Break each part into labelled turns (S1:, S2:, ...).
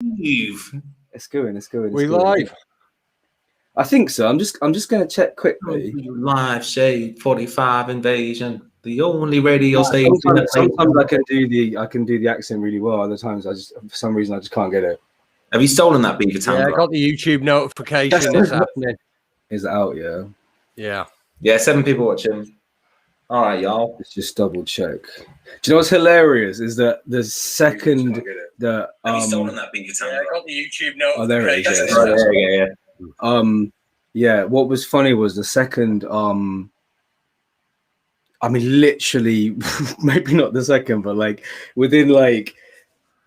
S1: It's going. It's going.
S2: We live.
S1: I think so. I'm just going to check quickly.
S3: Live Shade 45 Invasion, the only radio station.
S1: Sometimes I can do the accent really well. Other times I just, for some reason, I just can't get it.
S3: Have you stolen that Beavertown?
S2: Yeah, I got the YouTube notification. It's happening.
S1: Is it out? Yeah.
S3: Yeah. 7 people watching. All right, y'all.
S1: Let's just double check. Do you know what's hilarious? Is that the second
S3: Have you stolen that Beavertown?
S2: Yeah, I got the YouTube notification.
S1: Oh, there it is.
S3: Yeah.
S1: What was funny was the second. I mean, literally, maybe not the second, but like within like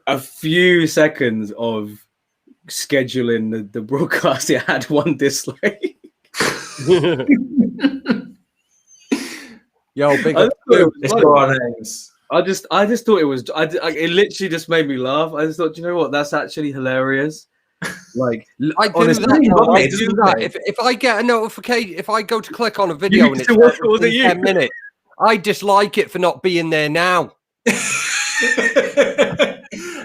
S1: a few seconds of scheduling the broadcast, it had 1 dislike.
S2: Yo, big up.
S1: I just thought it was. It literally just made me laugh. I just thought, you know what? That's actually hilarious. Like,
S2: I do that. If I get a notification, if I go to click on a video and it's 10 minutes, I dislike it for not being there now.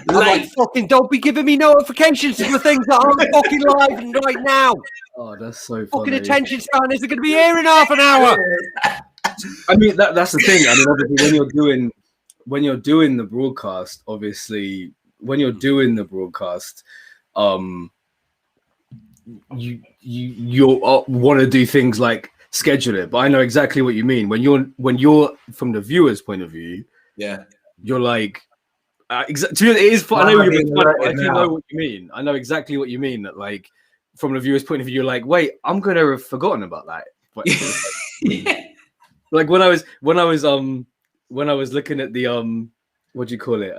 S2: Like, fucking don't be giving me notifications for things that aren't fucking live right now.
S1: Oh, that's so funny.
S2: Fucking attention span isn't going to be here in half an hour.
S1: I mean, that's the thing. I mean, obviously, when you're doing the broadcast, obviously, when you're doing the broadcast, you want to do things like schedule it. But I know exactly what you mean. When you're from the viewer's point of view,
S3: yeah,
S1: you're like, it is fun. I know you're fun. I do know what you mean. I know exactly what you mean. That like, from the viewer's point of view, you're like, wait, I'm gonna have forgotten about that. But, like when I was looking at the what do you call it?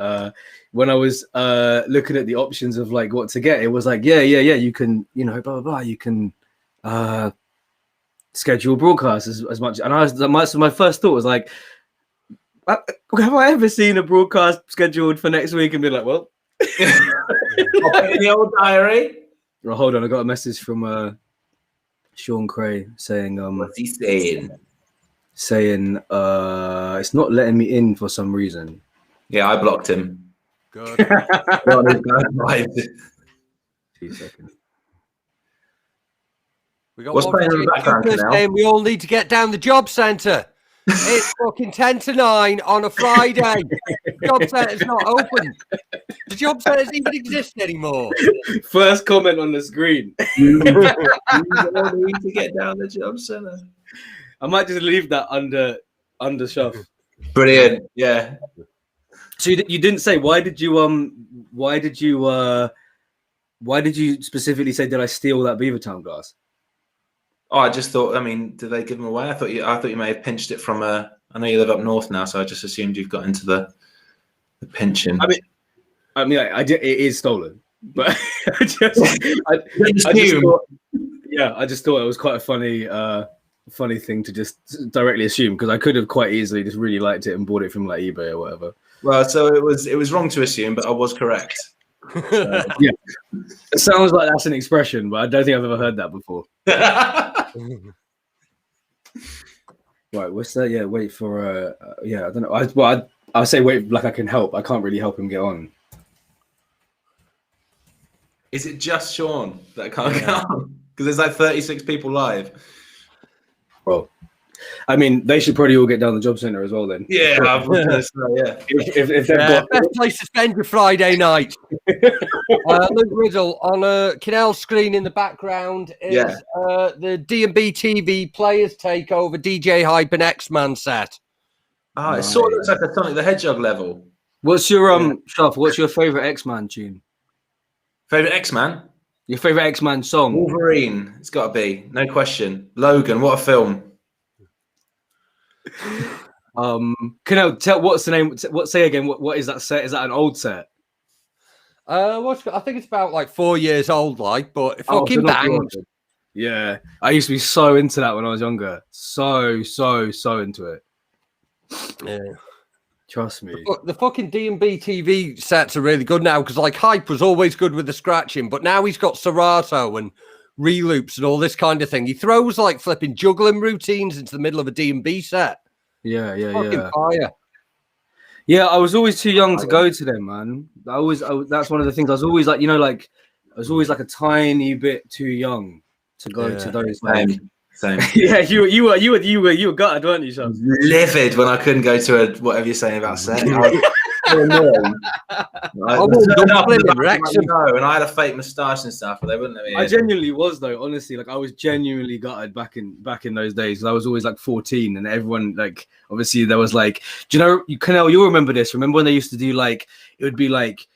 S1: When I was looking at the options of like what to get, it was like, yeah, you can, you know, blah blah blah, you can schedule broadcasts as much. And my first thought was like, have I ever seen a broadcast scheduled for next week and be like, well,
S3: I'll put in the old diary.
S1: Well, hold on, I got a message from Sean Cray saying,
S3: what's he saying?
S1: Saying it's not letting me in for some reason.
S3: Yeah, I blocked him.
S2: Good.
S1: 2 seconds.
S2: We got
S3: What's playing in the background now?
S2: We all need to get down the job centre. It's fucking 10 to 9 on a Friday. Job centre's not open. The job centre even exist anymore.
S1: First comment on the screen.
S3: You don't need to get down the job centre.
S1: I might just leave that under shelf.
S3: Brilliant. Yeah.
S1: So you didn't say why did you specifically say did I steal that Beavertown glass?
S3: Oh, I just thought. I mean, did they give them away? I thought you may have pinched it from I know you live up north now, so I just assumed you've got into the pinching.
S1: I mean, I did. It is stolen, but I just thought it was quite a funny thing to just directly assume, because I could have quite easily just really liked it and bought it from like eBay or whatever.
S3: Well, so it was wrong to assume, but I was correct.
S1: Yeah, it sounds like that's an expression, but I don't think I've ever heard that before. Right, what's that? Yeah, wait for I don't know. I'll say wait, like I can help. I can't really help him get on.
S3: Is it just Sean that can't get on? Because there's like 36 people live.
S1: Well, I mean, they should probably all get down the job centre as well then.
S3: Yeah, I was gonna say, yeah.
S1: If they've got
S2: best place to spend your Friday night. Luke Riddle on a Kinell screen in the background is the D&B TV Players Takeover DJ Hype and X-Man set.
S3: Oh, it sort of looks like a Sonic the Hedgehog level.
S1: What's your Shuff? What's your favourite X-Man tune?
S3: Favourite X-Man?
S1: Your favourite X-Man song?
S3: Wolverine. It's got to be, no question. Logan. What a film.
S1: Can I tell what's the name? Say again. What is that set? Is that an old set?
S2: I think it's about like 4 years old, like, but it fucking bangs.
S1: Yeah, I used to be so into that when I was younger. So into it.
S2: Yeah,
S1: trust me.
S2: The fucking D&B TV sets are really good now, because like Hype was always good with the scratching, but now he's got Serato and reloops and all this kind of thing. He throws like flipping juggling routines into the middle of a D&B set.
S1: Yeah.
S2: Fucking fire.
S1: Yeah, I was always too young to go to them, man. That's one of the things. I was always like, like I was always like a tiny bit too young to go to those. Like,
S3: Same.
S1: Yeah, you were gutted, weren't you, Sean?
S3: Livid when I couldn't go to a whatever you're saying about set. And I had a fake moustache and stuff, but they wouldn't let me.
S1: I genuinely was though, honestly. Like I was genuinely gutted back in those days. I was always like 14, and everyone like obviously there was like, do you know Kinell? You'll remember this. Remember when they used to do like it would be like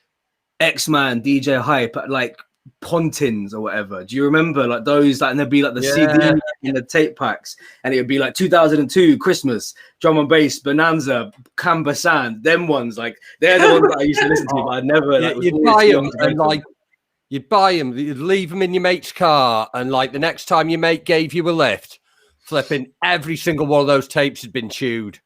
S1: X-Man, DJ Hype, like Pontins or whatever. Do you remember like those? Like, and there'd be like the CD in the tape packs, and it would be like 2002 Christmas drum and bass Bonanza Canberra Sand. Them ones, like they're the ones that I used to listen to, but I'd never. Like,
S2: you'd buy them and like you'd buy them, you'd leave them in your mate's car, and like the next time your mate gave you a lift, flipping every single one of those tapes had been chewed.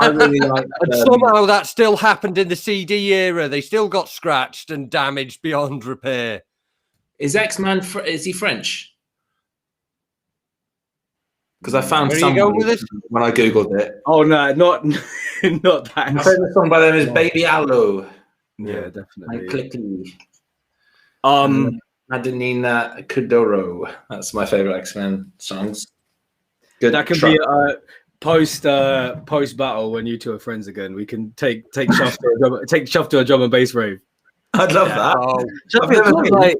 S3: I really like
S2: and somehow that still happened in the CD era. They still got scratched and damaged beyond repair.
S3: Is X-Man is he French? Because I found someone when I googled it.
S1: Oh no, not that.
S3: My favorite song by them is "Baby Allo."
S1: Yeah, definitely.
S3: And Clicky. Madanina Kudoro. That's my favorite X-Men songs. Good.
S1: That can be post battle when you two are friends again. We can take Shuff to a drum and bass rave.
S3: I'd love that.
S1: Oh, like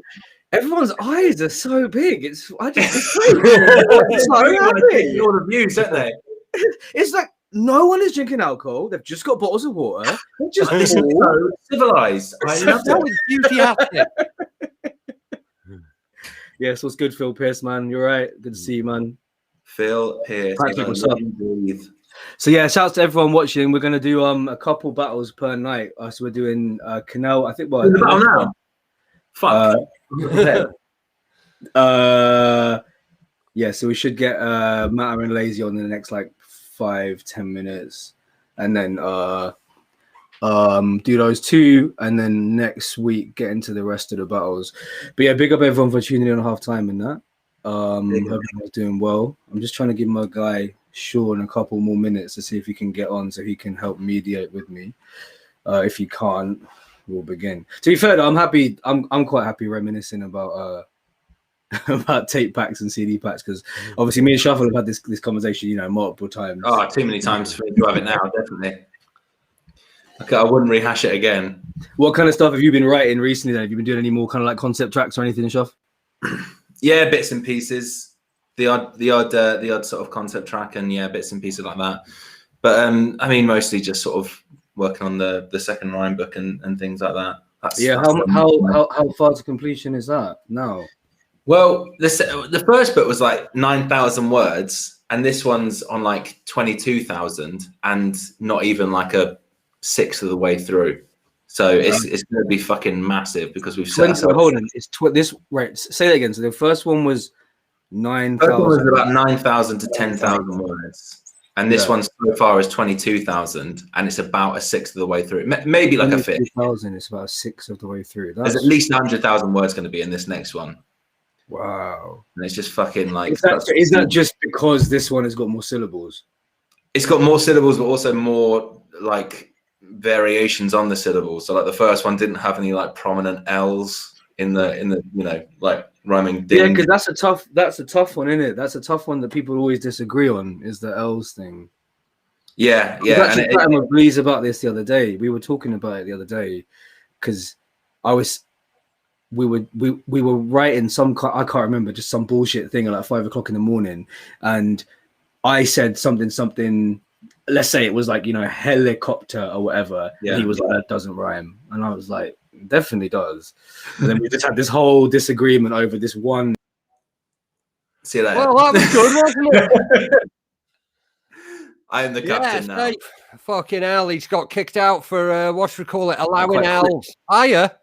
S1: everyone's eyes are so big. It's so happy.
S3: All the views, don't they?
S1: It's like no one is drinking alcohol. They've just got bottles of water. They're just
S3: this is so civilized. I love
S2: that. Beauty.
S1: Yes, what's good, Phil Pierce, man? You're right. Good to see you, man.
S3: Phil Pierce.
S1: So yeah, shouts to everyone watching. We're gonna do a couple battles per night. So we're doing Kinell. I think
S3: now. Fuck.
S1: Yeah, so we should get Matter and Lazy on in the next like 5-10 minutes, and then do those two, and then next week get into the rest of the battles. But yeah, big up everyone for tuning in on halftime and that. Everyone's doing well. I'm just trying to give my guy Sean a couple more minutes to see if he can get on so he can help mediate with me. If he can't, we'll begin. To be fair though, I'm happy. I'm quite happy reminiscing about about tape packs and CD packs, because obviously me and Shuffle have had this conversation, multiple times.
S3: Oh, too many times for me to have it now, definitely. Okay, I wouldn't rehash it again.
S1: What kind of stuff have you been writing recently then? Have you been doing any more kind of like concept tracks or anything, Shuff?
S3: Yeah, bits and pieces. The odd sort of concept track, and yeah, bits and pieces like that. But I mean, mostly just sort of working on the second rhyme book and things like that.
S1: How far to completion is that now?
S3: Well, the first book was like 9,000 words, and this one's on like 22,000, and not even like a sixth of the way through. So it's going to be fucking massive because we've set
S1: hold on, it's right. Say that again. So the first one was 9,000.
S3: First one was about 9,000 to 10,000 words, and this one so far is 22,000, and it's about a sixth of the way through. Maybe like a fifth.
S1: 2,000 is about a sixth of the way through.
S3: There's at least 100,000 words going to be in this next one.
S1: Wow.
S3: And it's just fucking like.
S1: Is that just because this one has got more syllables?
S3: It's got more syllables, but also more like variations on the syllables. So like the first one didn't have any like prominent L's in the like rhyming ding.
S1: Yeah, because that's a tough one, isn't it? That's a tough one that people always disagree on, is the L's thing.
S3: Yeah.
S1: I was actually chatting with Breeze about this the other day. We were talking about it the other day because we were writing I can't remember, just some bullshit thing at like 5 o'clock in the morning, and I said something. Let's say it was like helicopter or whatever. Yeah. And he was like, that doesn't rhyme, and I was like, definitely does. And then we just had this whole disagreement over this one.
S3: See you later.
S2: Well, that was good, wasn't it?
S3: I am the captain now.
S2: Dave, fucking hell, he's got kicked out for allowing L's. Hiya.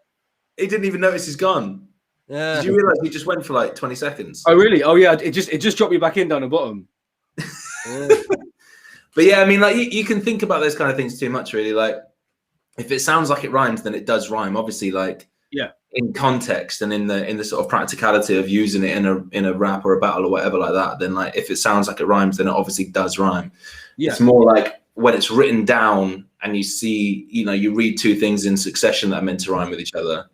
S3: He didn't even notice he's gone. Yeah. Did you realize he just went for like 20 seconds?
S1: Oh really? Oh yeah. It just dropped you back in down the bottom.
S3: Yeah. But yeah, I mean, like you can think about those kind of things too much, really. Like if it sounds like it rhymes, then it does rhyme. Obviously, like in context and in the sort of practicality of using it in a rap or a battle or whatever like that. Then like if it sounds like it rhymes, then it obviously does rhyme. Yeah. It's more like when it's written down and you see, you read two things in succession that are meant to rhyme with each other,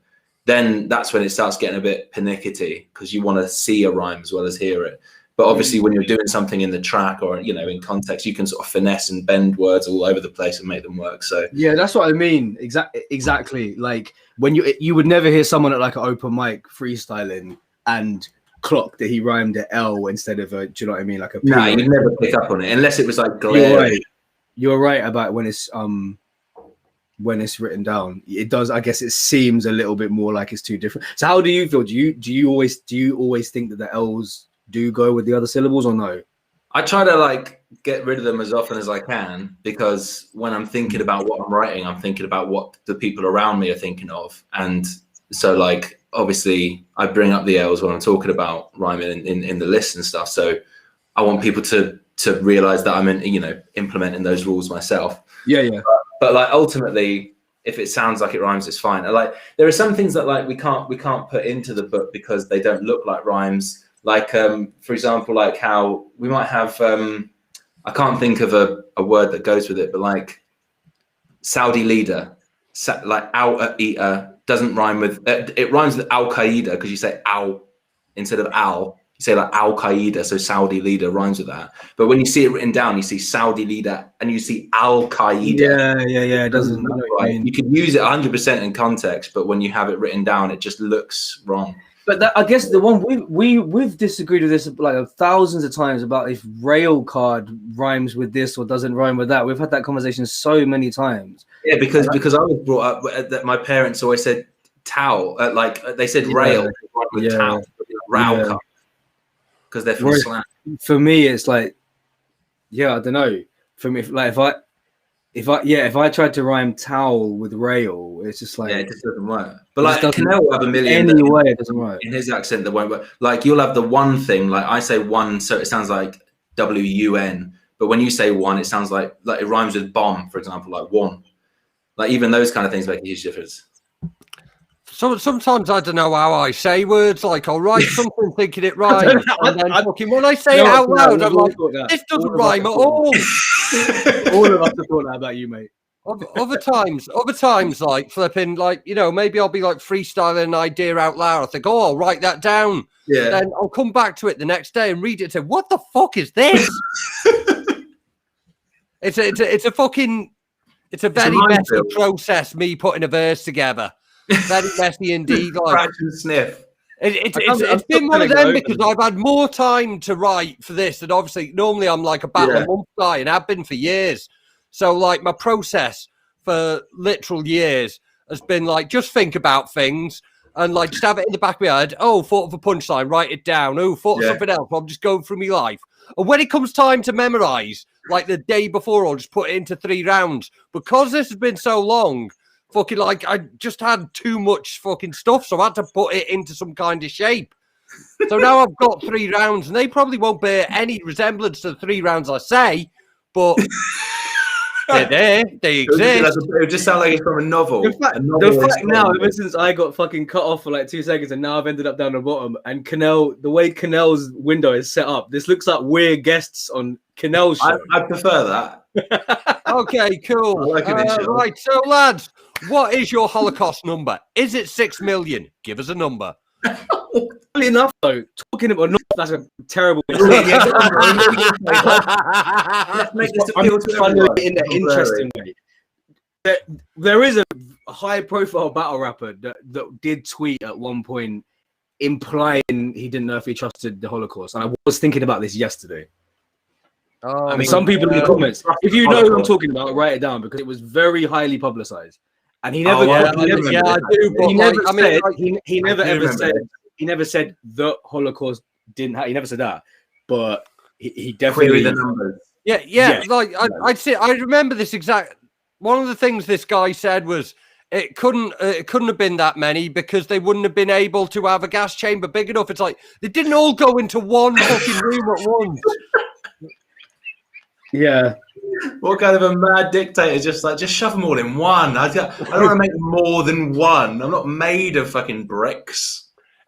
S3: then that's when it starts getting a bit pernickety, because you want to see a rhyme as well as hear it. But obviously when you're doing something in the track or, in context, you can sort of finesse and bend words all over the place and make them work. So
S1: yeah, that's what I mean. Exactly. Like when you would never hear someone at like an open mic freestyling and clock that he rhymed a L instead of a, do you know what I mean? Like a P.
S3: No, you'd never pick up on it unless it was like glaring.
S1: You're right about when it's written down. It does. I guess it seems a little bit more like it's too different. So how do you feel? Do you always think that the L's do go with the other syllables or no?
S3: I try to like get rid of them as often as I can, because when I'm thinking about what I'm writing, I'm thinking about what the people around me are thinking of. And so like, obviously I bring up the L's when I'm talking about rhyming in the list and stuff. So I want people to realize that I'm implementing those rules myself.
S1: Yeah.
S3: But like ultimately, if it sounds like it rhymes, it's fine. Like there are some things that like we can't put into the book because they don't look like rhymes. Like for example, like how we might have I can't think of a word that goes with it, but like Saudi leader, like al-eater doesn't rhyme with it rhymes with Al Qaeda, because you say al instead of al. You say like Al Qaeda, so Saudi leader rhymes with that. But when you see it written down, you see Saudi leader and you see Al Qaeda.
S1: Yeah. It doesn't.
S3: Right. You could use it 100% in context, but when you have it written down, it just looks wrong.
S1: But I guess the one we've disagreed with this like thousands of times about if rail card rhymes with this or doesn't rhyme with that. We've had that conversation so many times.
S3: Yeah, because I was brought up that my parents always said towel, like they said rail with towel, rail card, because they're from slang.
S1: For me, it's like, I don't know. For me, if I tried to rhyme towel with rail, it's just like
S3: it just doesn't work. But like Kinell will have a million
S1: anyway, it doesn't work
S3: in his accent that won't work. Like you'll have the one thing, like I say one, so it sounds like WUN, but when you say one, it sounds like it rhymes with bomb, for example, like one. Like even those kind of things make a huge difference.
S2: So sometimes I don't know how I say words. Like I'll write something thinking it rhymes, and then when I say it out loud, I'm like, this doesn't rhyme at all.
S1: All of us have thought that about you, mate.
S2: Other times, like flipping, like maybe I'll be like freestyling an idea out loud. I think, I'll write that down.
S3: Yeah.
S2: Then I'll come back to it the next day and read it and say, what the fuck is this? It's a very messy process. Me putting a verse together. Very messy indeed. Like,
S3: scratch and sniff.
S2: It's been one of them because I've had more time to write for this, and obviously normally I'm like a battle a month guy, and have been for years. So like my process for literal years has been like just think about things and like just have it in the back of my head. Oh, thought of a punchline, write it down. Oh, thought of something else. I'm just going through my life. And when it comes time to memorize, like the day before, I'll just put it into 3 rounds. Because this has been so long, fucking like I just had too much fucking stuff, so I had to put it into some kind of shape. So now I've got 3 rounds, and they probably won't bear any resemblance to the 3 rounds I say, but they're there, they exist.
S3: It would just sound like it's from a novel.
S1: The fact now, ever since I got fucking cut off for like 2 seconds, and now I've ended up down the bottom, and Kinell, the way Kinell's window is set up, this looks like we're guests on Kinell's show.
S3: I prefer that.
S2: Okay, cool.
S3: I like it,
S2: right, so lads, what is your Holocaust number? Is it 6 million? Give us a number.
S1: Funny enough, though, talking about that's a terrible.
S3: Let's make this appeal to everyone
S1: in an interesting way. There is a high-profile battle rapper that did tweet at one point implying he didn't know if he trusted the Holocaust, and I was thinking about this yesterday. I mean, some people in the comments, if you know who I'm talking about, write it down because it was very highly publicized, and he never.
S2: I do. But
S1: he never said the Holocaust didn't happen. He never said that, but he definitely.
S3: The numbers.
S1: Yeah.
S2: Like I remember this exact. One of the things this guy said was it couldn't have been that many because they wouldn't have been able to have a gas chamber big enough. It's like they didn't all go into one fucking room at once.
S1: Yeah.
S3: What kind of a mad dictator just shove them all in one? I don't want to make more than one. I'm not made of fucking bricks.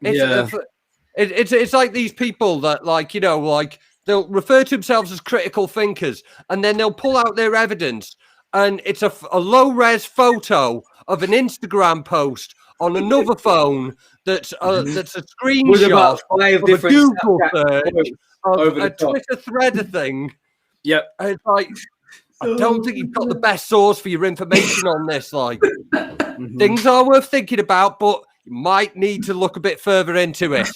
S2: It's like these people that like they'll refer to themselves as critical thinkers and then they'll pull out their evidence and it's a low-res photo of an Instagram post on another phone that's a screenshot
S1: with about 5
S2: of a
S1: different
S2: Google search of
S1: over
S2: a
S1: the top.
S2: Twitter thread thing.
S1: Yep.
S2: And it's like, I don't think you've got the best source for your information on this. Like, things are worth thinking about, but you might need to look a bit further into it.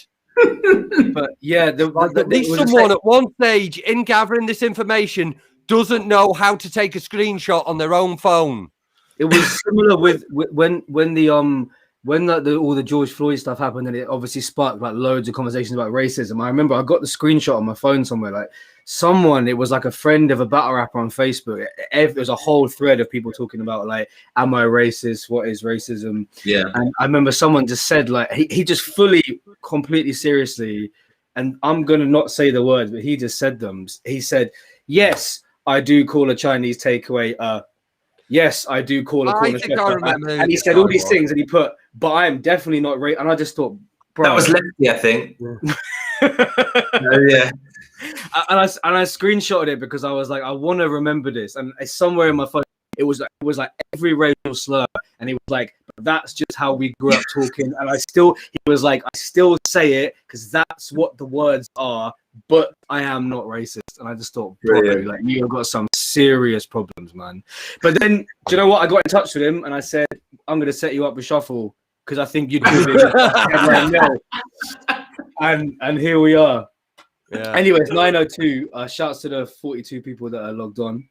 S1: But yeah,
S2: at least someone at one stage in gathering this information doesn't know how to take a screenshot on their own phone.
S1: It was similar with when all the George Floyd stuff happened, and it obviously sparked like loads of conversations about racism. I remember I got the screenshot on my phone somewhere. Like it was like a friend of a battle rapper on Facebook. There was a whole thread of people talking about like, am I racist? What is racism?
S3: Yeah.
S1: And I remember someone just said like he just fully, completely seriously, and I'm gonna not say the words, but he just said them. He said, "Yes, I do call a Chinese takeaway yes, I do call a corner shop." And he said all these things, and he put, "But I am definitely not racist." And I just thought, bro,
S3: that was Lefty, I think. Yeah.
S1: And I screenshotted it because I was like, I want to remember this, and it's somewhere in my phone. It was like every racial slur, and he was like, "That's just how we grew up talking." And he was like, "I still say it because that's what the words are, but I am not racist." And I just thought, bro, like you've got some serious problems, man. But then, do you know what? I got in touch with him and I said, "I'm going to set you up with Shuffle because I think you'd do it right now." And here we are.
S2: Yeah.
S1: Anyways, 902. Shouts to the 42 people that are logged on.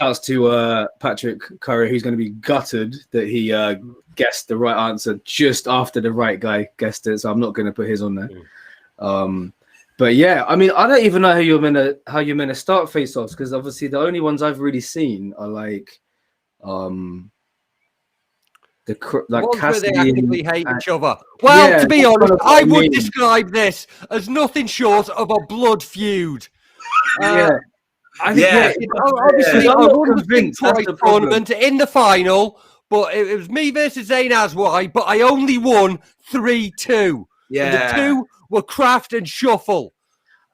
S1: Shouts to Patrick Curry, who's going to be gutted that he guessed the right answer just after the right guy guessed it. So I'm not going to put his on there. But yeah, I mean, I don't even know how you're meant to start face-offs, because obviously the only ones I've really seen are like
S2: where they actively hate each other. Well, yeah, to be honest, I would describe this as nothing short of a blood feud. Obviously, I won the Big Prize tournament in the final, but it was me versus Zayn Aswai, but I only won 3-2.
S3: Yeah.
S2: The two were Kraft and Shuffle.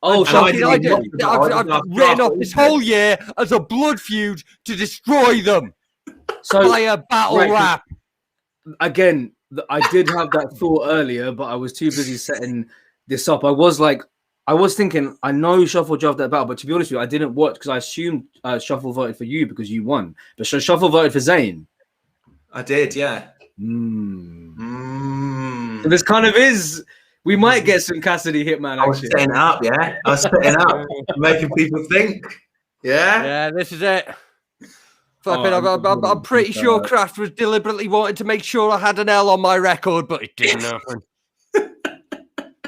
S1: Oh,
S2: I've written off this whole year as a blood feud to destroy them by a battle rap.
S1: Again, I did have that thought earlier, but I was too busy setting this up. I was thinking, I know Shuffle drove that battle, but to be honest with you, I didn't watch because I assumed Shuffle voted for you because you won. But Shuffle voted for Zayn.
S3: I did, yeah.
S1: So this kind of is. We might get some Cassidy Hitman action.
S3: I was setting up, yeah. I was setting up, making people think. Yeah.
S2: Yeah, this is it. I'm pretty sure Kraft was deliberately wanting to make sure I had an L on my record, but it didn't happen.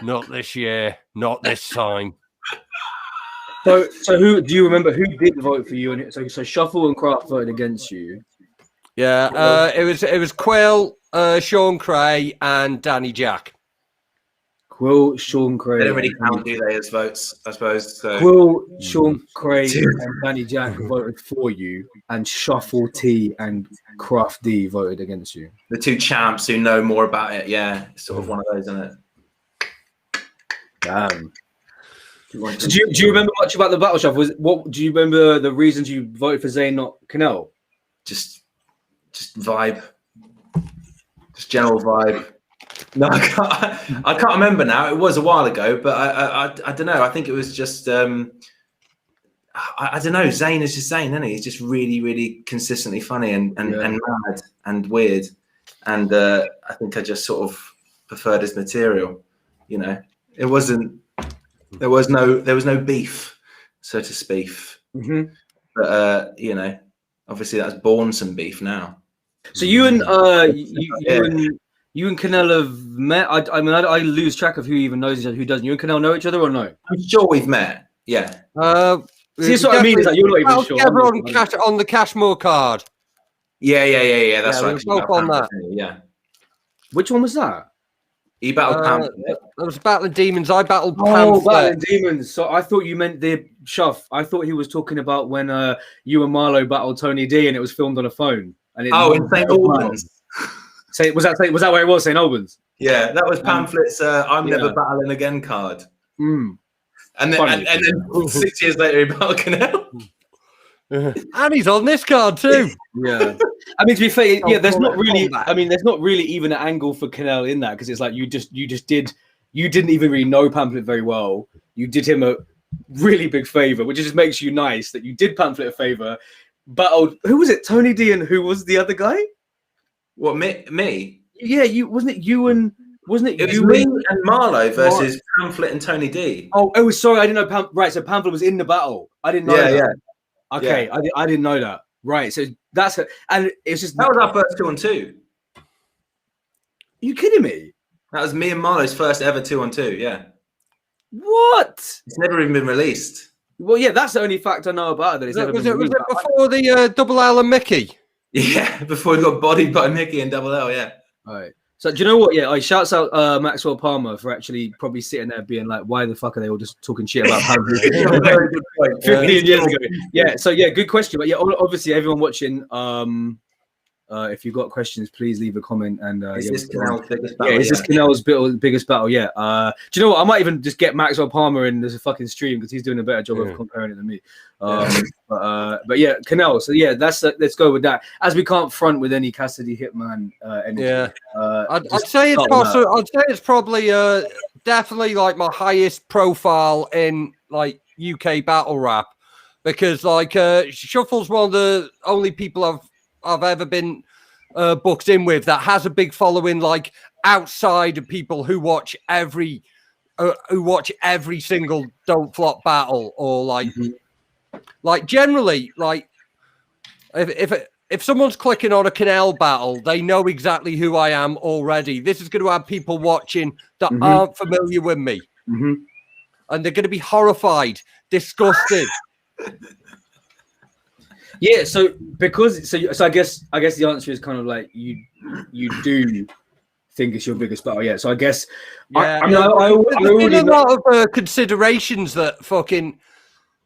S2: Not this year. Not this time.
S1: So who do you remember who did vote for you? And so Shuffle and Kraft voted against you.
S2: Yeah, it was Quill, Sean Cray, and Danny Jack.
S1: Quill, Sean Cray.
S3: They don't really count, do they, as votes, I suppose. So.
S1: Quill, Sean Cray, and Danny Jack voted for you, and Shuffle T and Kraft D voted against you.
S3: The two champs who know more about it, yeah. It's sort of one of those, isn't it?
S1: Damn. So do you remember much about the battle shuffle? What do you remember the reasons you voted for Zayn, not Kinell?
S3: Just vibe. Just general vibe. No, I can't remember now. It was a while ago, but I don't know. I think it was just I don't know. Zayn is just Zayn, isn't he? He's just really, really consistently funny and mad and weird. And I think I just sort of preferred his material. You know, it wasn't. There was no beef, so to speak.
S1: Mm-hmm.
S3: But you know, obviously that's born some beef now.
S1: So you and you and Kinell have met. I mean, I lose track of who even knows each other, who doesn't. You and Kinell know each other or no?
S3: I'm sure we've met. Yeah.
S1: See, that's what I mean. Is that you're not even sure.
S2: On the Cashmore card.
S3: Yeah. That's right.
S2: We both on that.
S3: Yeah.
S1: Which one was that?
S3: He battled Pamphlet.
S2: I was battling demons. I battled Pamphlet.
S1: Battling demons. So I thought you meant the Shuff. I thought he was talking about when you and Marlo battled Tony D, and it was filmed on a phone. And
S3: in St. Albans.
S1: Was that where it was, St. Albans?
S3: Yeah, that was Pamphlet's I'm never battling again card. And then 6 years later he battled Kinell.
S2: And he's on this card too.
S1: Yeah, I mean, to be fair, yeah, there's not really. I mean, there's not really even an angle for Kinell in that, because it's like you didn't even really know Pamphlet very well. You did him a really big favor, which just makes you nice that you did Pamphlet a favor. Battled, who was it? Tony D, and who was the other guy?
S3: What, me?
S1: Yeah, you wasn't it you and wasn't it?
S3: It was
S1: you
S3: me and Marlowe versus Pamphlet and Tony D.
S1: Oh, sorry, I didn't know. Right, so Pamphlet was in the battle. I didn't know.
S3: Yeah.
S1: Okay, yeah. I didn't know that. Right, so that's and it's just
S3: that was our first 2-on-2.
S1: Are you kidding me?
S3: That was me and Marlowe's first ever 2-on-2. Yeah.
S1: What?
S3: It's never even been released.
S1: Well, yeah, that's the only fact I know about it.
S2: Was it before the Double L and Mickey?
S3: Yeah, before he got bodied by Mickey and Double L. Yeah.
S1: All right. So do you know what? Yeah, I shouts out Maxwell Palmer for actually probably sitting there being like, "Why the fuck are they all just talking shit about Pamphlet?" 15 years ago. Yeah. So yeah, good question. But yeah, obviously everyone watching, if you've got questions, please leave a comment. And
S3: is this Kinell's biggest battle?
S1: Yeah, is this Kinell's biggest battle? Yeah. Do you know what? I might even just get Maxwell Palmer in this fucking stream because he's doing a better job of comparing it than me. But yeah, Kinell. So yeah, let's go with that. As we can't front with any Cassidy Hitman energy. Yeah.
S2: I'd say it's possible. I'd say it's probably definitely like my highest profile in like UK battle rap, because like Shuffle's one of the only people I've ever been booked in with that has a big following, like outside of people who watch every single Don't Flop battle, or like like generally like if someone's clicking on a Kinell battle, they know exactly who I am already. This is going to have people watching that aren't familiar with me, and they're going to be horrified, disgusted. Yeah, so I guess the answer is kind of like you do think it's your biggest battle, yeah. So I guess I already been a lot of considerations that fucking,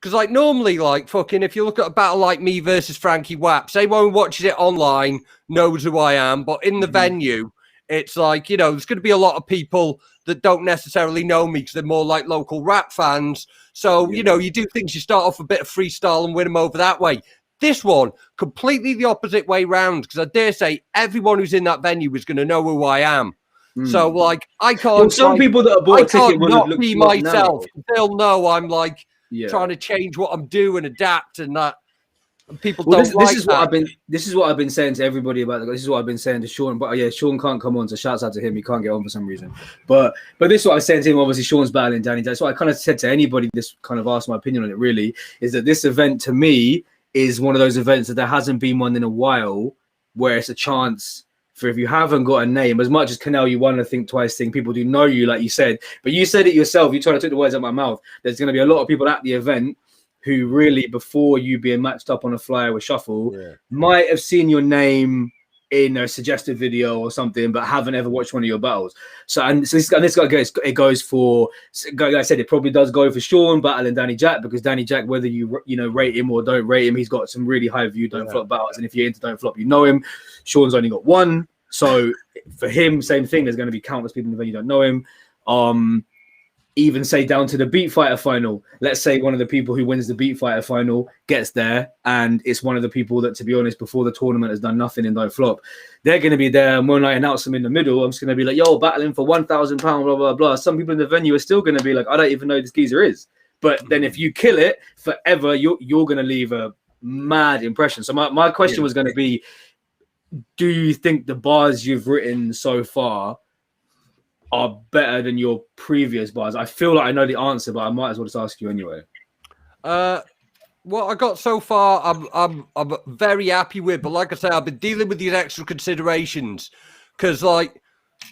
S2: because like normally like fucking if you look at a battle like me versus Frankie Waps, anyone who watches it online knows who I am, but in the venue it's like, you know, there's going to be a lot of people that don't necessarily know me because they're more like local rap fans. So you know, you do things, you start off a bit of freestyle and win them over that way. This one, completely the opposite way round, because I dare say everyone who's in that venue is going to know who I am. So, like, I can't...
S1: Well, some people that have bought a ticket will
S2: not be myself. They'll know I'm, like, trying to change what I'm doing, adapt, and that. And people don't like that.
S1: This is what I've been saying to everybody about this is what I've been saying to Sean. But, yeah, Sean can't come on, so shouts out to him. He can't get on for some reason. But this is what I was saying to him. Obviously, Sean's battling Danny. That's what I kind of said to anybody this kind of asked my opinion on it, really, is that this event, to me, is one of those events that there hasn't been one in a while where it's a chance for, if you haven't got a name, as much as Kinell, you want to think twice thing, people do know you, like you said, but you said it yourself, you tried to take the words out of my mouth. There's going to be a lot of people at the event who really, before you being matched up on a flyer with Shuffle, might have seen your name in a suggested video or something, but haven't ever watched one of your battles. So this guy goes for, like I said, it probably does go for Sean battling Danny Jack, because Danny Jack, whether you rate him or don't rate him, he's got some really high view Don't Flop battles, and if you're into Don't Flop, you know him. Sean's only got one, so for him, same thing. There's going to be countless people in the venue who don't know him. Even say down to the Beat Fighter final. Let's say one of the people who wins the Beat Fighter final gets there, and it's one of the people that, to be honest, before the tournament has done nothing in Don't Flop. They're going to be there, and when I announce them in the middle, I'm just going to be like, yo, battling for £1,000, blah, blah, blah. Some people in the venue are still going to be like, I don't even know who this geezer is. But then if you kill it forever, you're going to leave a mad impression. So my question was going to be, do you think the bars you've written so far are better than your previous bars? I feel like I know the answer, but I might as well just ask you anyway.
S2: What I got so far, I'm very happy with. But like I say, I've been dealing with these extra considerations because, like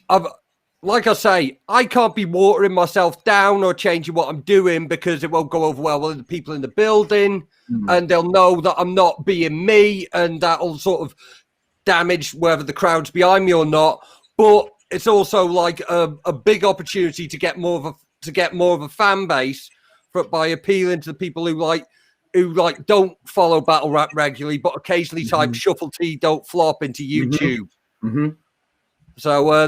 S2: I say, I can't be watering myself down or changing what I'm doing because it won't go over well with the people in the building, and they'll know that I'm not being me, and that'll sort of damage whether the crowd's behind me or not. But it's also like a big opportunity to get more of a fan base by appealing to the people who don't follow battle rap regularly, but occasionally type Shuffle T Don't Flop into YouTube. So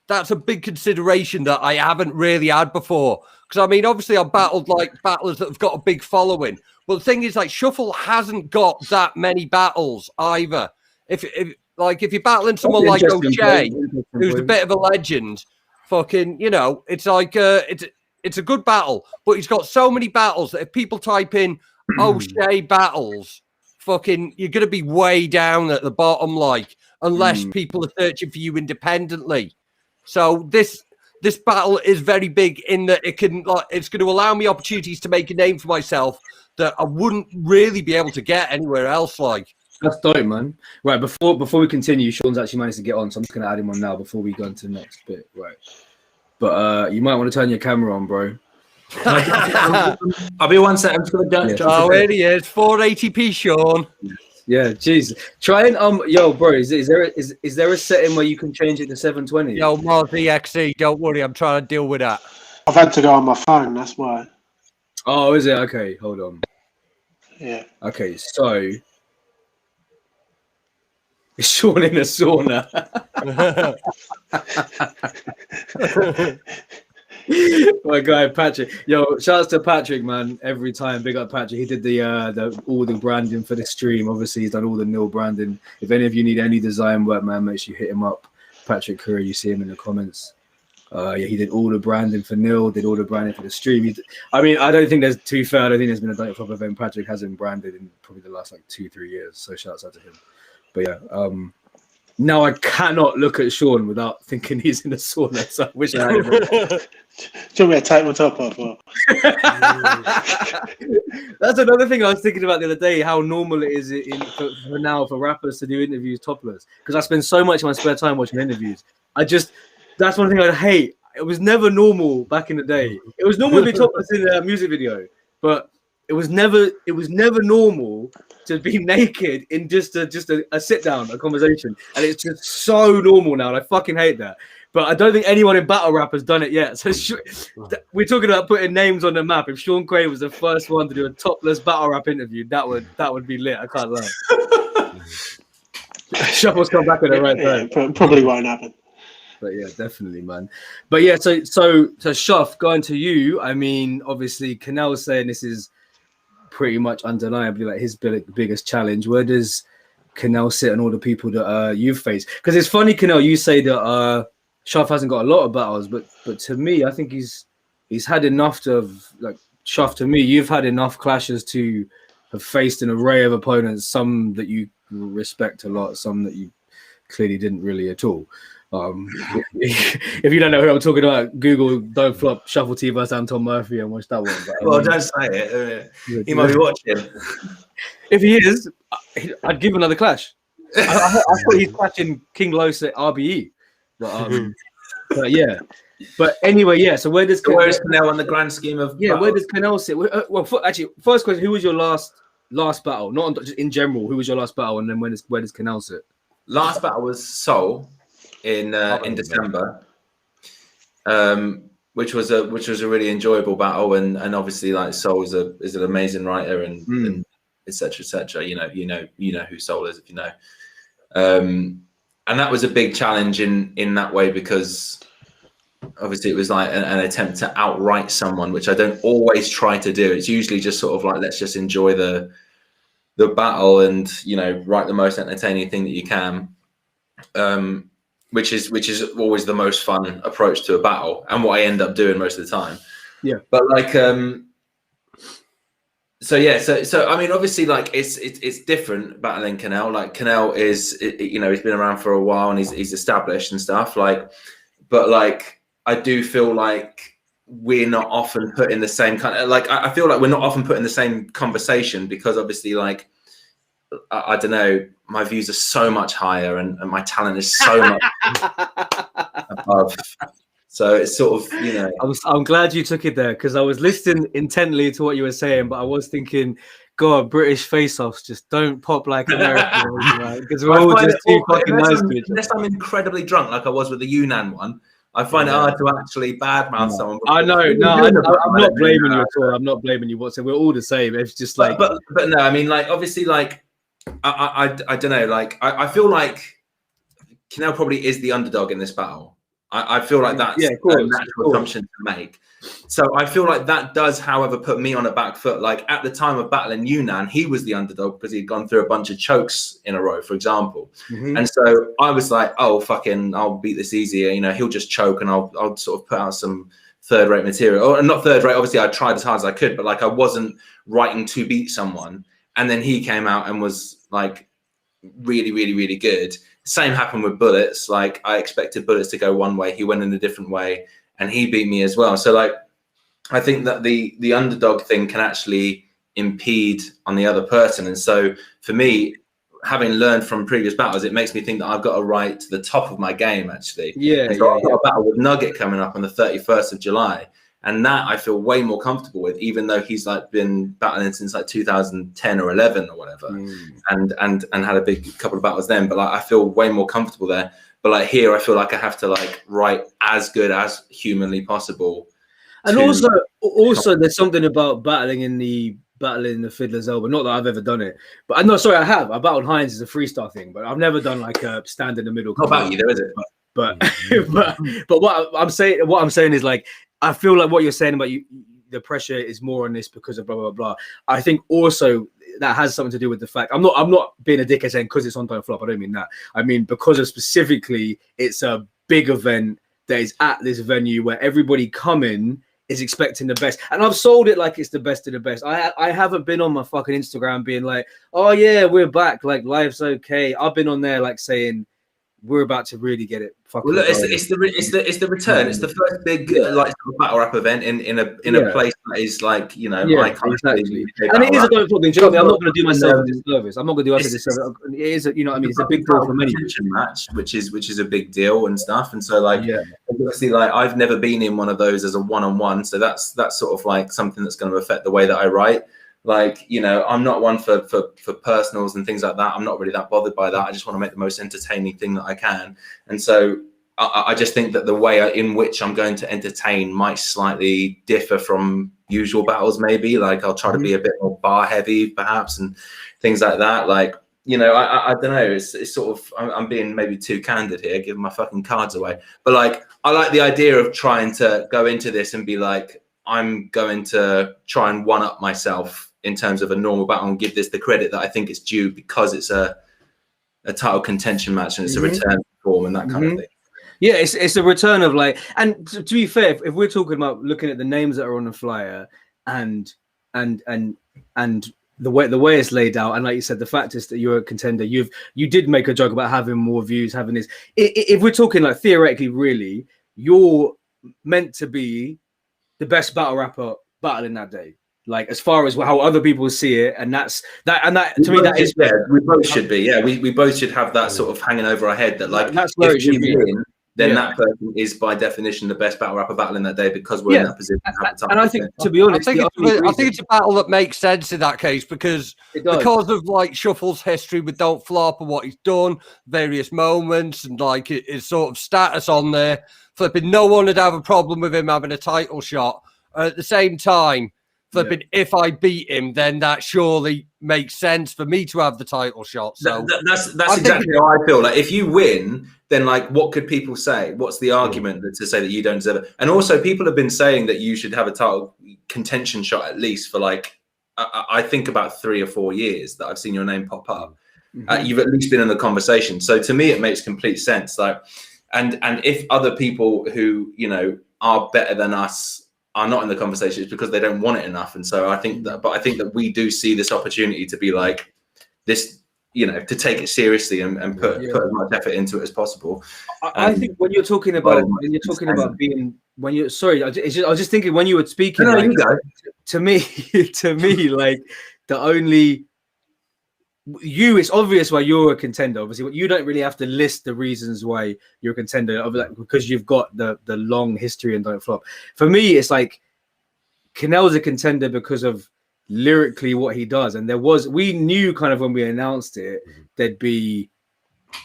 S2: that's a big consideration that I haven't really had before. Because I mean, obviously, I've battled like battlers that have got a big following, But the thing is, like, Shuffle hasn't got that many battles either. If you're battling someone like O'Shea, who's a bit of a legend, fucking, you know, it's like it's a good battle, but he's got so many battles that if people type in O'Shea battles, fucking, you're gonna be way down at the bottom, like, unless people are searching for you independently. So this battle is very big in that it's going to allow me opportunities to make a name for myself that I wouldn't really be able to get anywhere else. Like,
S1: that's dope, man. Right, before we continue, Sean's actually managed to get on, so I'm just gonna add him on now before we go into the next bit. Right, but you might want to turn your camera on, bro.
S3: I'll be 1 second. I'm just gonna
S2: oh, here he is, 480p, Sean.
S1: Yeah, jeez. Try and yo, bro, is there a setting where you can change it to 720?
S2: Yo, Mars EXE, don't worry, I'm trying to deal with that.
S4: I've had to go on my phone, that's why.
S1: Oh, is it? Okay, hold on.
S4: Yeah.
S1: Okay, so is Sean in a sauna? My guy Patrick. Yo, shouts to Patrick, man. Every time, big up Patrick. He did the all the branding for the stream. Obviously, he's done all the nil branding. If any of you need any design work, man, make sure you hit him up. Patrick Curry, you see him in the comments. Yeah, he did all the branding for nil, did all the branding for the stream. I mean, I don't think there's too fair. I don't think there's been a Dunk Flop event Patrick hasn't branded in probably the last like 2-3 years. So shouts out to him. But yeah, now I cannot look at Sean without thinking he's in a sauna. So I wish I had him.
S4: Do you want me to take my top off? Or?
S1: That's another thing I was thinking about the other day, how normal it is for now for rappers to do interviews topless. Because I spend so much of my spare time watching interviews. That's one thing I hate. It was never normal back in the day. It was normal to be topless in a music video, but it was never normal to be naked in just a sit down, a conversation. And it's just so normal now. And I fucking hate that. But I don't think anyone in battle rap has done it yet. So we're talking about putting names on the map. If Sean Quay was the first one to do a topless battle rap interview, that would be lit. I can't lie. Shuffle's come back at the right time.
S4: Probably won't happen.
S1: But yeah, definitely, man. But yeah, so Shuff, going to you. I mean, obviously, Kinell saying this is pretty much undeniably like his biggest challenge. Where does Kinell sit on all the people that you've faced? Because it's funny, Kinell, you say that Shuff hasn't got a lot of battles, but to me, I think he's had enough to like Shuff. To me, you've had enough clashes to have faced an array of opponents. Some that you respect a lot, some that you clearly didn't really at all. If you don't know who I'm talking about, Google Dunk Flop Shuffle T versus Anton Murphy and watch that one. But,
S3: well, don't say it. He might be watching.
S1: If he is, I'd give another clash. I thought he's clashing King Los at RBE. But yeah. But anyway, yeah. So where does
S3: Kinell on the grand scheme of
S1: battles? Where does Kinell sit? Well, actually, first question: who was your last battle? Not just in general. Who was your last battle, and then where does Kinell sit? Last
S3: battle was Soul in December, which was a really enjoyable battle, and obviously like Soul is an amazing writer and etc. etc. You know who Soul is if you know. And that was a big challenge in that way because obviously it was like an attempt to outright someone, which I don't always try to do. It's usually just sort of like, let's just enjoy the battle and, write the most entertaining thing that you can, which is always the most fun approach to a battle and what I end up doing most of the time.
S1: Yeah.
S3: But like, so I mean, obviously, like it's different battling Kinell. Like Kinell is, he's been around for a while and he's established and stuff. Like, but like I do feel like we're not often put in the same kind of like. I feel like we're not often put in the same conversation because obviously, like I don't know, my views are so much higher and my talent is so much above. So it's sort of,
S1: I'm glad you took it there because I was listening intently to what you were saying, but I was thinking, God, British face-offs just don't pop like American because we're all just too fucking nice to each other.
S3: Unless I'm incredibly drunk, like I was with the Yunnan one, I find it hard to actually badmouth someone.
S1: I know, no, I'm not blaming you at all. I'm not blaming you whatsoever. We're all the same. It's just like,
S3: but no, I mean, like obviously, like I don't know, like I feel like Kinell probably is the underdog in this battle. I feel like that's
S1: of course,
S3: a natural assumption to make. So I feel like that does, however, put me on a back foot. Like at the time of battling Yunnan, he was the underdog because he'd gone through a bunch of chokes in a row, for example. And so I was like, oh, fucking, I'll beat this easier. You know, he'll just choke and I'll sort of put out some third-rate material. Or not third-rate, obviously I tried as hard as I could, but like I wasn't writing to beat someone. And then he came out and was like really, really, really good. Same happened with Bullets. Like I expected Bullets to go one way. He went in a different way and he beat me as well. So like, I think that the underdog thing can actually impede on the other person. And so for me, having learned from previous battles, it makes me think that I've got to ride to the top of my game, actually. I've got a battle with Nugget coming up on the 31st of July. And that I feel way more comfortable with, even though he's like been battling since like 2010 or 11 or whatever, and had a big couple of battles then. But like I feel way more comfortable there. But like here, I feel like I have to like write as good as humanly possible.
S1: And also, there's something about battling the Fiddler's Elbow. Not that I've ever done it, but I have. I battled Heinz as a freestyle thing, but I've never done like a stand in the middle.
S3: Not about you, though, is it?
S1: But what I'm saying is like I feel like what you're saying about the pressure is more on this because of blah blah blah. I think also that has something to do with the fact I'm not being a dickhead saying because it's on Don't Flop. I don't mean that. I mean because of specifically it's a big event that is at this venue where everybody coming is expecting the best, and I've sold it like it's the best of the best. I haven't been on my fucking Instagram being like, oh yeah, we're back, like life's okay. I've been on there like saying we're about to really get it.
S3: Well, look, it's the return. It's the first big like sort of battle rap event in a place that is like
S1: exactly. And it is a Don't Flop thing. I'm not going to do myself a disservice. I'm not going to do us a disservice. It is, what I mean, it's a big deal for many
S3: match, which is a big deal and stuff. And so like, obviously, like I've never been in one of those as a one-on-one, so that's sort of like something that's going to affect the way that I write. Like, I'm not one for personals and things like that. I'm not really that bothered by that. I just want to make the most entertaining thing that I can. And so I just think that the way in which I'm going to entertain might slightly differ from usual battles, maybe. Like I'll try to be a bit more bar heavy perhaps and things like that. Like, I don't know. It's sort of, I'm being maybe too candid here, giving my fucking cards away. But like, I like the idea of trying to go into this and be like, I'm going to try and one up myself in terms of a normal battle and give this the credit that I think it's due because it's a title contention match and it's a return form and that kind of thing.
S1: Yeah, it's a return of like, and to be fair, if we're talking about looking at the names that are on the flyer and the way it's laid out, and like you said, the fact is that you're a contender. You did make a joke about having more views, having this. If we're talking like theoretically, really, you're meant to be the best battle rapper battling that day. Like as far as how other people see it, and that to me that is
S3: we both should be. Yeah, we both should have that sort of hanging over our head that like
S1: that's where it should be.
S3: Then that person is by definition the best battle rapper battling that day because we're in that position.
S1: And I think, to be honest,
S2: I think it's a battle that makes sense in that case because of like Shuffle's history with Don't Flop and what he's done, various moments, and like his sort of status on there. Flipping, no one would have a problem with him having a title shot. At the same time, flipping, if I beat him, then that surely makes sense for me to have the title shot. So
S3: that's exactly how I feel. Like if you win, then like what could people say? What's the argument to say that you don't deserve it? And also, people have been saying that you should have a title contention shot at least for like I think about 3 or 4 years that I've seen your name pop up. You've at least been in the conversation. So to me, it makes complete sense. Like, and if other people who are better than us are not in the conversation, it's because they don't want it enough. And so I think that we do see this opportunity to be like this, to take it seriously and put as much effort into it as possible.
S1: I think when you're talking about being, sorry, I was just thinking when you were speaking, to me, like the only, it's obvious why you're a contender. Obviously, you don't really have to list the reasons why you're a contender, because you've got the long history and Don't Flop. For me, it's like Kinell's a contender because of lyrically what he does, and we knew kind of when we announced it there'd be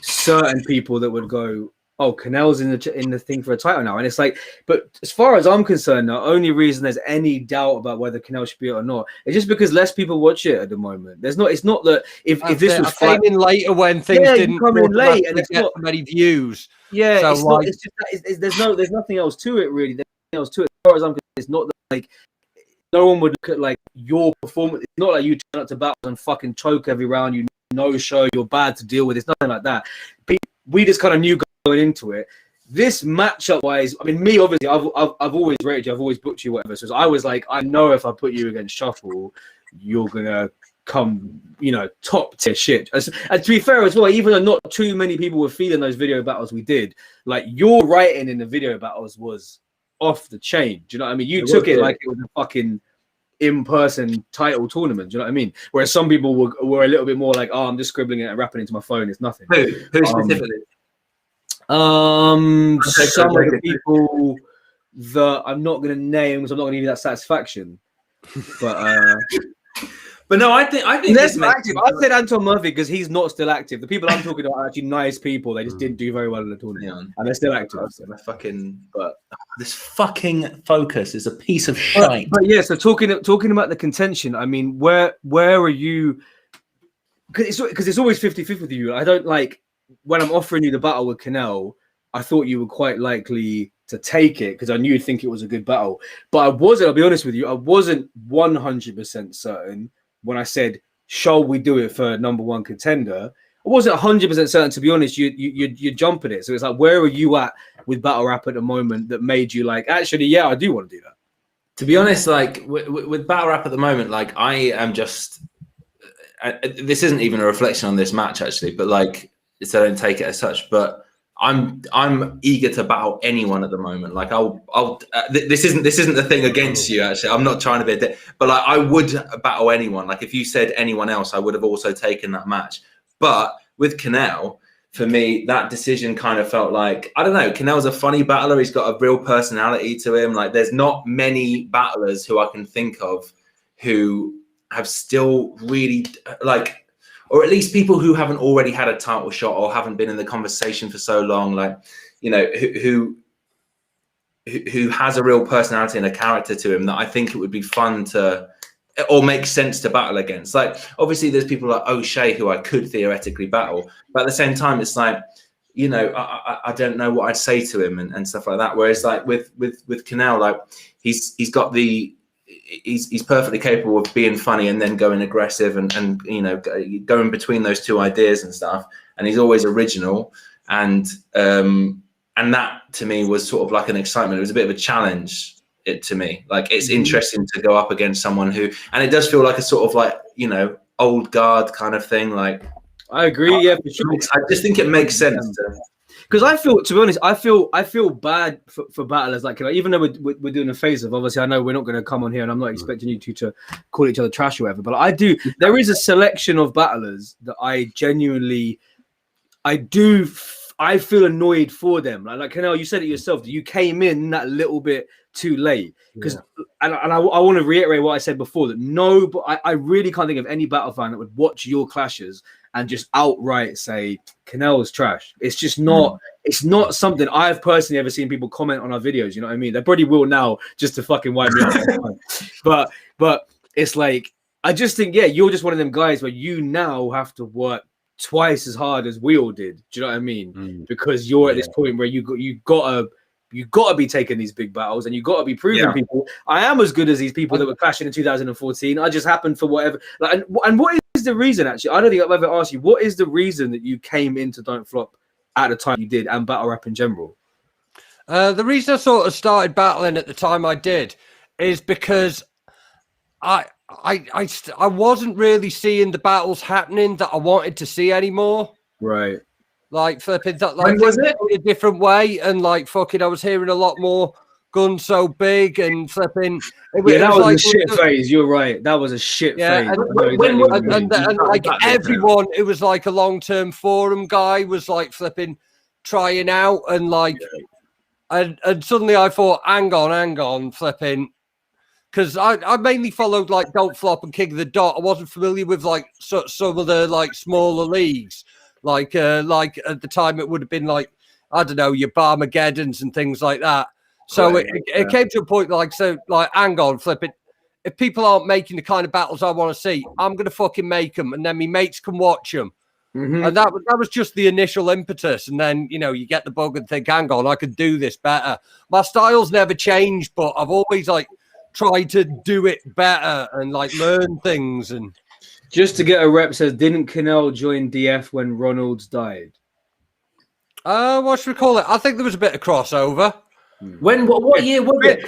S1: certain people that would go, oh, Kinell's in the thing for a title now, and it's like, but as far as I'm concerned, the only reason there's any doubt about whether Kinell should be it or not is just because less people watch it at the moment. It's not that if this was
S2: came in later when things didn't
S1: come in late and it's
S2: get
S1: not
S2: many views.
S1: Yeah,
S2: so
S1: it's not. It's just there's nothing else to it really. There's nothing else to it. As far as I'm concerned, it's not that, like no one would look at like your performance. It's not like you turn up to battles and fucking choke every round. You no show. You're bad to deal with. It's nothing like that. We just kind of knew going into it. This matchup wise, I mean, me obviously, I've always rated you. I've always booked you, whatever. So I was like, I know if I put you against Shuffle, you're gonna come, top tier shit. And to be fair as well, even though not too many people were feeling those video battles we did, like your writing in the video battles was off the chain. Do you know what I mean? You took it like it was a fucking in-person title tournament. Do you know what I mean? Whereas some people were a little bit more like, oh, I'm just scribbling it and rapping into my phone. It's nothing.
S3: Who specifically?
S1: Some of the people that I'm not going to name because I'm not going to give you that satisfaction. But
S3: no, I think
S1: less active. I said Anton Murphy because he's not still active. The people I'm talking about are actually nice people. They just didn't do very well in the tournament, and they're still active. So.
S3: This fucking focus is a piece of shite.
S1: But yeah, so talking about the contention. I mean, where are you? Because it's always 50-50 with you. I don't like when I'm offering you the battle with Kinell. I thought you were quite likely to take it because I knew you'd think it was a good battle. But I wasn't. I'll be honest with you. I wasn't 100% certain. When I said, shall we do it for number one contender? I wasn't 100% certain, to be honest. You jump at it. So it's like, where are you at with battle rap at the moment that made you like, actually, yeah, I do want to do that?
S3: To be honest, like with battle rap at the moment, like I am just, this isn't even a reflection on this match actually, but like, so I don't take it as such, but I'm eager to battle anyone at the moment. Like this isn't the thing against you. Actually, I'm not trying to be but like I would battle anyone. Like if you said anyone else, I would have also taken that match. But with Kinell, for me, that decision kind of felt like, I don't know. Kinell's a funny battler. He's got a real personality to him. Like there's not many battlers who I can think of who have still really like. Or at least people who haven't already had a title shot or haven't been in the conversation for so long, like, who has a real personality and a character to him that I think it would be fun to, or make sense to battle against. Like, obviously there's people like O'Shea who I could theoretically battle, but at the same time, it's like, I don't know what I'd say to him and stuff like that. Whereas like with Kinell, like he's got he's perfectly capable of being funny and then going aggressive and going between those two ideas and stuff. And he's always original. And that to me was sort of like an excitement. It was a bit of a challenge to me. Like it's interesting to go up against someone who, and it does feel like a sort of like, old guard kind of thing. Like
S1: I agree. Yeah, for sure.
S3: I just think it makes sense
S1: because I feel, to be honest, I feel bad for battlers. Like, even though we're doing a face of, obviously, I know we're not going to come on here, and I'm not expecting you two to call each other trash or whatever. But I do. There is a selection of battlers that I genuinely, I feel annoyed for them. Like Kinell, you said it yourself. That you came in that little bit too late. Because, and I want to reiterate what I said before. That but I really can't think of any battle fan that would watch your clashes and just outright say Kinell is trash. It's just not. It's not something I've personally ever seen people comment on our videos. You know what I mean? They probably will now just to fucking wind me up. But it's like I just think you're just one of them guys where you now have to work twice as hard as we all did. Do you know what I mean? Because you're at this point where you gotta be taking these big battles and you gotta be proving people I am as good as these people that were clashing in 2014. I just happened for whatever. Like, and what is the reason? Actually, I don't think I've ever asked you. What is the reason that you came into Don't Flop at the time you did and battle rap in general?
S2: The reason I sort of started battling at the time I did is because I wasn't really seeing the battles happening that I wanted to see anymore.
S1: Right.
S2: Like flipping that, like was it a different way, and like fucking, I was hearing a lot more "Gun So Big" and flipping.
S1: That was like a shit phase. You're right. That was a shit phase.
S2: And like everyone, it was like a long-term forum guy was like flipping, trying out, and like, and suddenly I thought, hang on, flipping. Because I mainly followed like Don't Flop and King of the Dot. I wasn't familiar with like some of the like smaller leagues. Like at the time it would have been like I don't know, your Barmageddons and things like that. So it came to a point like, hang on, flip it. If people aren't making the kind of battles I want to see, I'm going to fucking make them. And then my mates can watch them.
S1: Mm-hmm.
S2: And that was just the initial impetus. And then, you get the bug and think, hang on, I could do this better. My style's never changed, but I've always tried to do it better and learn things. And
S1: just to get a rep says, didn't Kinell join DF when Ronalds died?
S2: What should we call it? I think there was a bit of crossover.
S3: What year was it?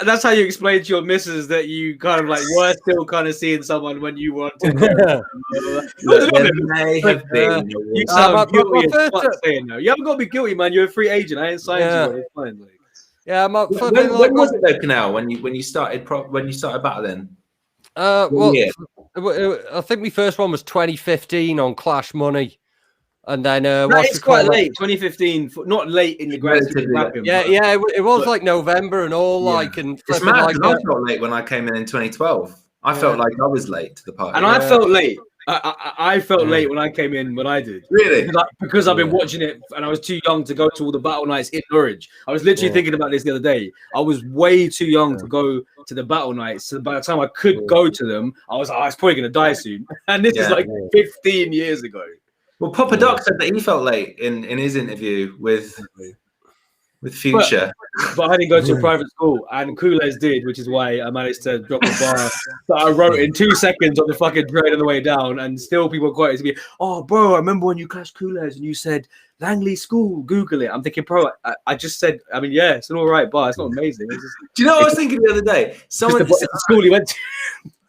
S1: That's how you explain to your missus that you kind of were still kind of seeing someone when you wanted.
S3: May have been.
S1: You sound guilty as fuck saying no. You haven't got to be guilty, man. You're a free agent. I ain't signed you. It's fine.
S2: Yeah,
S3: when was it though, Kinell? When you started battling?
S2: I think my first one was 2015 on Clash Money. And then
S1: it's quite late, 2015. Not late in the grand scheme of rapping.
S2: Yeah, it was November and all and
S3: it's mad because I felt late when I came in 2012. I felt like I was late to the party,
S1: and I felt late. I felt late when I came in when I did.
S3: Really?
S1: Because I've been watching it and I was too young to go to all the battle nights in Norwich. I was literally thinking about this the other day. I was way too young to go to the battle nights. So by the time I could go to them, I was probably going to die soon. And this is 15 years ago.
S3: Well, Papa Doc said that he felt late in his interview with Future.
S1: But I didn't go to a private school, and Koolez did, which is why I managed to drop a bar that I wrote in 2 seconds on the fucking train on the way down, and still people quoted to me, "Oh, bro, I remember when you clashed Koolez and you said Langley School, Google it." I'm thinking, bro, I just said, yeah, it's an all right bar. It's not amazing. It's just,
S3: do you know what I was thinking the other day?
S1: The school he went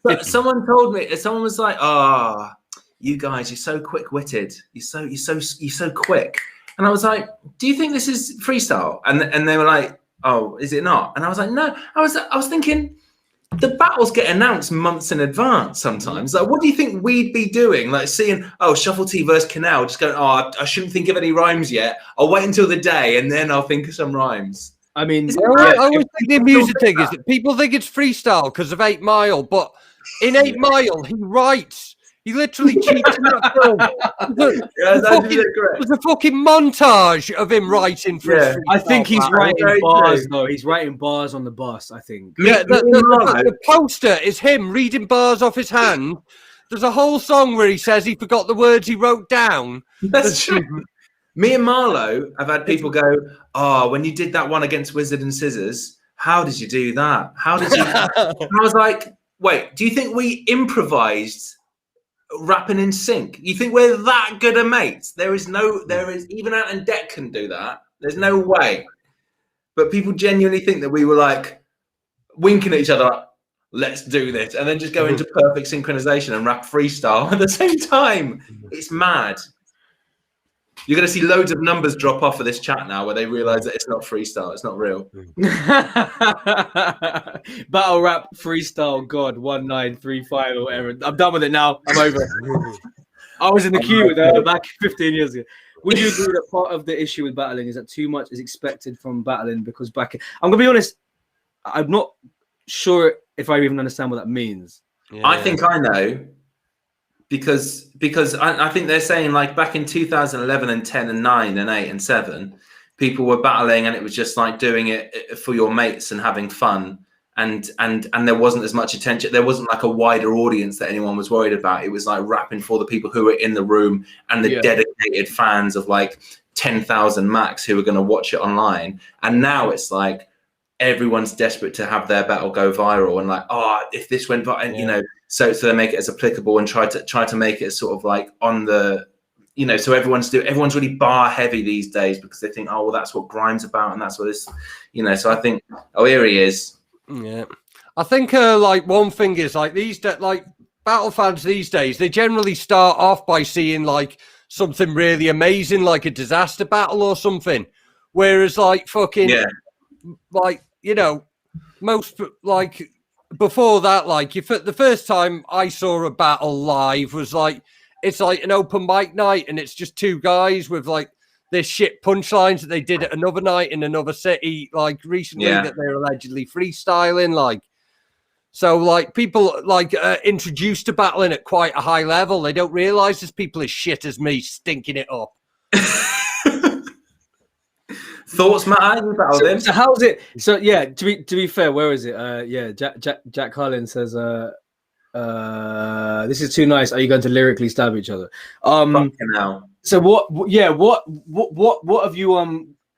S1: to.
S3: Someone told me. Someone was like, "Ah, you guys, you're so quick-witted. You're so quick." And I was like, "Do you think this is freestyle?" And they were like, "Oh, is it not?" And I was like, "No." I was thinking, the battles get announced months in advance sometimes. Like, what do you think we'd be doing? Like seeing, Shuffle T versus Kinell, just going, I shouldn't think of any rhymes yet. I'll wait until the day and then I'll think of some rhymes.
S1: I mean,
S2: I always think the amusing thing is that people think it's freestyle because of 8 Mile, but in 8 Mile, he writes. He literally cheats in that film. There's a fucking montage of him writing for his
S1: I think he's writing bars, though. He's writing bars on the bus, I think.
S2: Yeah, the poster is him reading bars off his hand. There's a whole song where he says he forgot the words he wrote down.
S3: That's true. Me and Marlo have had people go, when you did that one against Wizard and Scissors, how did you do that? How did you? And I was like, wait, do you think we improvised rapping in sync? You think we're that good of mates? There is even Ant and Deck can do that. There's no way. But people genuinely think that we were like winking at each other, like, let's do this, and then just go into perfect synchronization and rap freestyle at the same time. It's mad. You're going to see loads of numbers drop off of this chat now where they realize that it's not freestyle, it's not real.
S1: Battle rap freestyle god 1935 or whatever. I'm done with it now. I'm over it. I was in the queue back 15 years ago. Would you agree that part of the issue with battling is that too much is expected from battling? Because I'm going to be honest, I'm not sure if I even understand what that means.
S3: Yeah. I think I know. Because I think they're saying, like, back in 2011 and 10 and 9 and 8 and 7, people were battling and it was just like doing it for your mates and having fun. And there wasn't as much attention. There wasn't like a wider audience that anyone was worried about. It was like rapping for the people who were in the room and the dedicated fans of like 10,000 max who were going to watch it online. And now it's like everyone's desperate to have their battle go viral and like, if this went viral, and you know, so they make it as applicable and try to make it sort of like on the, you know, so everyone's really bar heavy these days because they think, well, that's what Grime's about and that's what this, you know. So I think, here he is.
S2: Yeah, I think like one thing is like like battle fans these days, they generally start off by seeing like something really amazing, like a disaster battle or something, whereas like fucking like, you know, most like before that, like the first time I saw a battle live was like, it's like an open mic night and it's just 2 guys with like this shit punchlines that they did at another night in another city, like recently that they're allegedly freestyling. Like, so like people like introduced to battling at quite a high level. They don't realize there's people as shit as me stinking it up.
S3: Thoughts, Matt? You battled him.
S1: So how's it? So yeah, to be fair, where is it? Yeah, Jack Carlin says, this is too nice. Are you going to lyrically stab each other?
S3: Fucking hell.
S1: So what? Yeah, what have you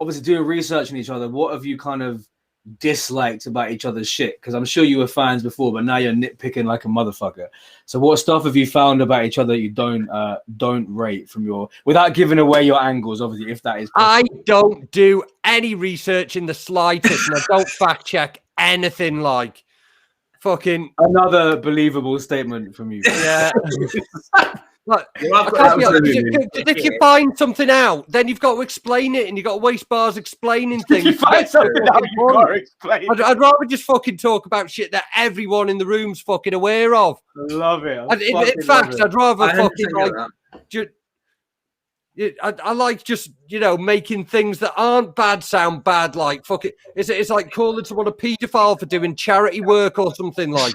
S1: obviously doing research on each other? What have you kind of disliked about each other's shit? Because I'm sure you were fans before, but now you're nitpicking like a motherfucker. So what stuff have you found about each other that you don't rate from your, without giving away your angles, obviously, if that is possible?
S2: I don't do any research in the slightest, and I don't fact check anything. Like fucking
S1: another believable statement from you.
S2: Yeah. Like, if you find something out, then you've got to explain it, and you've got to waste bars explaining things.
S1: If you find something out, you've got to explain.
S2: I'd rather just fucking talk about shit that everyone in the room's fucking aware of.
S1: I love it.
S2: In fact, I'd rather fucking like. I like just making things that aren't bad sound bad. Like fucking, it's like calling someone a paedophile for doing charity work or something like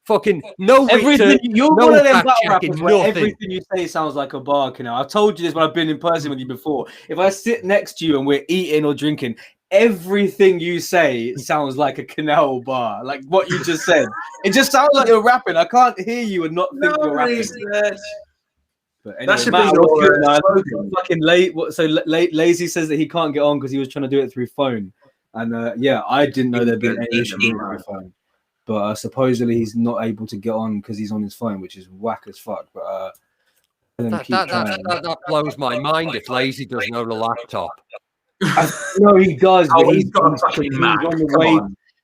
S2: fucking no
S1: everything. You're
S2: no
S1: one of them battle rappers where
S2: nothing.
S1: everything you say sounds like a bar. Kinell, I've told you this when I've been in person with you before. If I sit next to you and we're eating or drinking, everything you say sounds like a Kinell bar. Like what you just said, it just sounds like you're rapping. I can't hear you and not think you're rapping. But anyway,
S3: that should
S1: Matt,
S3: be your
S1: fucking late. So Lazy says that he can't get on because he was trying to do it through phone. And yeah, I didn't know there'd been any issue with phone. But supposedly he's not able to get on because he's on his phone, which is whack as fuck. But
S2: that blows my mind if Lazy doesn't own a laptop.
S1: No, he does.
S3: Oh,
S1: but
S3: he's got a fucking Mac.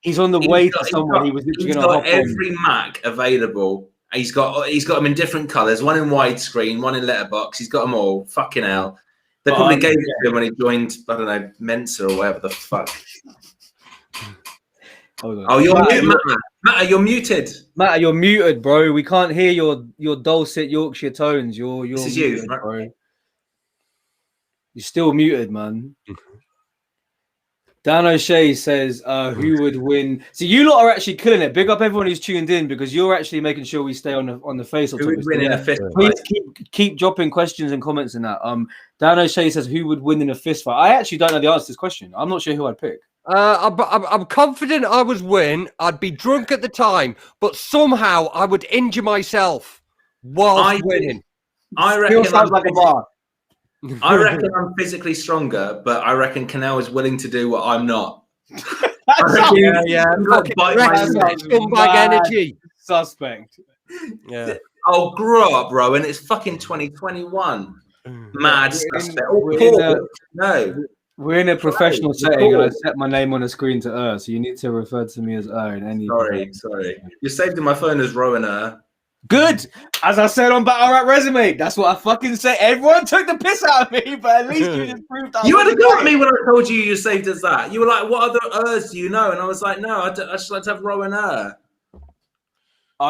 S1: He's on the way to someone. He was literally going to hop
S3: every Mac available. He's got them in different colours. One in widescreen, one in letterbox. He's got them all. Fucking hell. They probably gave it to him when he joined, I don't know, Mensa or whatever the fuck. Oh, you're muted, Matt. You're muted.
S1: Matt, you're muted, bro. We can't hear your dulcet Yorkshire tones. You're
S3: this is
S1: muted,
S3: you,
S1: bro. You're still muted, man. Dan O'Shea says, who would win? So you lot are actually killing it. Big up everyone who's tuned in because you're actually making sure we stay on the face.
S3: Who would win in a fist fight?
S1: Please keep dropping questions and comments in that. Dan O'Shea says, who would win in a fist fight? I actually don't know the answer to this question. I'm not sure who I'd pick.
S2: I'm confident I would win. I'd be drunk at the time, but somehow I would injure myself while winning.
S3: I reckon
S1: sounds like a bar.
S3: I reckon I'm physically stronger, but I reckon Kinell is willing to do what I'm not.
S2: Scumbag energy.
S1: Suspect.
S2: Yeah.
S3: Oh, grow up, bro. And it's fucking 2021. Mad suspect. No.
S1: We're in a professional setting, and I set my name on the screen to so you need to refer to me as in any.
S3: Sorry. You're saved in my phone as Rowan
S1: Good. As I said on Battle Rap Resume, that's what I fucking say. Everyone took the piss out of me, but at least you just proved that.
S3: You would have got me when I told you you're saved as that. You were like, what other do you know? And I was like, no, I just like to have Rowan
S1: I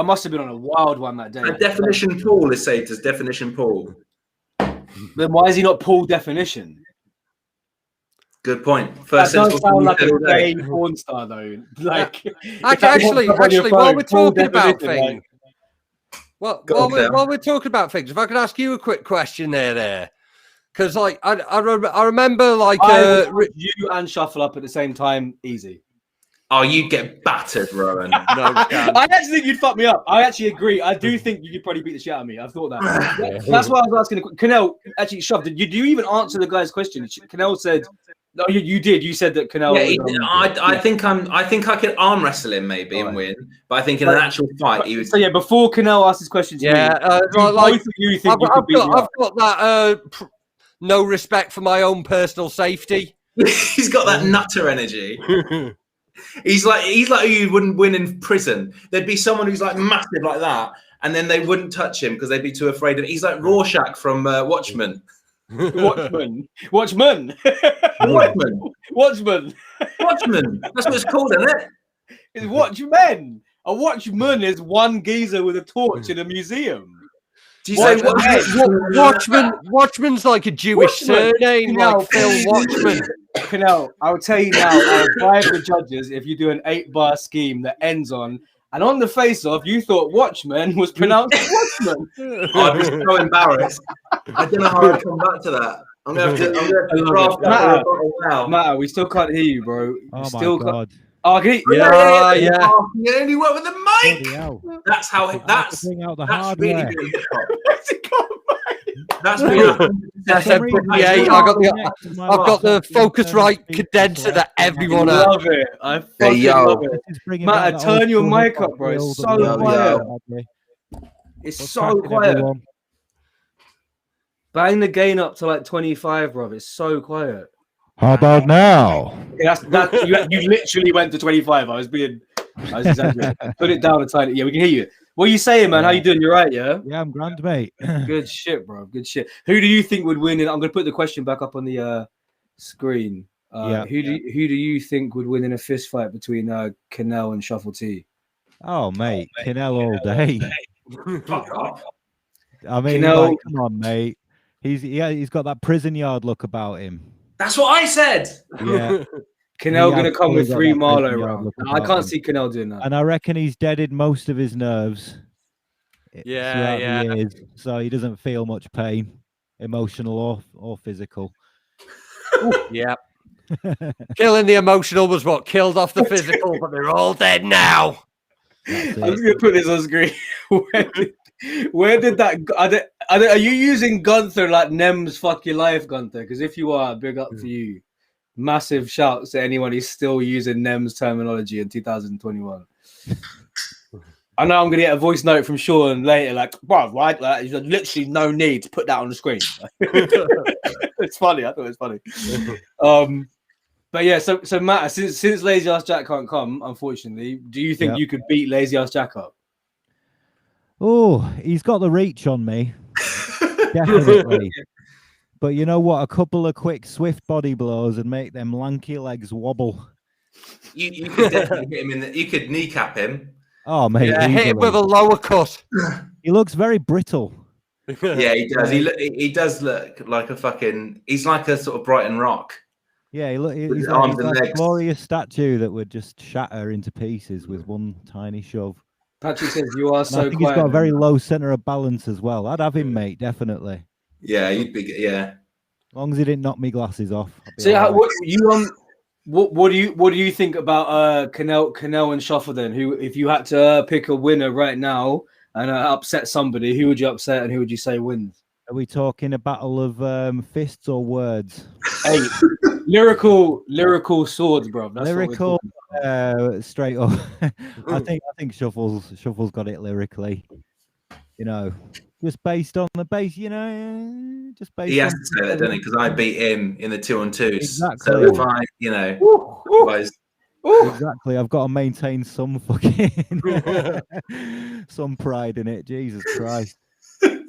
S1: must have been on a wild one that day.
S3: Definition Paul is saved as Definition Paul.
S1: Then why is he not Paul Definition?
S3: Good point.
S1: That does sound like a gay porn star, though. Like,
S2: actually, while we're talking about things, while we're talking about things, if I could ask you a quick question there, because like I remember like
S1: you and Shuffle Up at the same time, easy.
S3: Oh, you'd get battered, Rowan.
S1: No, I actually think you'd fuck me up. I actually agree. I do think you could probably beat the shit out of me. I've thought that. That's why I was asking. Kinell actually shoved. Did you even answer the guy's question? Kinell said. No, you did. You said that Kinell.
S3: Yeah, I think I could arm wrestle him maybe and win, but I think in an actual fight he would.
S1: So yeah, before Kinell asked his question to me, both of you think you could beat me up?
S2: I've got that no respect for my own personal safety.
S3: He's got that nutter energy. He's like who you wouldn't win in prison. There'd be someone who's like massive like that, and then they wouldn't touch him because they'd be too afraid of. He's like Rorschach from Watchmen.
S1: Watchman.
S3: That's what it's called, isn't it?
S1: It's Watchmen. A watchman is one geezer with a torch in a museum.
S3: Do you say
S2: Watchman? Watchman's like a Jewish surname, like Phil Watchman.
S1: Kinell, I'll tell you now, I'll bribe the judges if you do an 8-bar scheme that ends on. And on the face-off, you thought Watchman was pronounced Watchman.
S3: I'd be so embarrassed. I don't know how I'd come back to that. I'm gonna have to craft that now.
S1: Matt, we still can't hear you, bro.
S5: Oh
S1: Still
S5: my god!
S1: Oh, okay.
S2: Yeah.
S3: You only work with the
S5: Bloody
S3: mic.
S5: hell.
S3: That's how.
S5: I have to
S3: That's
S5: bring out the
S3: really
S5: hardware.
S3: being hip hop.
S1: Where's it gone,
S3: That's being.
S2: That's
S5: For some reason,
S2: yeah,
S5: it's
S2: I've got the
S5: laptop
S2: Focusrite
S5: speaker,
S2: condenser
S5: so
S2: that
S5: I
S2: everyone
S1: I
S2: has.
S1: love it. I fucking
S3: yo.
S1: love it.
S5: This is bringing
S1: Matt,
S5: back that
S1: turn
S5: old
S1: your
S5: school
S1: mic
S5: hip-hop
S1: up, bro. It's
S5: feel
S1: so
S5: that we
S1: quiet.
S5: had.
S1: It's
S5: What's
S1: so
S5: cracking,
S1: quiet.
S5: everyone?
S1: Bang the gain up to like 25, bro. It's so quiet.
S5: How about now?
S1: Yeah, that's you literally went to 25. I was exaggerating. Put it down a tiny. Yeah, we can hear you. What are you saying, man? How you doing? You're right, yeah?
S5: Yeah, I'm grand, mate.
S1: Good shit, bro. Good shit. Who do you think would win? I'm gonna put the question back up on the screen. Who do you think would win in a fist fight between Kinell and Shuffle T?
S5: Oh, mate, Kinell all day.
S3: Fuck off.
S5: I mean,
S1: Kinell-
S5: like, come on, mate. He's got that prison yard look about him.
S3: That's what I said.
S5: Yeah,
S1: Kinell
S5: He
S1: gonna come with
S5: absolutely
S1: 3
S5: got that
S1: Marlow
S5: prison yard
S1: rounds.
S5: look
S1: I
S5: about
S1: can't
S5: him.
S1: see Kinell doing that.
S5: and I reckon he's deaded most of his nerves.
S2: Yeah,
S5: throughout
S2: yeah.
S5: the years, so he doesn't feel much pain, emotional or physical.
S2: Yeah. Killing the emotional was what killed off the physical, but they're all dead now.
S5: That's
S1: I'm just
S5: it.
S1: gonna put this on screen. Where did that? Are you using Gunther like Nem's "fuck your life" Gunther? Because if you are, big up for you. Massive shouts to anyone who's still using Nem's terminology in 2021. I know I'm gonna get a voice note from Sean later, like, bro, right? Like, there's literally no need to put that on the screen. It's funny. I thought it was funny. But yeah, so Matt, since Lazy Ass Jack can't come, unfortunately, do you think you could beat Lazy Ass Jack up?
S5: Oh, he's got the reach on me, definitely. But you know what? A couple of quick, swift body blows and make them lanky legs wobble.
S3: You could definitely hit him you could kneecap him.
S5: Oh, mate,
S2: Yeah, hit him
S5: easily.
S2: with a lower cut.
S5: He looks very brittle.
S3: Yeah, he does. He does look like a fucking. He's like a sort of Brighton Rock.
S5: Yeah, he's
S3: his
S5: like,
S3: arms
S5: he's
S3: and
S5: like a
S3: legs.
S5: glorious statue that would just shatter into pieces with one tiny shove.
S1: Patrick says you are
S5: And
S1: so
S5: I think
S1: quiet.
S5: he's got a very low center of balance as well. I'd have him, mate, definitely.
S3: Yeah, you'd be. Yeah.
S5: As long as he didn't knock me glasses off. I'd be
S1: So
S5: all right.
S1: what do you think about Kinell and Shuffle then? Who, if you had to pick a winner right now and upset somebody, who would you upset and who would you say wins?
S5: Are we talking a battle of fists or words?
S1: Hey, lyrical swords, bro. That's
S5: Lyrical, straight up. I think Shuffle's got it lyrically. You know, just based on the base. You know, just based.
S3: He has
S5: on
S3: to say that, doesn't he? Because I beat him in the 2-on-2s.
S5: Exactly.
S3: So if I, you know, otherwise,
S5: Exactly. I've got to maintain some fucking some pride in it. Jesus Christ.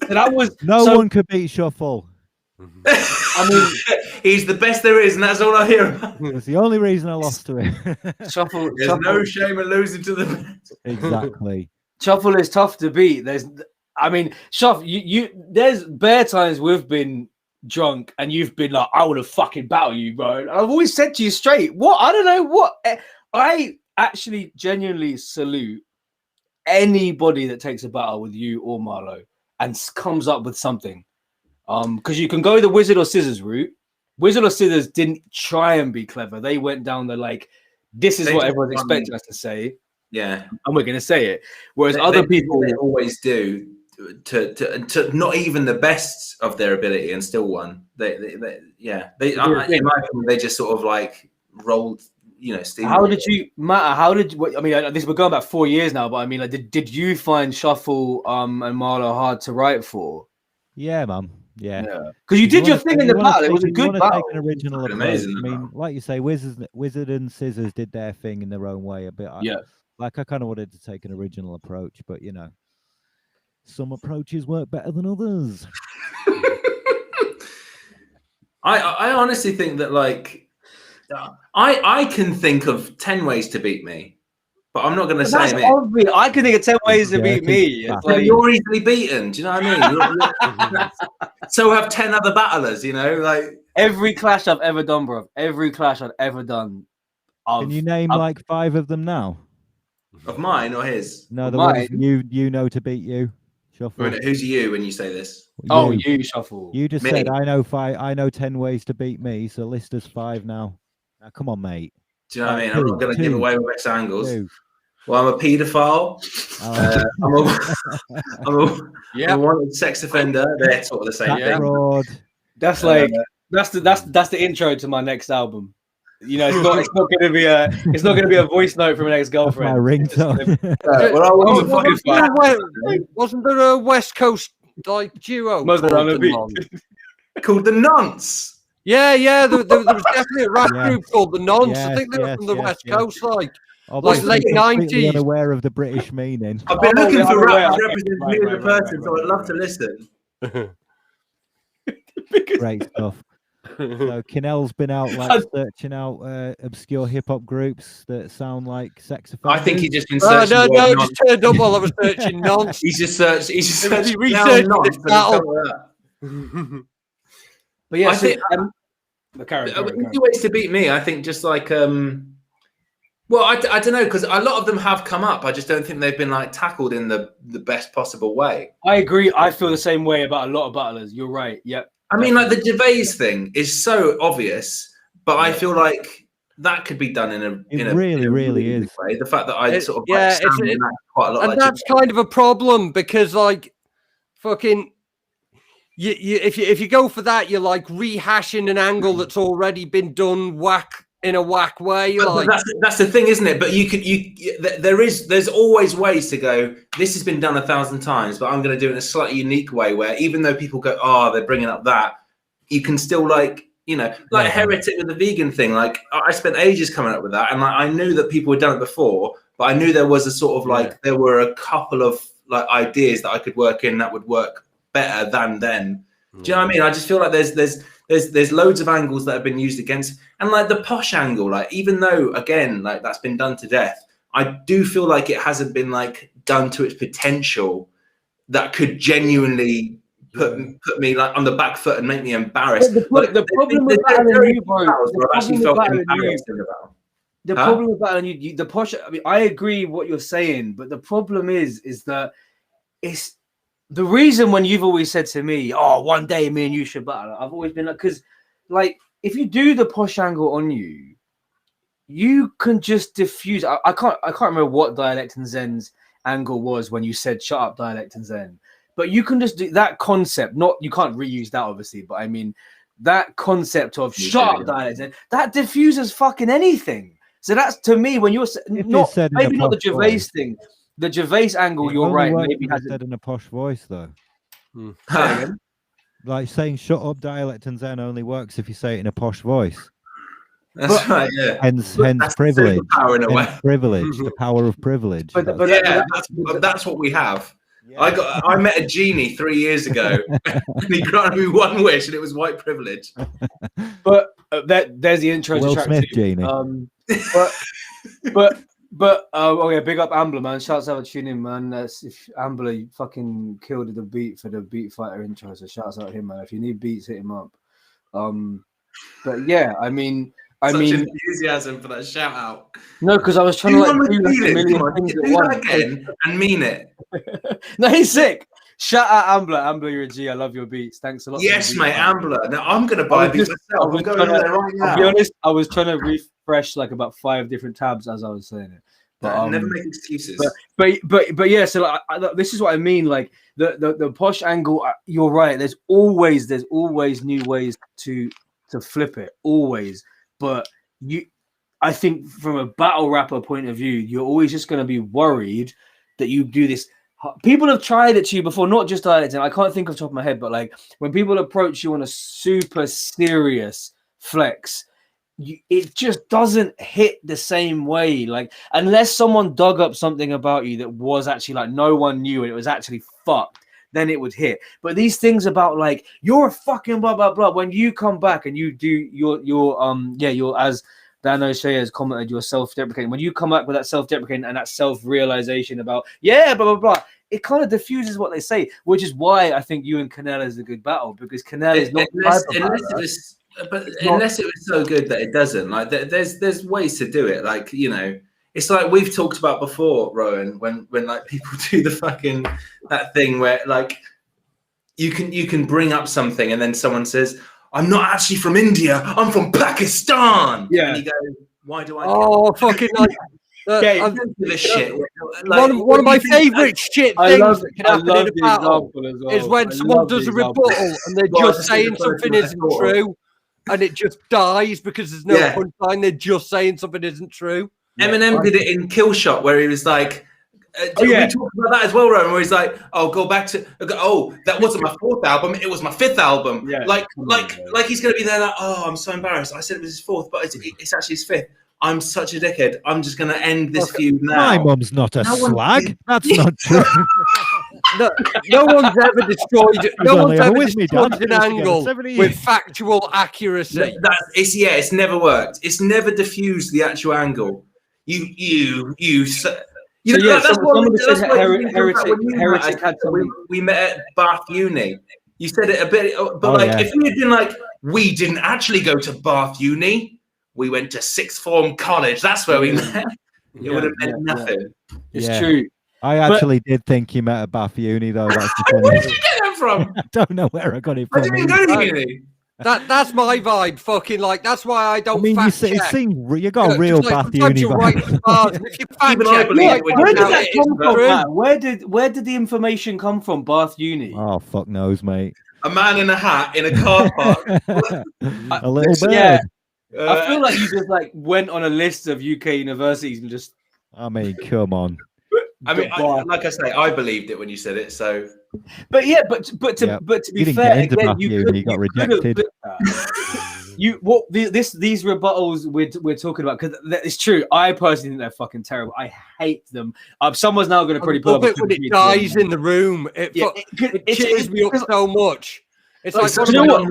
S1: That was
S5: No one could beat Shuffle.
S1: I mean,
S3: he's the best there is, and that's all I hear about.
S5: It's the only reason I lost to him.
S1: Shuffle.
S3: There's no shame in losing to the best.
S5: Exactly.
S1: Shuffle is tough to beat. Shuffle. You there's bare times we've been drunk and you've been like, I would have fucking battled you, bro. And I've always said to you straight, what? I don't know what. I actually genuinely salute anybody that takes a battle with you or Marlo and comes up with something. Because you can go the Wizard or Scissors route. Wizard or Scissors didn't try and be clever. They went down the like, this is what everyone's expecting us to say.
S3: Yeah,
S1: and we're going to say it. Whereas other people
S3: always do to not even the best of their ability and still won. They just sort of like rolled. You know, steam.
S1: How did you, Matt? I mean, this we're going back 4 years now, but I mean, like, did you find Shuffle and Marlo hard to write for?
S5: Yeah, man. Yeah.
S1: Because you did your thing in the battle. It was a good battle.
S5: Take an original approach.
S3: Amazing.
S5: I mean, like you say, Wizard and Scissors did their thing in their own way a bit. I kind of wanted to take an original approach, but you know, some approaches work better than others.
S3: I honestly think that like I can think of 10 ways to beat me, but I'm not going to say it.
S1: Obvious. I can think of 10 ways to beat me.
S3: Like, you're easily beaten. Do you know what I mean? So have 10 other battlers. You know, like
S1: every clash I've ever done, bro. Every clash I've ever done.
S5: Can you name like 5 of them now?
S3: Of mine or his?
S5: No, the ones you know to beat you. Shuffle.
S3: Who's you when you say this?
S1: You Shuffle.
S5: You just
S3: Me.
S5: said I know 10 ways to beat me, so list us 5 now. Now come on, mate.
S3: Do you know what I mean? I'm not going to give away my best angles.
S5: 2.
S3: Well, I'm a paedophile. I'm a wanted sex offender. They're sort of the same thing.
S5: Fraud.
S1: That's like that's the intro to my next album. You know, it's not going to be a voice note from an ex-girlfriend.
S5: My ringtone.
S2: Wasn't there a West Coast like duo called
S3: the Nonce?
S2: Yeah. There was definitely a rap group called the Nonce. I think they were from the West Coast, like late 90s.
S5: Unaware of the British meaning.
S3: I've been looking for rap that represents me as a person, so I'd love to listen.
S5: Great stuff. So Kinell's been out like searching out obscure hip hop groups that sound like sex offenders.
S3: I think he just been searching.
S2: No, just turned up while I was searching Nonce.
S3: He's just searched. He's just searched.
S1: But yeah,
S3: I think two ways to beat me. I think just like well, I don't know, because a lot of them have come up. I just don't think they've been like tackled in the best possible way.
S1: I agree. I feel the same way about a lot of battlers. You're right. Yep.
S3: I mean, like the Gervais thing is so obvious, but I feel like that could be done in a
S5: really
S3: way. The fact that I sort of quite a lot,
S2: and
S3: like
S2: that's kind of a problem because like fucking. If you go for that, you're like rehashing an angle that's already been done in a whack way.
S3: But that's the thing, isn't it? But there's always ways to go. This has been done 1,000 times, but I'm going to do it in a slightly unique way. Where even though people go, they're bringing up that, you can still Heretic with the vegan thing. Like I spent ages coming up with that, and like I knew that people had done it before, but I knew there was a sort of there were a couple of like ideas that I could work in that would work better than them. Do you know what I mean? I just feel like there's loads of angles that have been used against, and like the posh angle, like even though again like that's been done to death, I do feel like it hasn't been like done to its potential that could genuinely put me like on the back foot and make me embarrassed.
S1: The problem with battling you, bro, the problem with battling you, the posh. I mean, I agree what you're saying, but the problem is that it's. The reason when you've always said to me, one day me and you should battle, I've always been like, because like if you do the posh angle on you, you can just diffuse. I can't remember what Dialect and Zen's angle was when you said shut up Dialect and Zen, but you can just do that concept. You can't reuse that obviously, but I mean that concept of shut up Dialect and Zen, that diffuses fucking anything. So that's to me when you're maybe not the Gervais thing. The Gervais angle, you're right. Maybe has
S5: said in a posh voice, though.
S1: Like
S5: saying "shut up, Dialect and Zen" only works if you say it in a posh voice.
S3: That's right. Yeah.
S5: Hence privilege.
S3: Power in a way.
S5: Privilege. The power of privilege.
S3: That's what we have. Yeah. I met a genie 3 years ago, and he granted me one wish, and it was white privilege.
S1: But there's the intro
S5: Will
S1: to track
S5: Smith
S1: 2.
S5: Genie.
S1: But big up Ambler, man. Shouts out to tuning, man. If Ambler fucking killed the beat for the Beat Fighter intro, so shouts out to him, man. If you need beats, hit him up. But yeah, I mean
S3: enthusiasm for that shout out.
S1: No, because I was trying to do like a million things at once.
S3: Again and mean it.
S1: No, he's sick. Shout out Ambler. Ambler, you're a G. I love your beats. Thanks a lot.
S3: Yes, mate, Ambler. Now I'm gonna buy a beat myself. I'm going there right now.
S1: I'll be honest, I was trying to refresh like about 5 different tabs as I was saying it.
S3: But never make excuses.
S1: But yeah. So like, this is what I mean. Like the posh angle. You're right. There's always new ways to flip it. Always. But I think from a battle rapper point of view, you're always just going to be worried that you do this. People have tried it to you before, not just dialecting. I can't think off the top of my head, but like when people approach you on a super serious flex, it just doesn't hit the same way. Like unless someone dug up something about you that was actually like no one knew and it was actually fucked, then it would hit. But these things about like you're a fucking blah blah blah. When you come back and you do your as Dan O'Shea has commented, you're self-deprecating. When you come back with that self-deprecating and that self-realization about blah blah blah, it kind of diffuses what they say, which is why I think you and Kinell is a good battle, because Kinell is not
S3: unless it was so good that it doesn't. Like there's ways to do it. Like, you know, it's like we've talked about before, Rowan, when like people do the fucking that thing where like you can bring up something and then someone says, I'm not actually from India, I'm from Pakistan.
S1: Yeah.
S3: And you go, why do I
S2: fucking like
S3: I don't give a shit.
S2: Like, one of my favourite shit things that can happen in a battle
S1: well.
S2: is when someone does a rebuttal and they're just saying something isn't true, and it just dies because there's no punchline. They're just saying something isn't true.
S3: Eminem did it in Kill Shot, where he was like, we talked about that as well, Rowan, where he's like, go back to, that wasn't my 4th album, it was my 5th album.
S1: Yeah.
S3: Like he's going to be there like, I'm so embarrassed. I said it was his 4th, but it's actually his 5th. I'm such a dickhead. I'm just going to end this feud now.
S5: My mum's not a slag. That's not true.
S2: No one's ever destroyed. No one's ever destroyed an angle with factual accuracy.
S3: It's never worked. It's never diffused the actual angle. Heretic had something. We met at Bath Uni. You said it a bit, but if we had been like, we didn't actually go to Bath Uni. We went to sixth form college. That's where we met. It would have meant nothing.
S1: It's true.
S5: I actually did think you met at Bath Uni, though. That's the
S3: Where did you get that from?
S5: I don't know where I got it from.
S3: I didn't go to uni.
S2: That's my vibe. Fucking like that's why I don't.
S5: You got a real Bath Uni vibe.
S1: Where did the information come from? Bath Uni.
S5: Oh, fuck knows, mate.
S3: A man in a hat in a car park.
S5: A little bit.
S1: Yeah. I feel like you just like went on a list of UK universities and just.
S5: I mean, come on.
S3: I mean, like I say, I believed it when you said it. So,
S1: but to be fair, again, you
S5: got rejected.
S1: These rebuttals we're talking about, because it's true. I personally think they're fucking terrible. I hate them. Someone's now going to probably put
S2: up when it dies in the room. It cheers me up so much. It's like,
S1: do you know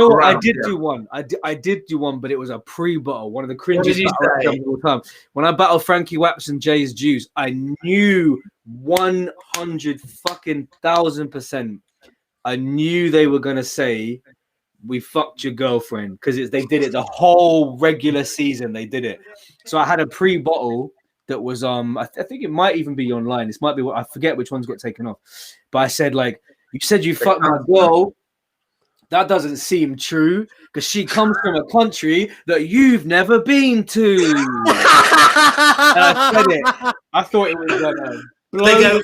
S1: what? I did do one. I did do one, but it was a pre-battle. One of the cringiest battles of all time. When I battled Frankie Waps and Jay's Juice, I knew 100,000%. I knew they were gonna say, "We fucked your girlfriend," because they did it the whole regular season. They did it. So I had a pre-battle that was I think it might even be online. This might be I forget which ones got taken off. But I said like, "You said you fucked my girl." That doesn't seem true because she comes from a country that you've never been to. And I said it. I thought it was
S3: they go,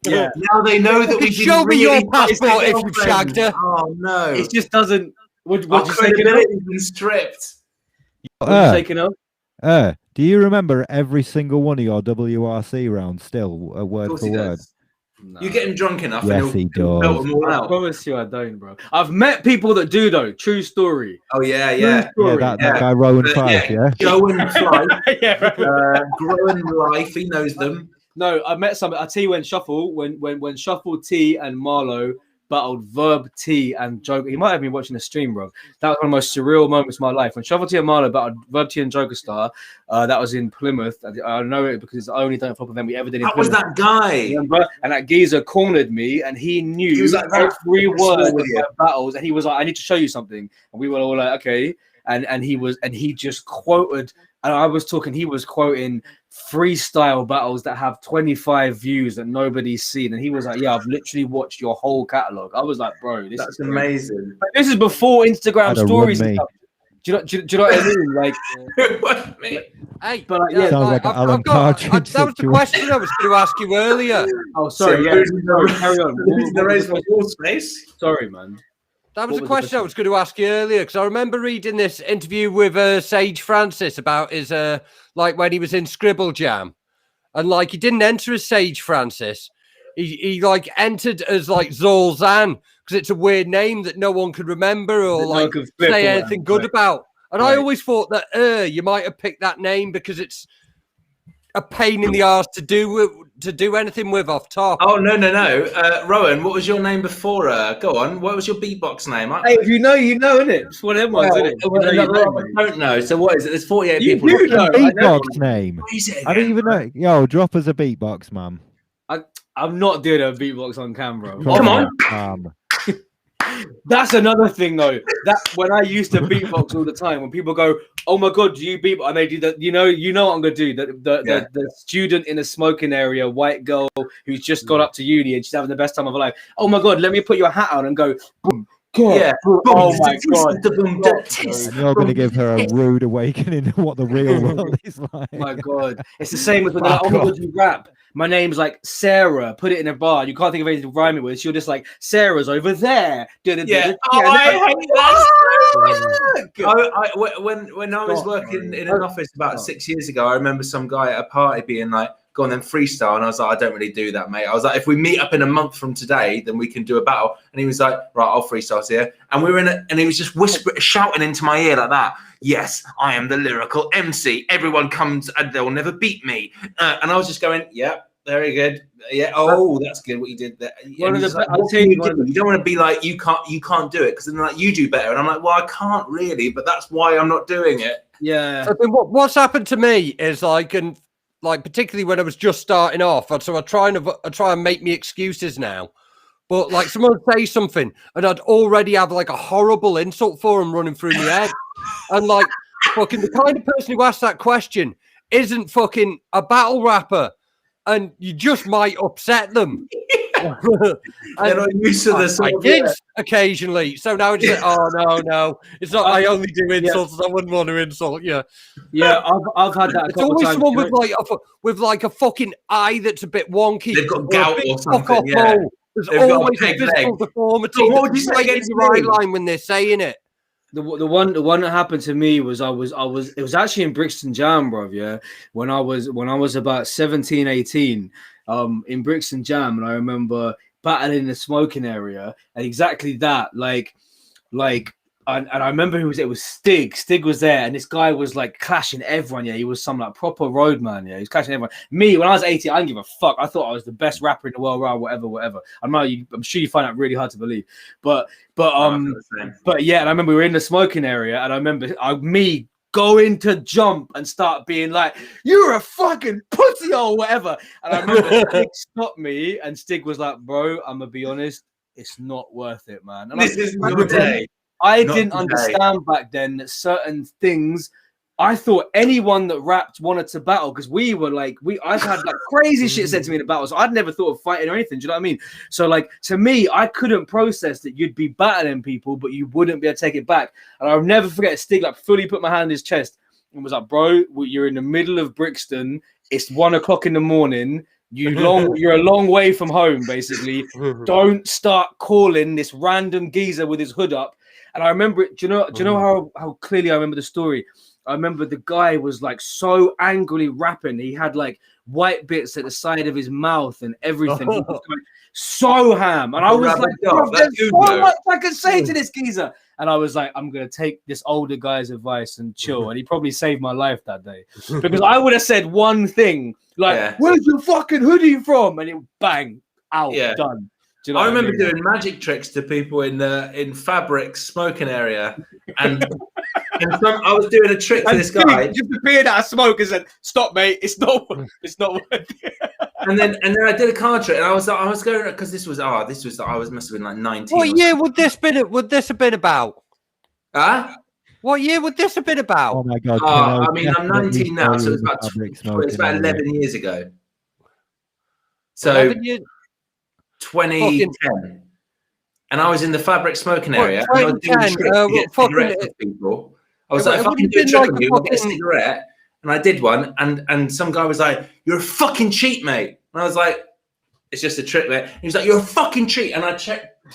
S3: yeah. Now they know that we
S2: show me your passport if you've shagged her.
S3: Oh no!
S1: It just doesn't. What you
S3: taking off? Been stripped.
S1: What you taking off?
S5: Do you remember every single one of your WRC rounds still, word for word?
S3: No. You get him drunk enough,
S5: yes,
S3: and
S5: he does.
S1: I promise you, I don't, bro. I've met people that do though. True story.
S3: Oh yeah.
S5: That guy Rowan Fife,
S3: Growing Life. Growing Life. He knows them.
S1: No, I met some. I tell you when Shuffle T and Marlo battled Verb T and Joker. He might have been watching the stream, bro. That was one of the most surreal moments of my life. When Shuffle T and Marlo battled Verb T and Joker Star, that was in Plymouth. I know it because it's the only Don't Flop event we ever did in Plymouth.
S3: Was that guy?
S1: Remember? And that geezer cornered me, and he knew he was like every word of my battles. And he was like, "I need to show you something." And we were all like, "Okay." And he just quoted. And I was talking. He was quoting freestyle battles that have 25 views that nobody's seen, and he was like, "Yeah, I've literally watched your whole catalog." I was like, "Bro,
S3: that's amazing."
S1: Like, this is before Instagram stories and stuff. Do you know what I mean? Like,
S2: hey,
S1: but like, yeah,
S5: like
S2: that was the question I was going to ask you earlier.
S1: Oh, sorry. Yeah, carry on.
S3: The race for your space.
S1: Sorry, man.
S2: That was a question I was going to ask you earlier, because I remember reading this interview with Sage Francis about his like when he was in Scribble Jam, and like he didn't enter as Sage Francis, he like entered as like Zolzan because it's a weird name that no one could remember or like say anything good about. And I always thought that you might have picked that name because it's a pain in the arse to do anything with off top.
S3: Oh no. Rowan, what was your name before? Go on. What was your beatbox name?
S1: Hey, if you know, isn't it? It's one of them ones, isn't it?
S3: I don't know. So what is it? There's 48 people.
S5: You know beatbox name.
S3: What is it?
S5: I don't even know. Yo, drop us a beatbox, man.
S1: I'm not doing a beatbox on camera.
S3: Come on.
S1: That's another thing, though. That when I used to beatbox all the time, when people go, "Oh my god, do you beatbox?" and they do that, you know what I'm gonna do. The student in a smoking area, white girl who's just got up to uni and she's having the best time of her life. Oh my god, let me put your hat on and go. Boom,
S3: yeah.
S1: Oh my god.
S5: And you're going to give her a rude awakening of what the real world is like.
S1: My god, it's the same as when they're like, "Oh my god, you rap." My name's like Sarah. Put it in a bar. You can't think of anything to rhyme it with. So you're just like, Sarah's over there.
S3: Yeah. I hate that. When I was working in an office about 6 years ago, I remember some guy at a party being like, "Go on then, freestyle." And I was like, "I don't really do that, mate." I was like, "If we meet up in a month from today, then we can do a battle." And he was like, "Right, I'll freestyle here." And we were and he was just shouting into my ear like that. "Yes, I am the lyrical MC. Everyone comes and they'll never beat me." And I was just going, "Yeah, very good. Yeah, oh, that's good what you did there." You don't want to be like, you can't do it, because then like, you do better. And I'm like, well, I can't really, but that's why I'm not doing it.
S1: Yeah.
S2: So what's happened to me is like particularly when I was just starting off, so I try and make me excuses now. But like someone would say something and I'd already have like a horrible insult for them running through my head. And like fucking the kind of person who asks that question isn't fucking a battle rapper, and you just might upset them.
S3: They're not used to this.
S2: I did occasionally. So now it's like, oh no. It's not I only do insults. I wouldn't want to insult you.
S1: Yeah, I've had that.
S2: It's always times. Someone with like a fucking eye that's a bit wonky.
S3: They've got gout or something. Yeah.
S2: There's always a physical deformity.
S3: So what would you say
S2: in the right line when they're saying it?
S1: The one that happened to me was it was actually in Brixton Jam, bro. Yeah, when I was about 17, 18, in Brixton Jam, and I remember battling in the smoking area, and exactly that, and I remember it was Stig. Stig was there, and this guy was like clashing everyone. Yeah, he was some like proper roadman. Yeah, he was clashing everyone. Me, when I was 18, I didn't give a fuck. I thought I was the best rapper in the world, whatever. I'm sure you find that really hard to believe, but yeah. And I remember we were in the smoking area, and I remember me going to jump and start being like, "You're a fucking pussy," or whatever. And I remember Stig stopped me, and Stig was like, "Bro, I'm gonna be honest, it's not worth it, man." And
S3: this is your day.
S1: I didn't understand back then that certain things, I thought anyone that rapped wanted to battle, because I've had like crazy shit said to me in the battle, so I'd never thought of fighting or anything. Do you know what I mean? So like to me, I couldn't process that you'd be battling people, but you wouldn't be able to take it back. And I'll never forget Stig like fully put my hand in his chest and was like, "Bro, you're in the middle of Brixton. It's 1 o'clock in the morning. You're a long way from home, basically. Don't start calling this random geezer with his hood up." And I remember it. Do you know how clearly I remember the story? I remember the guy was like so angrily rapping. He had like white bits at the side of his mouth and everything. He was going so ham. And I was like, there's so much I can say to this geezer. And I was like, I'm going to take this older guy's advice and chill. And he probably saved my life that day. Because I would have said one thing, like, "Where's your fucking hoodie from?" And it bang, out, done. Do you know
S3: I remember doing magic tricks to people in Fabric's smoking area, and I was doing a trick to this guy.
S1: Just appeared out of smoke and said, "Stop, mate! It's not worth it."
S3: and then I did a card trick, and I was going, because this was I must have been like 19.
S2: What year would this have been about?
S3: Huh?
S2: What year would this have been about?
S5: Oh my god!
S3: I mean, I'm 19 now, so it's about 11 years ago. So
S2: 11 years.
S3: 2010, and I was in the Fabric smoking area. And I was doing tricks to get cigarettes with people. I was like, if I can do a trick on you, I'll get a cigarette. And I did one, and some guy was like, "You're a fucking cheat, mate." And I was like, "It's just a trick, mate." He was like, "You're a fucking cheat." And I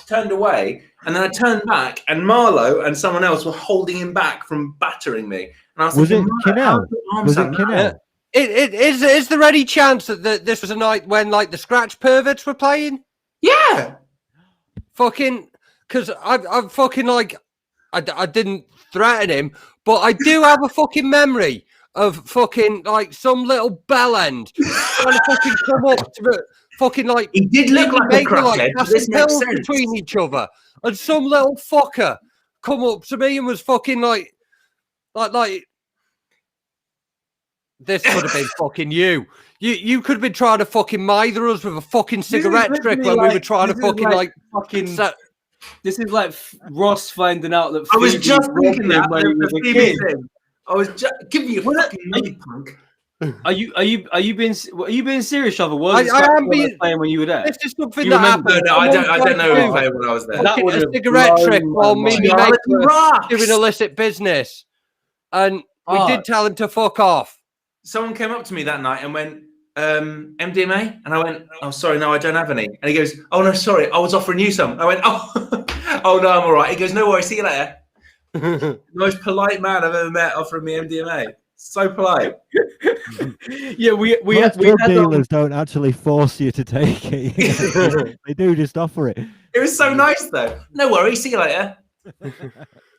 S3: turned away, and then I turned back, and Marlo and someone else were holding him back from battering me. And I was
S5: it
S3: Kinell?
S5: Was it Kinell?
S2: Is there any chance that this was a night when like the Scratch Perverts were playing?
S3: Yeah.
S2: Fucking, because I'm fucking like, I didn't threaten him, but I do have a fucking memory of fucking like some little bellend trying to fucking come up to the fucking like.
S3: He did look like a crackhead.
S2: Like,
S3: this makes sense.
S2: Between each other, and some little fucker come up to me and was fucking like. This could have been fucking you. You could have been trying to fucking mither us with a fucking cigarette trick when we were trying to fucking
S1: This is like Ross finding out that
S3: I was
S1: Phoebe
S3: just thinking that
S1: when he was
S3: the
S1: a
S3: Phoebe
S1: kid.
S3: thing. I was just give me a fucking money, punk.
S1: Are you being serious, Shava?
S2: I am being
S1: playing when you were there.
S2: This is something
S1: You
S2: that
S1: remember?
S2: happened.
S3: No, I don't know who
S2: Someone
S3: played when I was there.
S1: That
S2: took
S1: would
S2: a
S1: have
S2: cigarette
S1: blown
S2: trip
S1: my
S2: while me
S1: mind.
S2: and my mate were
S3: Rocks.
S2: doing illicit business, and we did tell him to fuck off.
S3: Someone came up to me that night and went, MDMA? And I went, oh, sorry, no, I don't have any. And he goes, oh, no, sorry, I was offering you some. I went, oh, oh no, I'm all right. He goes, no worries, see you later. The most polite man I've ever met offering me MDMA. So polite.
S1: Yeah, we
S5: Most
S1: had
S5: drug dealers don't actually force you to take it. You know? They do just offer it.
S3: It was so nice though. No worries, see you later.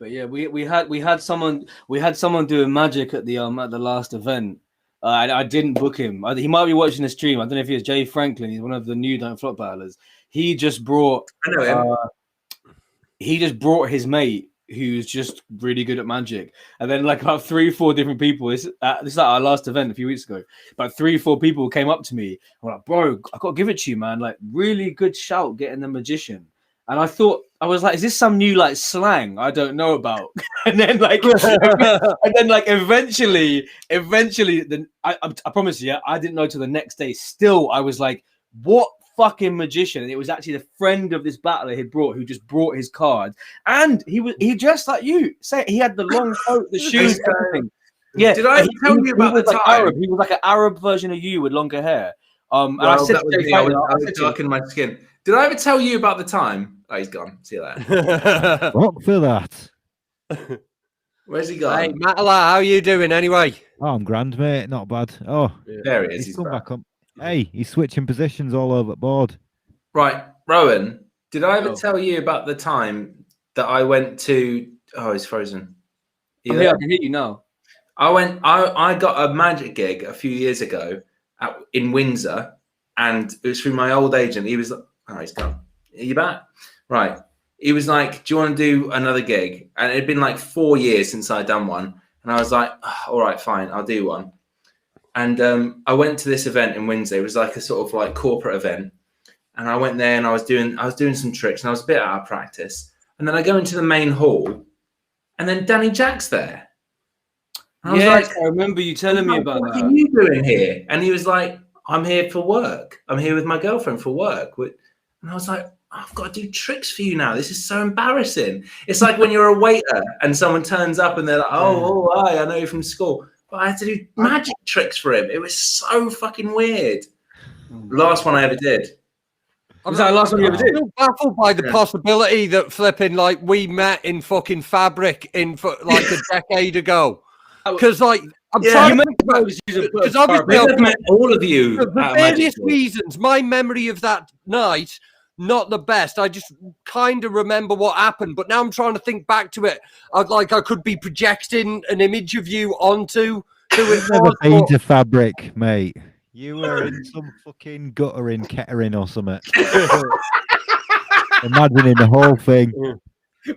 S1: But yeah, we had someone doing magic at the last event. I didn't book him. He might be watching the stream. I don't know if he was Jay Franklin. He's one of the new Don't Flop battlers. He just brought.
S3: I know him.
S1: He just brought his mate, who's just really good at magic, and then like about 3-4 different people. This is like our last event a few weeks ago. About 3-4 people came up to me. I'm like, bro, I gotta give it to you, man. Like, really good shout getting the magician. And I was like, is this some new like slang I don't know about? And then eventually, I promise you, I didn't know till the next day. Still, I was like, what fucking magician? And it was actually the friend of this battler he brought, who just brought his card, and he dressed like you. Say he had the long coat, the shoes, everything. Yeah.
S3: Did I tell you about the time?
S1: Arab. He was like an Arab version of you with longer hair. And I said,
S3: I was darkening my skin. Did I ever tell you about the time? Oh, he's gone. See you later.
S5: Fuck for that.
S3: Where's he gone?
S2: Hey, Matala, how you doing anyway?
S5: Oh, I'm grand, mate. Not bad. Oh,
S3: There he is.
S5: he's come back up. Hey, he's switching positions all over the board.
S3: Right, Rowan, did I ever tell you about the time that I went to... Oh, he's frozen.
S1: I can hear you now.
S3: I got a magic gig a few years ago in Windsor, and it was through my old agent. He was like, oh, he's gone. Are you back? Right. He was like, do you want to do another gig? And it had been like 4 years since I'd done one. And I was like, oh, all right, fine, I'll do one. And I went to this event in Windsor. It was like a sort of like corporate event. And I went there and I was doing some tricks and I was a bit out of practice. And then I go into the main hall and then Danny Jack's there. And I was like,
S1: I remember you telling me about that.
S3: What are you doing here? And he was like, I'm here for work. I'm here with my girlfriend for work. And I was like, I've got to do tricks for you now. This is so embarrassing. It's like when you're a waiter and someone turns up and they're like, oh, hi, I know you from school. But I had to do magic tricks for him. It was so fucking weird. Last one I ever did.
S1: Was that the last one you ever did?
S2: I'm still baffled by the possibility that flipping like we met in fucking Fabric like a decade ago. Because like I'm trying to think about because obviously
S3: I've met all of you
S2: for various reasons. My memory of that night not the best. I just kind of remember what happened, but now I'm trying to think back to it. I could be projecting an image of you onto who it was.
S5: Never been to Fabric, mate. You were in some fucking gutter in Kettering or something. Imagining the whole thing.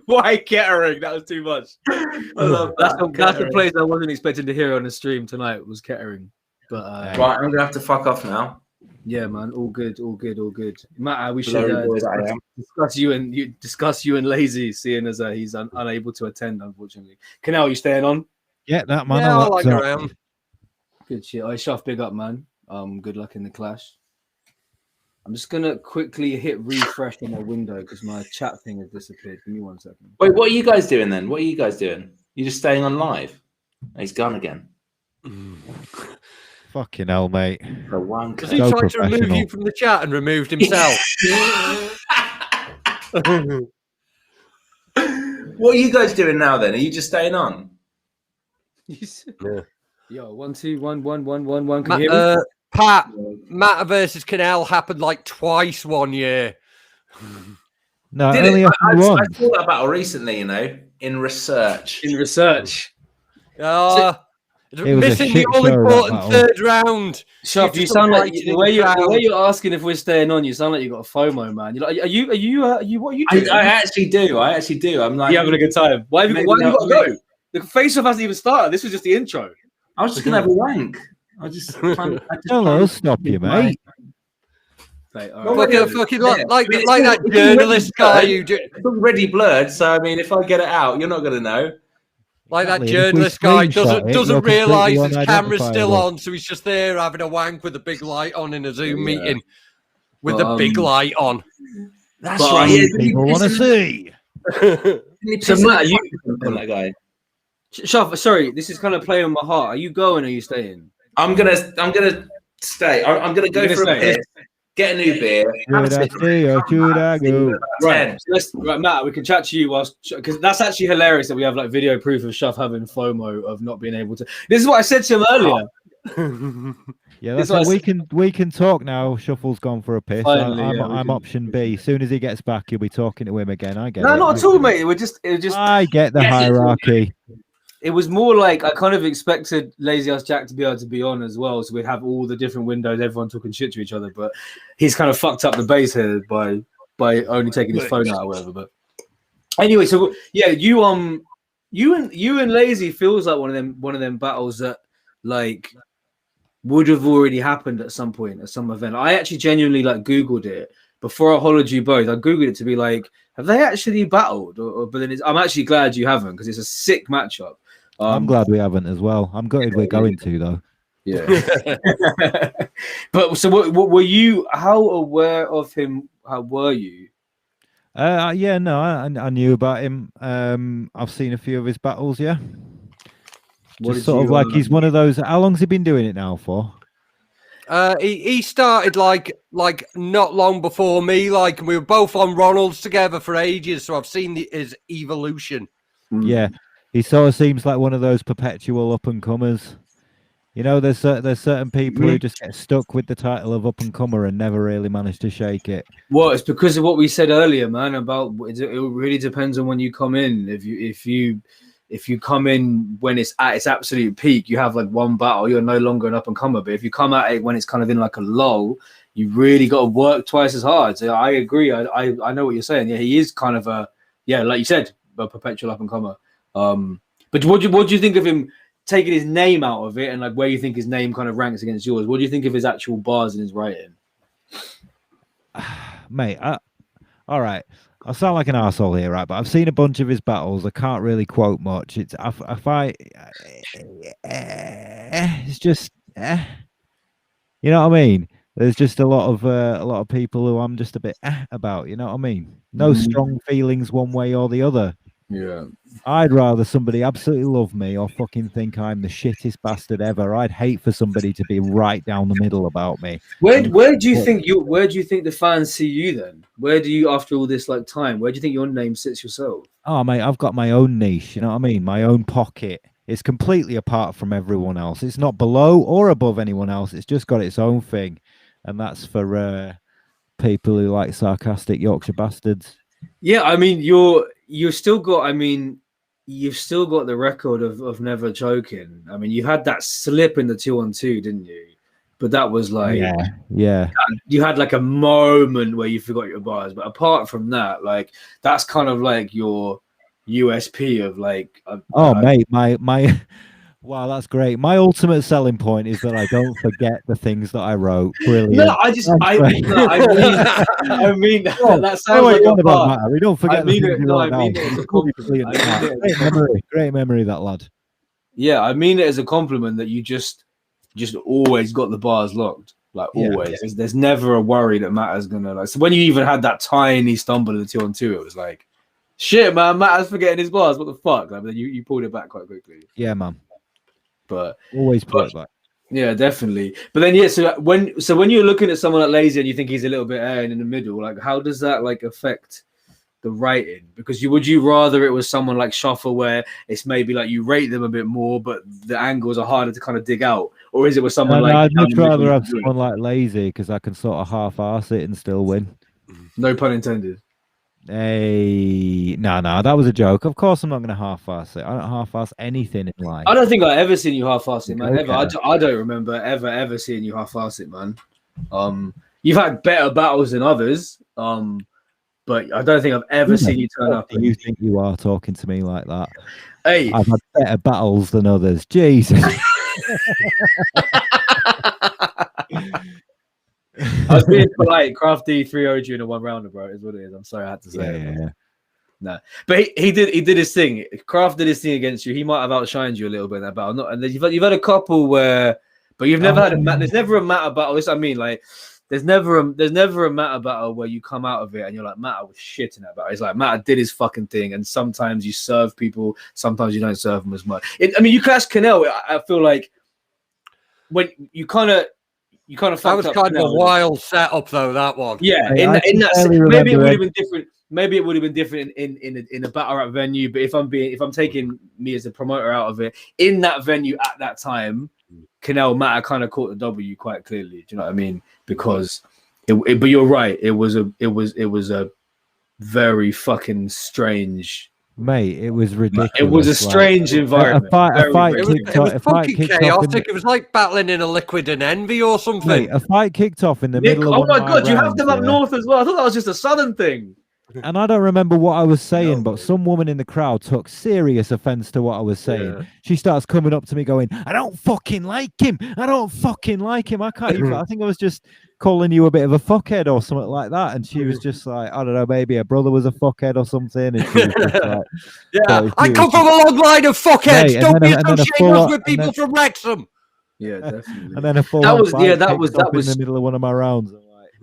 S1: Why Kettering? That was too much. I love that's the place I wasn't expecting to hear on the stream tonight was Kettering. But
S3: right, I'm gonna have to fuck off now.
S1: Yeah, man, all good. Matt, we should discuss you and Lazy, seeing as he's unable to attend, unfortunately. Kinell, you staying on?
S5: Yeah, that man.
S2: Yeah, I like around.
S1: Good shit. I Shuff, big up, man. Good luck in the clash. I'm just gonna quickly hit refresh on my window because my chat thing has disappeared. Give me 1 second.
S3: Wait, what are you guys doing then? What are you guys doing? You just staying on live? He's gone again.
S5: Fucking hell, mate.
S2: Because he tried to remove you from the chat and removed himself.
S3: What are you guys doing now then? Are you just staying on?
S1: Yeah. Yo, 1 2 1 1 1 1 1. Can you hear me?
S2: Pat, Matt versus Kinell happened like twice 1 year.
S5: No,
S3: I
S5: once.
S3: I thought that battle recently, you know, in research.
S1: In research.
S5: It was
S2: missing the all important third round.
S1: Shuff, you sound like the way you're asking if we're staying on. You sound like you got a FOMO, man. You're like, are you? What are you doing?
S3: I actually do. I'm like,
S1: you having a good time. Why have you got to go? The face-off hasn't even started. This was just the intro.
S3: I was just gonna have a wank. I just
S5: Hello, stop you, mate.
S1: Like,
S2: fucking like that journalist guy you do.
S3: It's already blurred, so I mean, if I get it out, you're not gonna know.
S2: Like that
S5: Exactly. If we
S2: journalist guy
S5: screenshot it,
S2: doesn't
S5: you're
S2: realise
S5: completely
S2: his camera's still
S5: unidentifiable.
S2: on, so he's just there having a wank with a big light on in a Zoom meeting with
S1: But,
S2: the big light on.
S3: That's
S1: But,
S3: right. Yeah,
S5: People want to see.
S1: So, Matt, you
S3: on that guy.
S1: Shaf, sorry, this is kind of playing on my heart. Are you going or are you staying?
S3: I'm gonna stay. I'm gonna go for a piss, get a new beer.
S5: Should I stay or should I go?
S1: Right, so right, Matt, we can chat to you whilst, because that's actually hilarious that we have like video proof of Shaf having FOMO of not being able to. This is what I said to him earlier.
S5: Yeah, that's what we can talk now. Shuffle's gone for a piss.
S1: Finally,
S5: I'm option B. As soon as he gets back, you'll be talking to him again. I get
S1: No,
S5: it.
S1: not at all, mate. It was just.
S5: I get the hierarchy.
S1: It was more like I kind of expected Lazy Ass Jack to be able to be on as well, so we'd have all the different windows, everyone talking shit to each other. But he's kind of fucked up the base here by only taking his phone out or whatever. But anyway, so yeah, you and Lazy feels like one of them battles that like would have already happened at some point at some event. I actually genuinely like Googled it before I hollered you both. I Googled it to be like, have they actually battled? But then I'm actually glad you haven't because it's a sick matchup.
S5: I'm glad we haven't as well. I'm gutted we're going to though.
S1: Yeah. But so what were you? How aware of him? How were you?
S5: Yeah, no, I knew about him. I've seen a few of his battles. Yeah, just sort of like he's one of those. How long's he been doing it now for?
S2: He started like not long before me. Like, and we were both on Ronald's together for ages, so I've seen his evolution.
S5: Yeah, he sort of seems like one of those perpetual up and comers. You know, there's certain people who just get stuck with the title of up and comer and never really manage to shake it.
S1: Well, it's because of what we said earlier, man. About it really depends on when you come in. If you come in when it's at its absolute peak, you have like one battle, you're no longer an up and comer. But if you come at it when it's kind of in like a lull, you really got to work twice as hard. So I agree. I know what you're saying. Yeah, he is kind of like you said, a perpetual up and comer. But what do you think of him taking his name out of it and like where you think his name kind of ranks against yours? What do you think of his actual bars and his writing?
S5: Mate, all right. I sound like an arsehole here, right? But I've seen a bunch of his battles. I can't really quote much. It's it's just you know what I mean? There's just a lot of people who I'm just a bit about, you know what I mean? No strong feelings one way or the other.
S1: Yeah.
S5: I'd rather somebody absolutely love me or fucking think I'm the shittest bastard ever. I'd hate for somebody to be right down the middle about me.
S1: Where do you think the fans see you then? Where do you, after all this like time, where do you think your name sits yourself?
S5: Oh mate, I've got my own niche, you know what I mean? My own pocket. It's completely apart from everyone else. It's not below or above anyone else. It's just got its own thing. And that's for people who like sarcastic Yorkshire bastards.
S1: Yeah, I mean you've still got the record of never choking. I mean, you had that slip in the 2-on-2, didn't you? But that was like
S5: yeah.
S1: You had like a moment where you forgot your bars, but apart from that, like that's kind of like your USP of like
S5: mate, my wow, that's great. My ultimate selling point is that I don't forget the things that I wrote. Brilliant.
S1: No, I mean that sounds like a bar.
S5: We don't forget the things you wrote down. Great memory, that lad.
S1: Yeah, I mean it as a compliment that you just always got the bars locked. Like always. Yeah. There's never a worry that Matt is gonna like. So when you even had that tiny stumble in the 2-on-2, it was like, shit, man, Matt is forgetting his bars. What the fuck? Like, then you pulled it back quite quickly.
S5: Yeah, man.
S1: But
S5: always pull it back.
S1: Yeah, definitely. But then so when you're looking at someone like Lazy and you think he's a little bit in the middle, like how does that like affect the writing? Because would you rather it was someone like Shuffle where it's maybe like you rate them a bit more, but the angles are harder to kind of dig out, or is it with someone like?
S5: I'd much rather have someone like Lazy because I can sort of half-arse it and still win.
S1: No pun intended.
S5: Hey, no, that was a joke. Of course, I'm not going to half-arse it. I don't half-arse anything in life.
S1: I don't think I've ever seen you half-arse it, man. Okay. Ever. I don't remember ever seeing you half-arse it, man. You've had better battles than others, but I don't think I've ever seen you turn up.
S5: You think you are talking to me like that?
S1: Hey,
S5: I've had better battles than others. Jesus.
S1: I was being polite. Crafty 3-0'd you in a 1-rounder, bro. Is what it is. I'm sorry I had to say it.
S5: Yeah.
S1: No, but he did his thing. Kraft did his thing against you. He might have outshined you a little bit in that battle. Not, and then you've had a couple where, but you've never had a there's never a Matter battle. This I mean, like there's never a Matter battle where you come out of it and you're like, Matter was shit in that battle. It's like Matter did his fucking thing, and sometimes you serve people, sometimes you don't serve them as much. I mean, you clash Kinell. I feel like when you kind of.
S2: That was kind of a wild setup, though. That one.
S1: Yeah, in that maybe it would have been different. Maybe it would have been different in a battle rap venue. But if I'm taking me as a promoter out of it, in that venue at that time, Kinell Matter kind of caught the W quite clearly. Do you know what I mean? Because but you're right. It was a very fucking strange.
S5: Mate, it was ridiculous.
S1: It was a strange environment.
S5: A fight
S2: it was fucking chaotic. It was like battling in a Liquid and Envy or something.
S5: Mate, a fight kicked off in the middle of
S1: Oh my god, you have them up north as well. I thought that was just a southern thing.
S5: And I don't remember what I was saying, but some woman in the crowd took serious offense to what I was saying. Yeah. She starts coming up to me going, I don't fucking like him. I don't fucking like him. I can't even. I think I was just calling you a bit of a fuckhead or something like that. And she was just like, I don't know, maybe her brother was a fuckhead or something. And she was just like,
S2: yeah, I come from a long line of fuckheads. Don't be associating us with people from Wrexham.
S1: Yeah, definitely.
S5: And then a full
S1: that was in
S5: the middle of one of my rounds.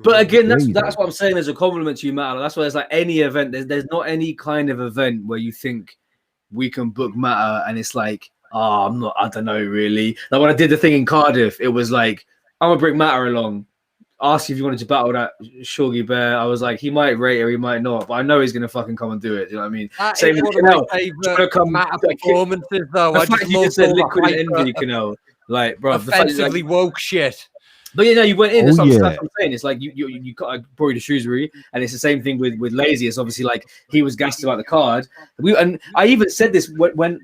S1: But again, that's what I'm saying. There's a compliment to you, Matter. That's why there's like any event. There's not any kind of event where you think we can book Matter, and it's like, I don't know really. Like when I did the thing in Cardiff, it was like, I'm gonna bring Matter along. Ask if you wanted to battle that Shorgy Bear. I was like, he might rate or he might not, but I know he's gonna fucking come and do it. Do you know what I mean?
S2: That Same with Kinell. Matter performances though.
S1: The fact you just said Liquid and Envy, Kinell. Like, bro,
S2: offensively woke shit.
S1: But you know, you went in. That's what I'm saying. It's like you got Rory the Shrewsbury, and it's the same thing with Lazy. It's obviously like he was gassed about the card. And I even said this when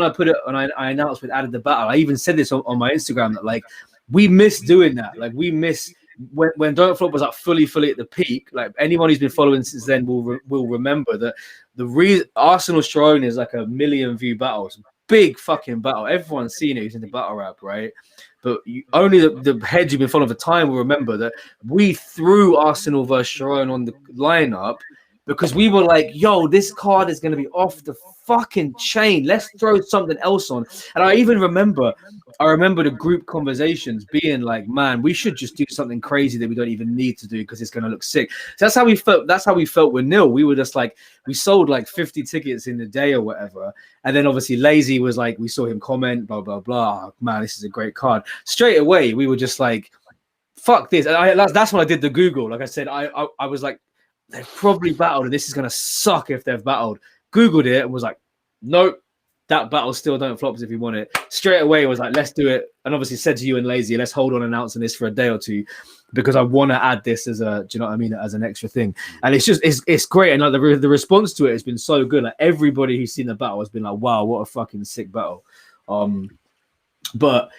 S1: I put it and I announced with added the battle. I even said this on my Instagram that like we miss doing that. Like we miss when Don't Flop was like fully at the peak. Like anyone who's been following since then will remember that the reason Arsenal Strone is like 1 million view battles. Big fucking battle. Everyone's seen it who's into battle rap, right? But only the heads you've been following for time will remember that we threw Arsenal versus Sharon on the lineup because we were like, yo, this card is going to be off the fucking chain. Let's throw something else on. And I remember the group conversations being like, man, we should just do something crazy that we don't even need to do because it's going to look sick. So that's how we felt. That's how we felt with Nil. We were just like, we sold like 50 tickets in the day or whatever. And then obviously Lazy was like, we saw him comment, blah, blah, blah. Man, this is a great card. Straight away, we were just like, fuck this. And that's when I did the Google. Like I said, I was like, they've probably battled and this is going to suck if they've battled. Googled it and was like, nope, that battle still Don't Flops if you want it. Straight away was like, let's do it. And obviously said to you and Lazy, let's hold on announcing this for a day or two because I want to add this as a, do you know what I mean, as an extra thing. And it's just, it's great. And like the response to it has been so good. Like everybody who's seen the battle has been like, wow, what a fucking sick battle. But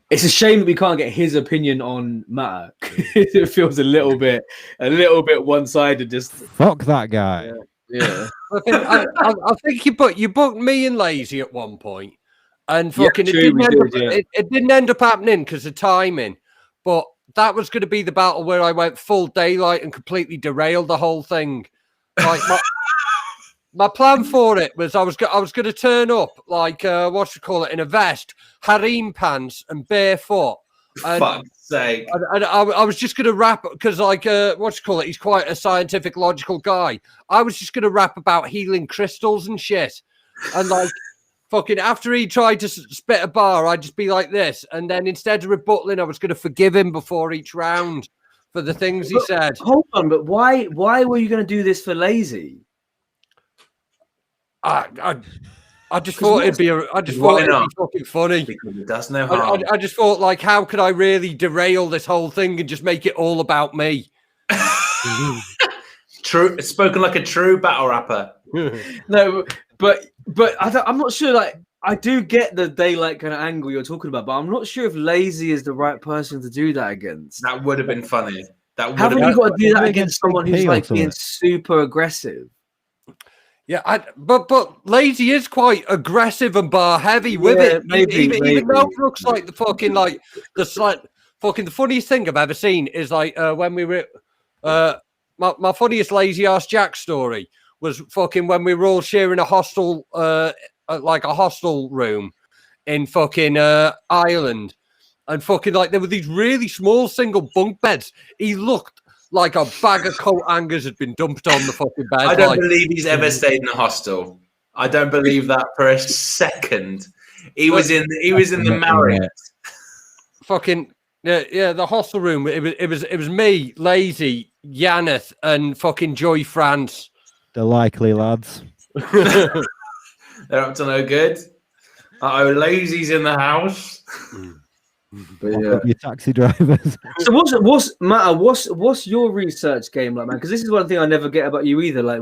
S1: it's a shame that we can't get his opinion on Matter. It feels a little bit one-sided. Just
S5: fuck that guy.
S1: Yeah.
S2: I think you booked me and Lazy at one point, and fucking it didn't end up happening because of timing. But that was going to be the battle where I went full daylight and completely derailed the whole thing. Like my plan for it was I was going to turn up like in a vest, harem pants, and barefoot. And,
S3: fuck's sake!
S2: And I was just going to rap because he's quite a scientific, logical guy. I was just going to rap about healing crystals and shit, and like fucking after he tried to spit a bar, I'd just be like this, and then instead of rebuttaling, I was going to forgive him before each round for the things he said.
S1: Hold on, but why were you going to do this for Lazy?
S2: I just thought it'd be fucking funny.
S3: Because it does no harm.
S2: I just thought, like, how could I really derail this whole thing and just make it all about me?
S3: True, it's spoken like a true battle rapper.
S1: No, but I'm not sure. Like, I do get the daylight kind of angle you're talking about, but I'm not sure if Lazy is the right person to do that against.
S3: That would have been funny.
S1: Haven't you got to do that against someone who's like being super aggressive?
S2: Yeah, but Lazy is quite aggressive and bar heavy with it.
S1: Maybe.
S2: Even though it looks like the fucking fucking the funniest thing I've ever seen is like when we were my funniest lazy ass Jack story was fucking when we were all sharing a hostel like a hostel room in fucking Ireland, and fucking like there were these really small single bunk beds. He looked like a bag of coat hangers had been dumped on the fucking bed.
S3: I don't believe he's ever stayed in a hostel. I don't believe that for a second. He was in the Marriott.
S2: Fucking the hostel room. It was me, Lazy, Yaneth, and fucking Joy France.
S5: The likely lads.
S3: They're up to no good. Lazy's in the house.
S5: But yeah. Your taxi drivers.
S1: So what's your research game like, man? Because this is one thing I never get about you either. Like,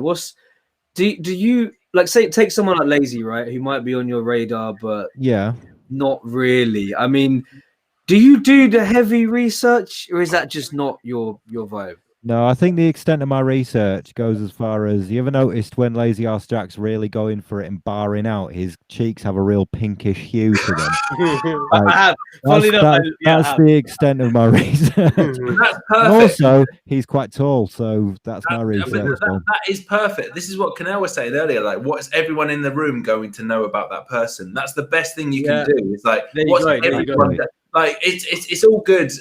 S1: do you like, say, take someone like Lazy, right, who might be on your radar, but not really. I mean, do you do the heavy research, or is that just not your vibe?
S5: No, I think the extent of my research goes as far as, you ever noticed when Lazy Arse Jack's really going for it and barring out, his cheeks have a real pinkish hue to them.
S1: I have.
S5: That's the extent of my research.
S3: That's perfect.
S5: Also, he's quite tall, so that's my research.
S3: That is perfect. This is what Kinell was saying earlier. Like, what is everyone in the room going to know about that person? That's the best thing you can do. It's like, what's everyone? Like, it's all good,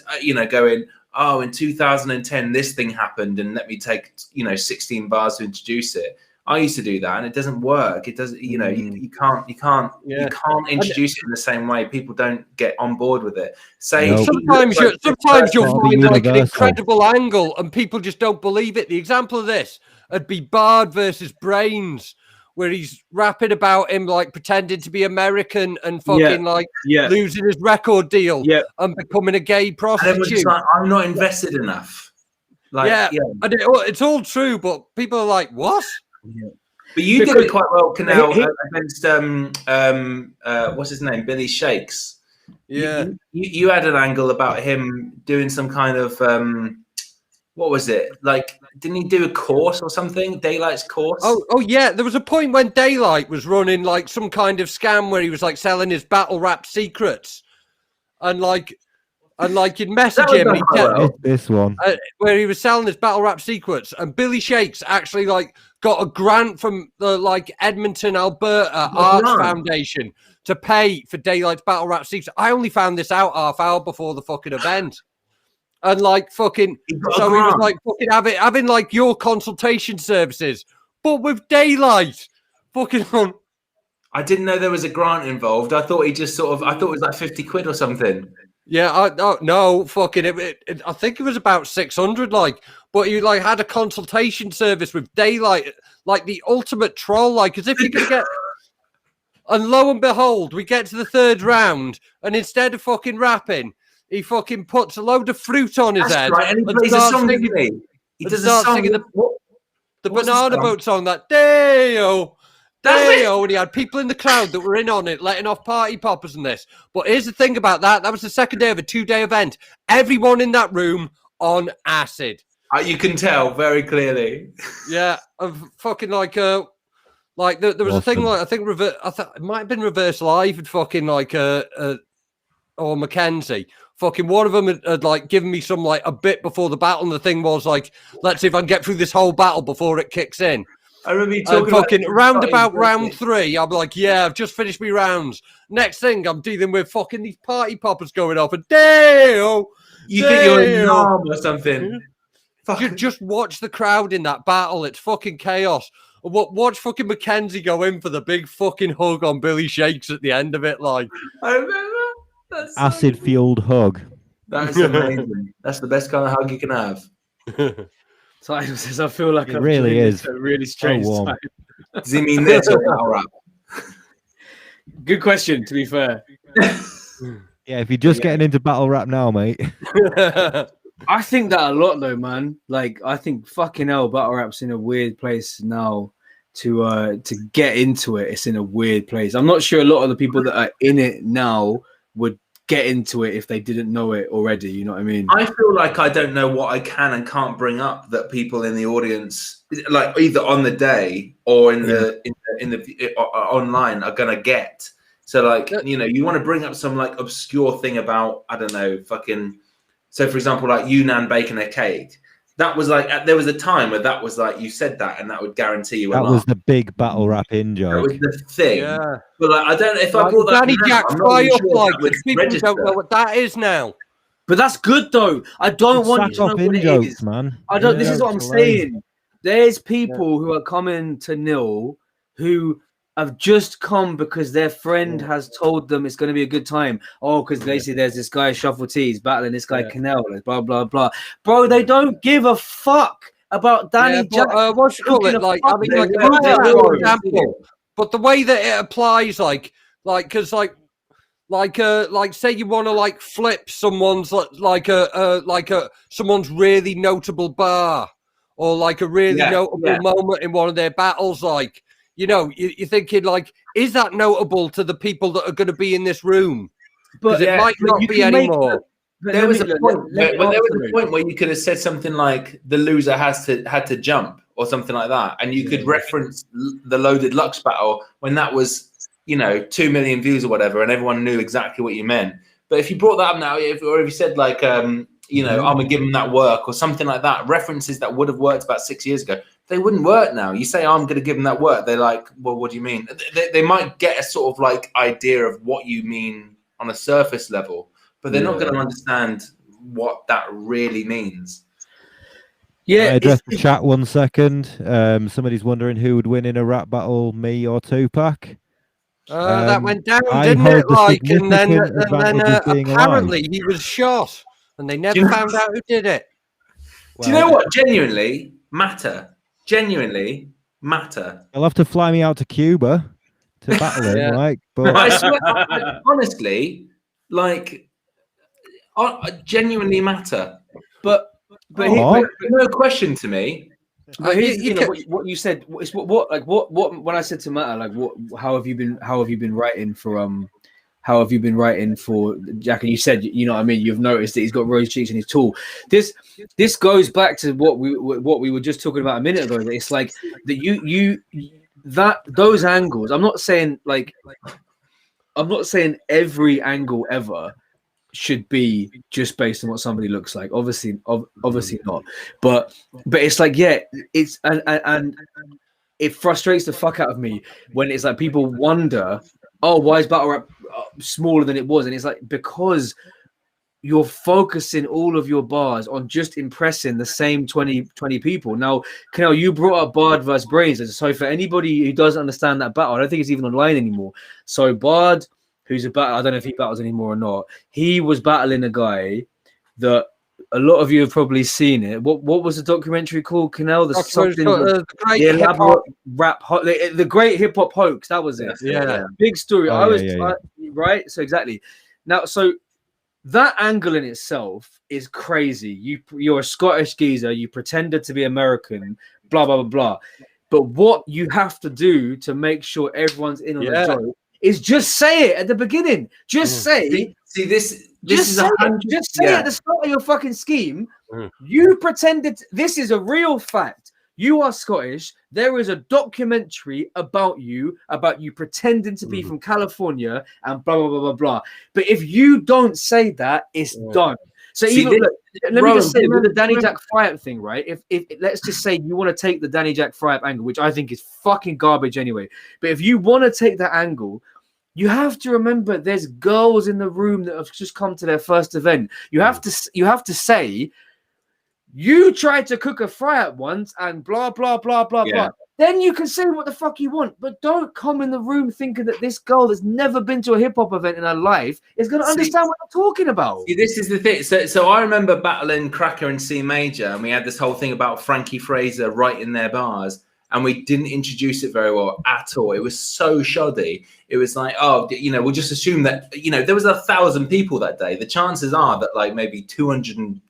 S3: going, oh, in 2010, this thing happened, and let me take, 16 bars to introduce it. I used to do that, and it doesn't work. It doesn't, you can't introduce it in the same way. People don't get on board with it.
S2: Sometimes you'll find like an incredible angle, and people just don't believe it. The example of this would be Bard versus Brains, where he's rapping about him like pretending to be American and fucking losing his record deal and becoming a gay prostitute.
S3: Like, I'm not invested enough. Like,
S2: and it's all true, but people are like, what?
S3: Yeah. But you did it quite well, Kinell, against what's his name, Billy Shakes.
S2: Yeah,
S3: you had an angle about him doing some kind of what was it? Like, didn't he do a course or something? Daylight's course?
S2: Oh yeah. There was a point when Daylight was running like some kind of scam where he was like selling his battle rap secrets, and you'd message him.
S5: This one
S2: where he was selling his battle rap secrets, and Billy Shakes actually like got a grant from the like Edmonton, Alberta Arts Foundation to pay for Daylight's battle rap secrets. I only found this out half hour before the fucking event. And like fucking, so he was like fucking having like your consultation services, but with Daylight, fucking on.
S3: I didn't know there was a grant involved. I thought he just I thought it was like 50 quid or something.
S2: Yeah, no, fucking, I think it was about 600, like, but you like had a consultation service with Daylight, like the ultimate troll, like as if you could get. And lo and behold, we get to the third round, and instead of fucking rapping, he fucking puts a load of fruit on his head.
S3: Right, and he plays a song, doesn't he? He does a song.
S2: Singing the Banana Boat song, that Day-o, Day-o, and he had people in the crowd that were in on it, letting off party poppers and this. But here's the thing about that. That was the second day of a 2-day event. Everyone in that room on acid.
S3: You can tell very clearly.
S2: Yeah, fucking like there was a thing like, I think it might have been Reverse Live and fucking like or Mackenzie. Fucking one of them had like given me some like a bit before the battle, and the thing was like, let's see if I can get through this whole battle before it kicks in.
S3: I remember you talking
S2: fucking round about round 3. I'm like, yeah, I've just finished my rounds. Next thing, I'm dealing with fucking these party poppers going off, and Dale,
S3: you think you're a knob or something.
S2: Just watch the crowd in that battle. It's fucking chaos. Watch fucking Mackenzie go in for the big fucking hug on Billy Shakes at the end of it, like.
S3: I remember.
S5: Acid-fueled hug.
S3: That's amazing. That's the best kind of hug you can have.
S1: So I feel like
S5: it really is
S1: a really strange time.
S3: Does he mean this or battle rap?
S1: Good question, to be fair.
S5: Yeah, if you're just getting into battle rap now, mate.
S1: I think that a lot, though, man. Like, I think fucking hell, battle rap's in a weird place now to get into it. It's in a weird place. I'm not sure a lot of the people that are in it now would get into it if they didn't know it already. You know what I mean?
S3: I feel like I don't know what I can and can't bring up that people in the audience, like either on the day or in the online, are gonna get. So like, you want to bring up some like obscure thing about, I don't know, fucking So, for example, like Yunnan baking a cake. That was like, there was a time where that was like, you said that and that would guarantee you a
S5: That
S3: laugh.
S5: was the big battle rap in
S3: That
S5: joke.
S3: was the thing.
S2: Yeah.
S3: But like, I don't know if I
S2: Like
S3: brought that
S2: Danny
S3: now,
S2: Jack
S3: I'm not
S2: fry
S3: even
S2: up
S3: sure if
S2: like
S3: that would
S2: it. People
S3: register.
S2: don't know what that is now.
S1: But that's good though. I don't want you
S5: Sack
S1: to know
S5: off
S1: what
S5: in
S1: it
S5: jokes,
S1: is.
S5: man.
S1: I don't. This
S5: In
S1: is what I'm
S5: jokes are lame.
S1: saying. There's people who are coming to Nil who have just come because their friend has told them it's going to be a good time. Oh, because basically there's this guy Shuffle T, he's battling this guy Kinell, blah blah blah. Bro, they don't give a fuck about Danny Jack.
S2: What you call it? Like, I mean, like,
S3: will,
S2: for example, but the way that it applies, because say you want to like flip someone's someone's really notable bar, or like a really notable moment in one of their battles, like, you know, you're thinking like, is that notable to the people that are going to be in this room? Because it might not be anymore.
S3: There was a point where you could have said something like the loser had to jump or something like that, and you could reference the Loaded Lux battle when that was, you know, 2 million views or whatever, and everyone knew exactly what you meant. But if you brought that up now, if you said like, you know, I'm gonna give them that work or something like that, references that would have worked about 6 years ago, they wouldn't work now. You say, I'm gonna give them that work, they're like, well, what do you mean? They might get a sort of like idea of what you mean on a surface level, but they're not going to understand what that really means.
S5: Yeah, I address the chat 1 second. Somebody's wondering who would win in a rap battle, me or Tupac.
S2: That went down, didn't it? Like, and then apparently he was shot, and they never found out who did it.
S3: Well, do you know what? Genuinely matter.
S5: They'll have to fly me out to Cuba to battle him, like. But
S3: I swear, honestly, like, genuinely matter. But no question to me.
S1: But here's the thing, what you said is what when I said to Matter, like, how have you been writing for Jack? And you said, you know what I mean, you've noticed that he's got rose cheeks and he's tall. This goes back to what we were just talking about a minute ago. That it's like that those angles. I'm not saying every angle ever should be just based on what somebody looks like. Obviously not. But it's like, it's and it frustrates the fuck out of me when it's like people wonder, oh, why is battle rap smaller than it was? And it's like, because you're focusing all of your bars on just impressing the same 20 people. Now, Kinell, you brought up Bard versus Brains. So for anybody who doesn't understand that battle, I don't think it's even online anymore. So Bard, who's a battle, I don't know if he battles anymore or not. He was battling a guy that a lot of you have probably seen it. What was the documentary called, Kinell? The Great Hip Hop Hoax. That was it.
S2: Yeah.
S1: Big story. Right. So exactly. Now, so that angle in itself is crazy. You're a Scottish geezer. You pretended to be American. Blah blah blah blah. But what you have to do to make sure everyone's in on the joke is just say it at the beginning. Just say.
S3: See this.
S1: Just say it at the start of your fucking scheme. You pretended. This is a real fact. You are Scottish. There is a documentary about you pretending to be from California and blah blah blah blah blah. But if you don't say that, it's done. So let me just say with the Danny Jack fry-up thing, right? If let's just say you want to take the Danny Jack fry-up angle, which I think is fucking garbage anyway. But if you want to take that angle, you have to remember there's girls in the room that have just come to their first event. You have to say, you tried to cook a fry-up once and blah blah blah blah blah. Then you can say what the fuck you want, but don't come in the room thinking that this girl that's never been to a hip hop event in her life is going to understand what I'm talking about.
S3: See, this is the thing. So I remember battling Cracker and C Major, and we had this whole thing about Frankie Fraser writing their bars, and we didn't introduce it very well at all. It was so shoddy. It was like, oh, you know, we'll just assume that, you know, there was 1,000 people that day. The chances are that like maybe 200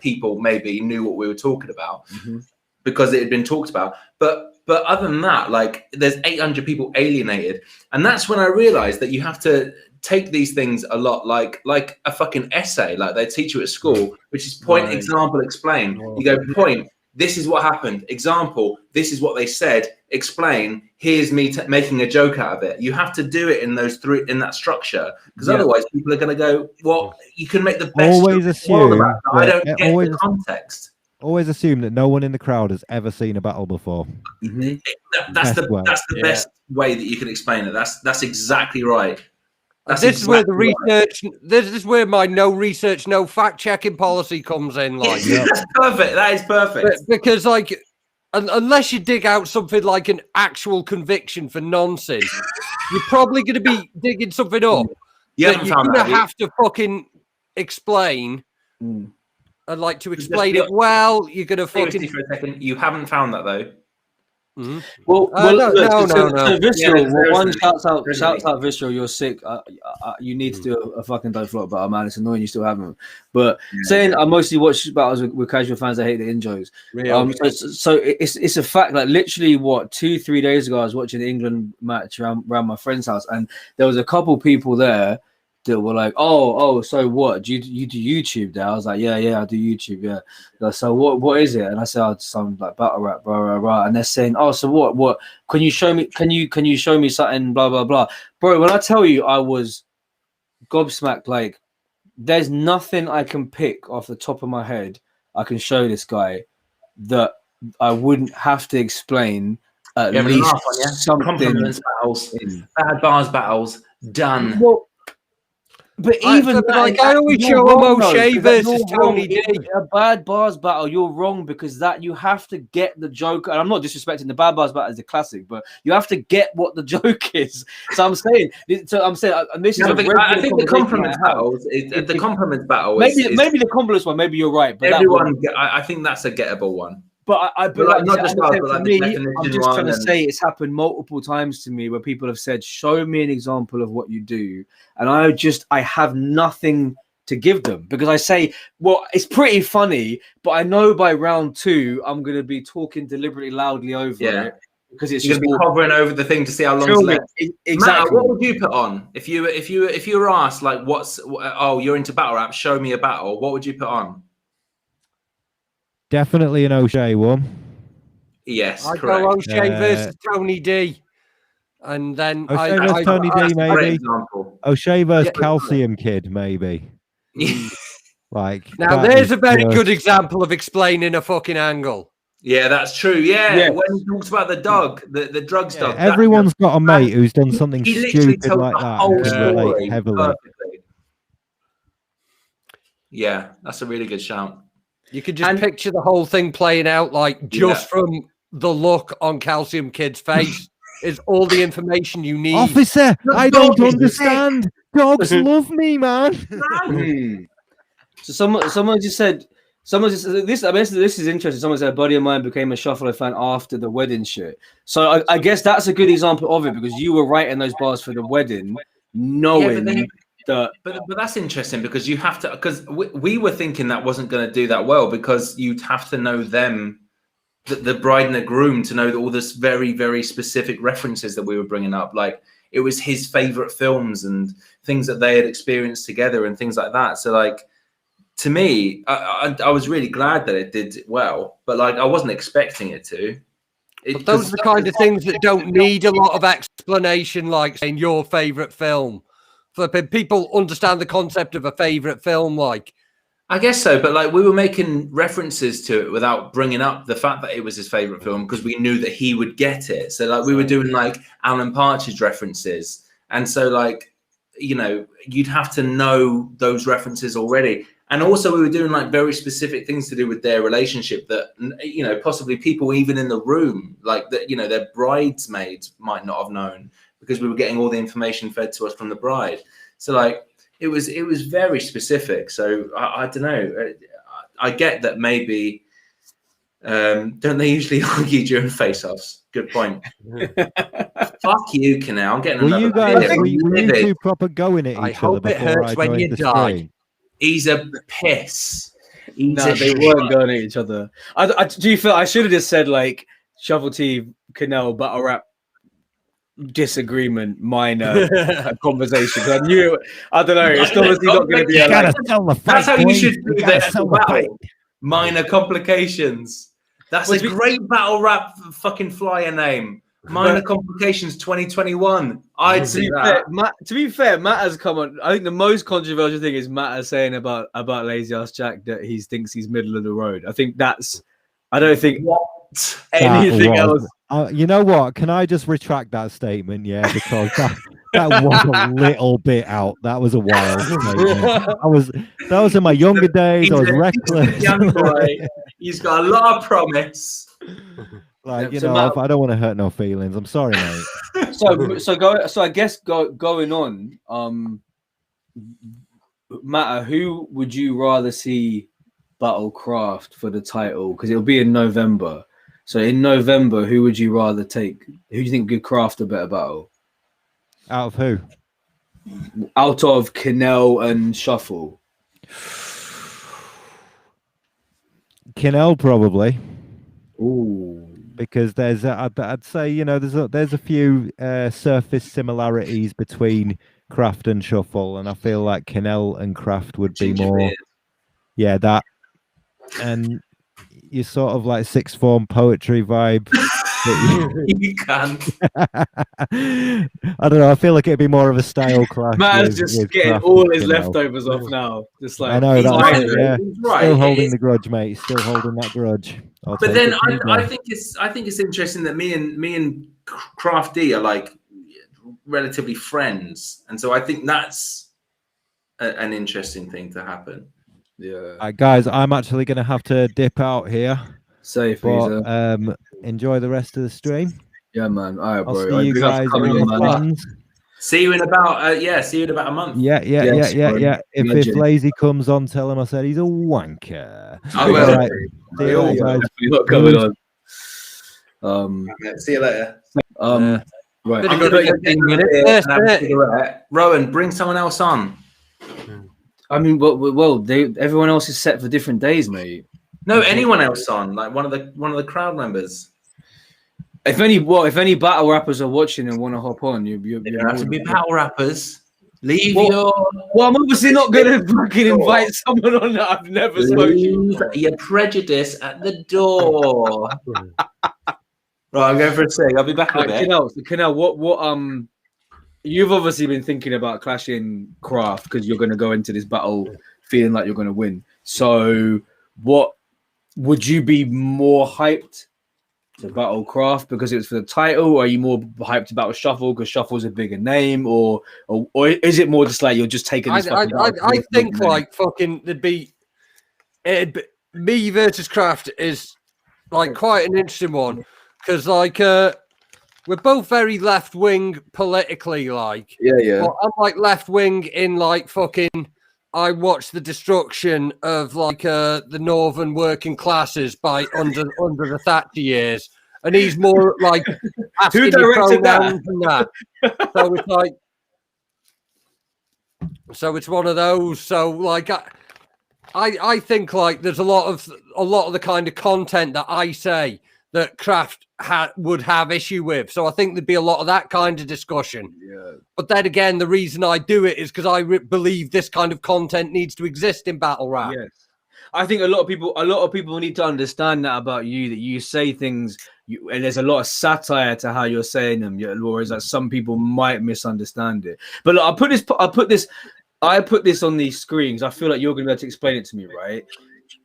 S3: people maybe knew what we were talking about because it had been talked about. But other than that, like there's 800 people alienated. And that's when I realized that you have to take these things a lot like a fucking essay, like they teach you at school, which is point, example, explain. You go point, this is what happened. Example, this is what they said. Explain. Here's me making a joke out of it. You have to do it in that structure, because otherwise people are going to go, well, you can make the best.
S5: Always assume
S3: about that. I don't get the context.
S5: Always assume that no one in the crowd has ever seen a battle before.
S3: Mm-hmm. That's the best way that you can explain it. That's exactly right.
S2: This is where the research. This is where my no research, no fact checking policy comes in. Like,
S3: that's perfect. That is perfect.
S2: Because, like, unless you dig out something like an actual conviction for nonsense, you're probably going to be digging something up that you're going to have to fucking explain. And like to explain it well, you're going to fucking.
S3: For a second, you haven't found that though.
S1: Mm-hmm. Well, no. Visceral. One shouts out, Visceral. You're sick. You need to do a fucking Don't Flop battle, man. It's annoying you still haven't. But saying I mostly watch battles with casual fans. I hate the in-jokes. So it's a fact. Like literally, 2-3 days ago, I was watching the England match around my friend's house, and there was a couple people there that were like, oh, so what? Do you do YouTube there? I was like, yeah, I do YouTube, yeah. Like, so what is it? And I said, oh, some like battle rap, blah. And they're saying, oh, so what? Can you show me? Can you show me something? Blah blah blah, bro. When I tell you, I was gobsmacked. Like, there's nothing I can pick off the top of my head. I can show this guy that I wouldn't have to explain at least something.
S3: Compliments battles, bad bars battles, done.
S1: Well, but even
S2: like I always show O'Shea versus Tony D.
S1: A bad bars battle, you're wrong, because that you have to get the joke. And I'm not disrespecting the bad bars battle as a classic, but you have to get what the joke is. So I'm saying, and this is.
S3: I think the compliments battles. The compliments battle.
S1: Maybe the compliments one. Maybe you're right. But
S3: everyone, I think that's a gettable one.
S1: But I'm just trying to say it's happened multiple times to me where people have said, show me an example of what you do. And I have nothing to give them, because I say, well, it's pretty funny, but I know by round 2, I'm going to be talking deliberately loudly over it. Because it's
S3: just hovering over the thing to see how long it's left.
S1: Exactly.
S3: Matt, what would you put on if you were asked, like, you're into battle rap, show me a battle, what would you put on?
S5: Definitely an O'Shea one.
S3: Yes,
S2: I
S3: correct.
S2: go O'Shea versus Tony D, and then
S5: O'Shea versus Tony D, maybe. O'Shea versus Calcium Kid, maybe. Like
S2: now, there's a very good example of explaining a fucking angle.
S3: Yeah, that's true. Yeah, when he talks about the dog, the drug stuff.
S5: Everyone's got a mate who's done something stupid like that.
S3: Whole story
S5: heavily.
S3: Perfectly. Yeah, that's a really good shout.
S2: You could just picture the whole thing playing out, like just from the look on Calcium Kid's face is all the information you need.
S5: Officer, I don't understand. Dogs love me, man.
S1: So someone just said this. I mean, this is interesting. Someone said a buddy of mine became a Shuffler fan after the wedding shit. So I guess that's a good example of it, because you were writing those bars for the wedding, knowing. But
S3: that's interesting, because you have to, because we were thinking that wasn't going to do that well, because you'd have to know them, the bride and the groom, to know all this very, very specific references that we were bringing up. Like, it was his favorite films and things that they had experienced together and things like that. So, like, to me, I was really glad that it did well, but like, I wasn't expecting it to.
S2: But those are the kind of things that don't need a lot of explanation, like saying your favorite film. For people understand the concept of a favorite film, like.
S3: I guess so, but like, we were making references to it without bringing up the fact that it was his favorite film, because we knew that he would get it. So like, we were doing like Alan Partridge references, and so like, you know, you'd have to know those references already. And also, we were doing like very specific things to do with their relationship that, you know, possibly people even in the room, like that, you know, their bridesmaids might not have known, because we were getting all the information fed to us from the bride. So like, it was very specific. So I don't know. I get that maybe, don't they usually argue during face-offs? Good point. Fuck you, Kinell. I'm getting
S5: another. Were you two proper going at each other before
S2: it hurts when you die.
S3: He's a piss.
S1: They weren't going at each other. Do you feel I should have just said like Shovel T, Kinell, battle rap disagreement, minor conversation? I knew I don't know. It's obviously not going to be.
S3: That's how you should do that. Minor complications. That's a great battle rap fucking flyer name. Minor Complications 2021. I'd see that.
S1: To be fair, Matt has come on. I think the most controversial thing is Matt is saying about Lazy Ass Jack that he thinks he's middle of the road. I think that's. I don't think anything else.
S5: You know what? Can I just retract that statement? Yeah, because that was a little bit out. That was a wild statement. That was in my younger days. I was reckless.
S3: Young boy. He's got a lot of promise.
S5: Like, Matt, I don't want to hurt no feelings. I'm sorry, mate.
S1: So I guess going on, Matt, who would you rather see battle Craft for the title? Because it'll be in November. So in November, who would you rather take? Who do you think could craft a better battle?
S5: Out of who?
S1: Out of Kinell and Shuffle.
S5: Kinell probably.
S1: Ooh.
S5: Because I'd say there's a few surface similarities between Craft and Shuffle, and I feel like Kinell and Craft would be more. Yeah, that, and you sort of like sixth form poetry vibe.
S3: You can.
S5: I don't know. I feel like it'd be more of a style clash.
S1: Matt's just getting all his leftovers off now. Just like
S5: I know that's it, yeah.
S3: Right.
S5: Still holding the grudge, mate. Still holding that grudge.
S3: But then I think it's interesting that me and Crafty are like relatively friends, and so I think that's an interesting thing to happen.
S1: Yeah.
S5: Guys, I'm actually going to have to dip out here.
S1: Safe,
S5: but, enjoy the rest of the stream.
S1: Yeah, man. All right, bro.
S5: I'll see you guys in the plans.
S3: See you in about a month.
S5: Yeah. If Lazy comes on, tell him I said he's a wanker.
S3: I will.
S5: Right. See you later, guys.
S1: Not coming on.
S3: See you later.
S1: Right.
S3: I'm gonna go Rowan, bring someone else on.
S1: I mean, everyone else is set for different days, mate.
S3: No, anyone else on, like one of the crowd members.
S1: If any battle rappers are watching and want to hop on, you
S3: don't have to be battle rappers. Leave your.
S1: Well, I'm obviously not going to fucking invite someone on that I've never spoken to.
S3: Your prejudice at the door. Right, I'm going for a seg. I'll be back in a bit.
S1: Kinell, what you've obviously been thinking about clashing Craft because you're going to go into this battle feeling like you're going to win. So, what would you be more hyped to battle Craft because it was for the title? Or are you more hyped about Shuffle because Shuffle's a bigger name, or is it more just like you're just taking? This
S2: I think like fucking me versus Craft is like quite an interesting one because like we're both very left wing politically, like But I'm like left wing in like fucking. I watched the destruction of like the northern working classes by under the Thatcher years, and he's more like
S1: who directed that?
S2: So it's like, so it's one of those. So like, I think like there's a lot of the kind of content that I say that Craft would have issue with. So I think there'd be a lot of that kind of discussion.
S1: Yeah.
S2: But then again, the reason I do it is because I believe this kind of content needs to exist in battle rap.
S1: Yes. I think a lot of people need to understand that about you, that you say things and there's a lot of satire to how you're saying them, whereas like some people might misunderstand it. But look, I put this on these screens. I feel like you're going to be able to explain it to me, right?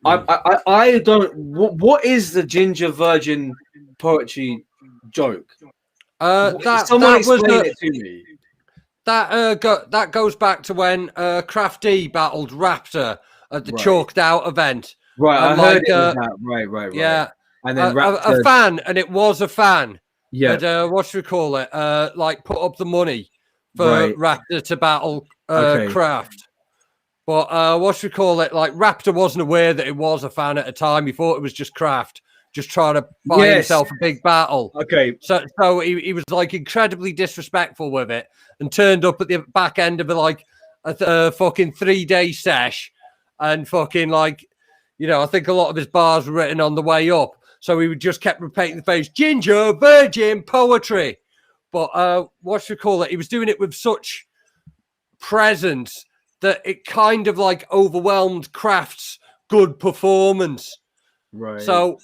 S1: I don't. What is the ginger virgin poetry joke?
S2: Someone
S1: explain it to me.
S2: That goes back to when Crafty battled Raptor at the Chalked Out event.
S1: Right, I heard that. Right.
S2: Yeah,
S1: and then
S2: a fan, and it was a fan.
S1: Yeah.
S2: But, what should we call it? Like put up the money for Raptor to battle Craft. But what should we call it? Like Raptor wasn't aware that it was a fan at the time. He thought it was just Craft, just trying to buy himself a big battle.
S1: Okay.
S2: So he was like incredibly disrespectful with it and turned up at the back end of a fucking 3-day sesh and fucking like, I think a lot of his bars were written on the way up. So he just kept repeating the phrase, ginger, virgin, poetry. But what should we call it? He was doing it with such presence that it kind of like overwhelmed Craft's good performance.
S1: Right.
S2: So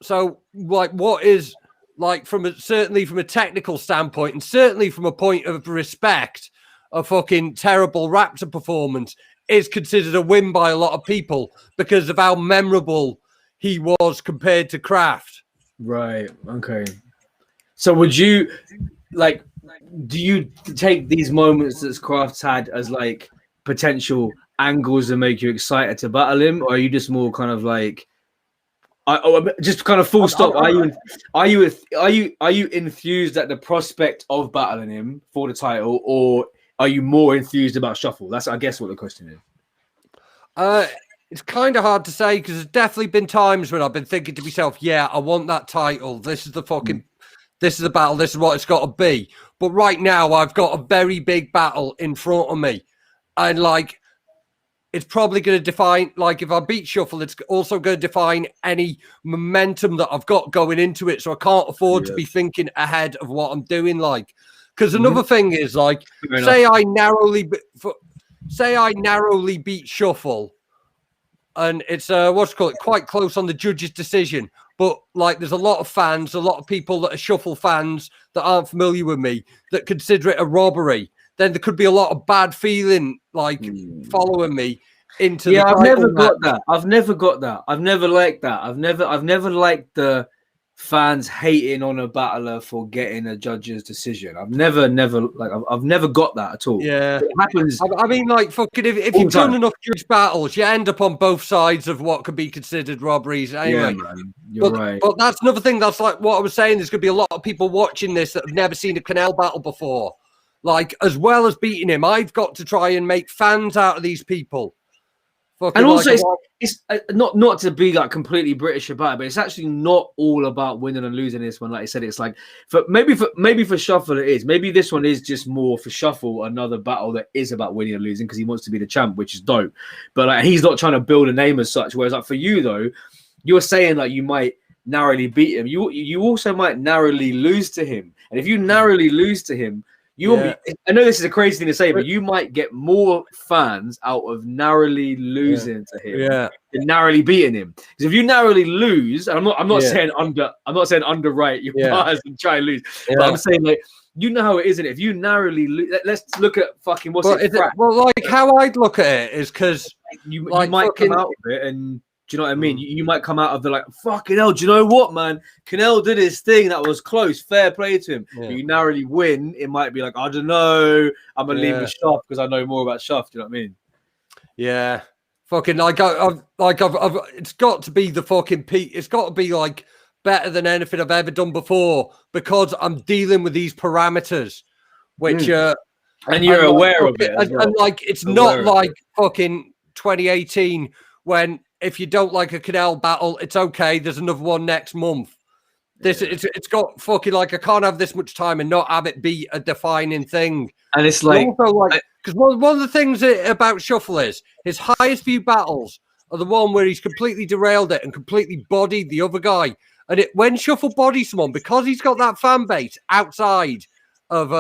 S2: So, like, what is like certainly from a technical standpoint, and certainly from a point of respect, a fucking terrible Raptor performance is considered a win by a lot of people because of how memorable he was compared to Kraft.
S1: Right. Okay. So would you like? Do you take these moments that Kraft's had as like potential angles that make you excited to battle him, or are you just more kind of like, just kind of full stop? Are you enthused at the prospect of battling him for the title, or are you more enthused about Shuffle? That's, I guess, what the question is.
S2: It's kind of hard to say because there's definitely been times when I've been thinking to myself, yeah, I want that title. This is the fucking, this is the battle. This is what it's got to be. But right now, I've got a very big battle in front of me. And like, it's probably going to define, like, if I beat Shuffle, it's also going to define any momentum that I've got going into it. So I can't afford to be thinking ahead of what I'm doing. Like, because another thing is, like, say I narrowly beat Shuffle, and it's quite close on the judge's decision. But like, there's a lot of fans, a lot of people that are Shuffle fans that aren't familiar with me that consider it a robbery. Then there could be a lot of bad feeling, like following me into.
S1: Yeah, I've never got that. I've never got that. I've never liked that. I've never liked the fans hating on a battler for getting a judge's decision. I've never got that at all.
S2: Yeah,
S1: it happens.
S2: I mean, like, fucking, if you've done enough judge battles, you end up on both sides of what could be considered robberies. Anyway,
S1: yeah, man, you're right.
S2: But that's another thing. That's like what I was saying. There's going to be a lot of people watching this that have never seen a Kinell battle before. Like, as well as beating him, I've got to try and make fans out of these people.
S1: And also, it's not to be like completely British about it, but it's actually not all about winning and losing this one. Like I said, it's like maybe for Shuffle it is. Maybe this one is just more for Shuffle, another battle that is about winning and losing because he wants to be the champ, which is dope. But like, he's not trying to build a name as such. Whereas like for you though, you're saying like you might narrowly beat him. You also might narrowly lose to him, and if you narrowly lose to him, I know this is a crazy thing to say, but you might get more fans out of narrowly losing to him than narrowly beating him. Because if you narrowly lose, and I'm not saying underwrite your bars and try and lose, but I'm saying like, you know how it is, isn't it? If you narrowly lose, let's look at fucking
S2: like how I'd look at it is because
S1: you might come out of it and. Do you know what I mean? You might come out of the like, fucking hell, do you know what, man? Kinell did his thing. That was close. Fair play to him. Yeah. But you narrowly win. It might be like, I don't know. I'm going to leave with Shuff because I know more about Shuff. Do you know what I mean?
S2: Yeah. Fucking I've it's got to be the fucking peak. It's got to be like better than anything I've ever done before because I'm dealing with these parameters, which,
S1: and you're aware of it.
S2: And like, it's not like fucking 2018 when, if you don't like a Kinell battle, it's okay. There's another one next month. It's got fucking like, I can't have this much time and not have it be a defining thing.
S1: And it's like,
S2: because one of the things about Shuffle is his highest few battles are the one where he's completely derailed it and completely bodied the other guy. And when Shuffle bodies someone, because he's got that fan base outside of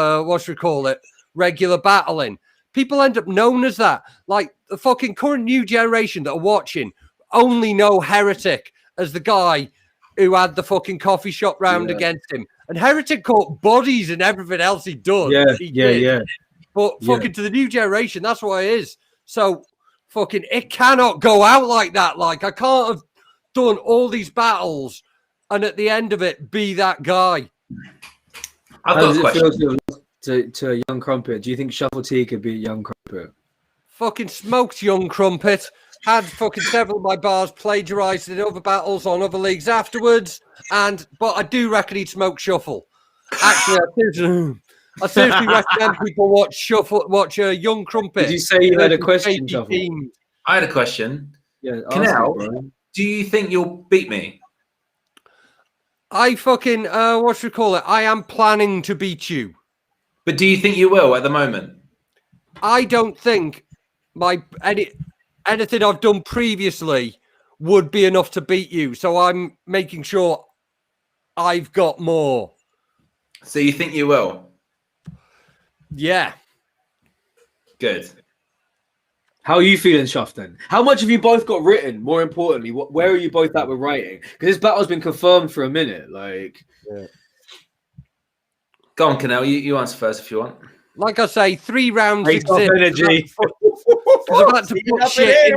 S2: regular battling, people end up known as that. Like the fucking current new generation that are watching only know Heretic as the guy who had the fucking coffee shop round against him. And Heretic caught bodies and everything else he done.
S1: Yeah.
S2: But fucking to the new generation, that's what it is. So fucking it cannot go out like that. Like, I can't have done all these battles and at the end of it be that guy.
S3: I've got a question.
S1: To a Young Crumpet, do you think Shuffle T could beat Young Crumpet?
S2: Fucking smoked Young Crumpet. Had fucking several of my bars plagiarized in other battles on other leagues afterwards. But I do reckon he'd smoke Shuffle. Actually, I seriously recommend people watch Young Crumpet.
S1: Did you say you had a question, Shuffle?
S3: I had a question.
S1: Yeah,
S3: Kinell, do you think you'll beat me?
S2: I fucking I am planning to beat you.
S3: But do you think you will at the moment?
S2: I don't think anything I've done previously would be enough to beat you. So I'm making sure I've got more.
S3: So you think you will?
S2: Yeah.
S3: Good.
S1: How are you feeling, Shuff, then? How much have you both got written? More importantly, where are you both at with writing? Because this battle's been confirmed for a minute. Like,
S3: Go on, Kinell. You answer first if you want.
S2: Like I say, 3 rounds
S1: Race off
S2: exist.
S1: energy.
S2: Because I've had to put shit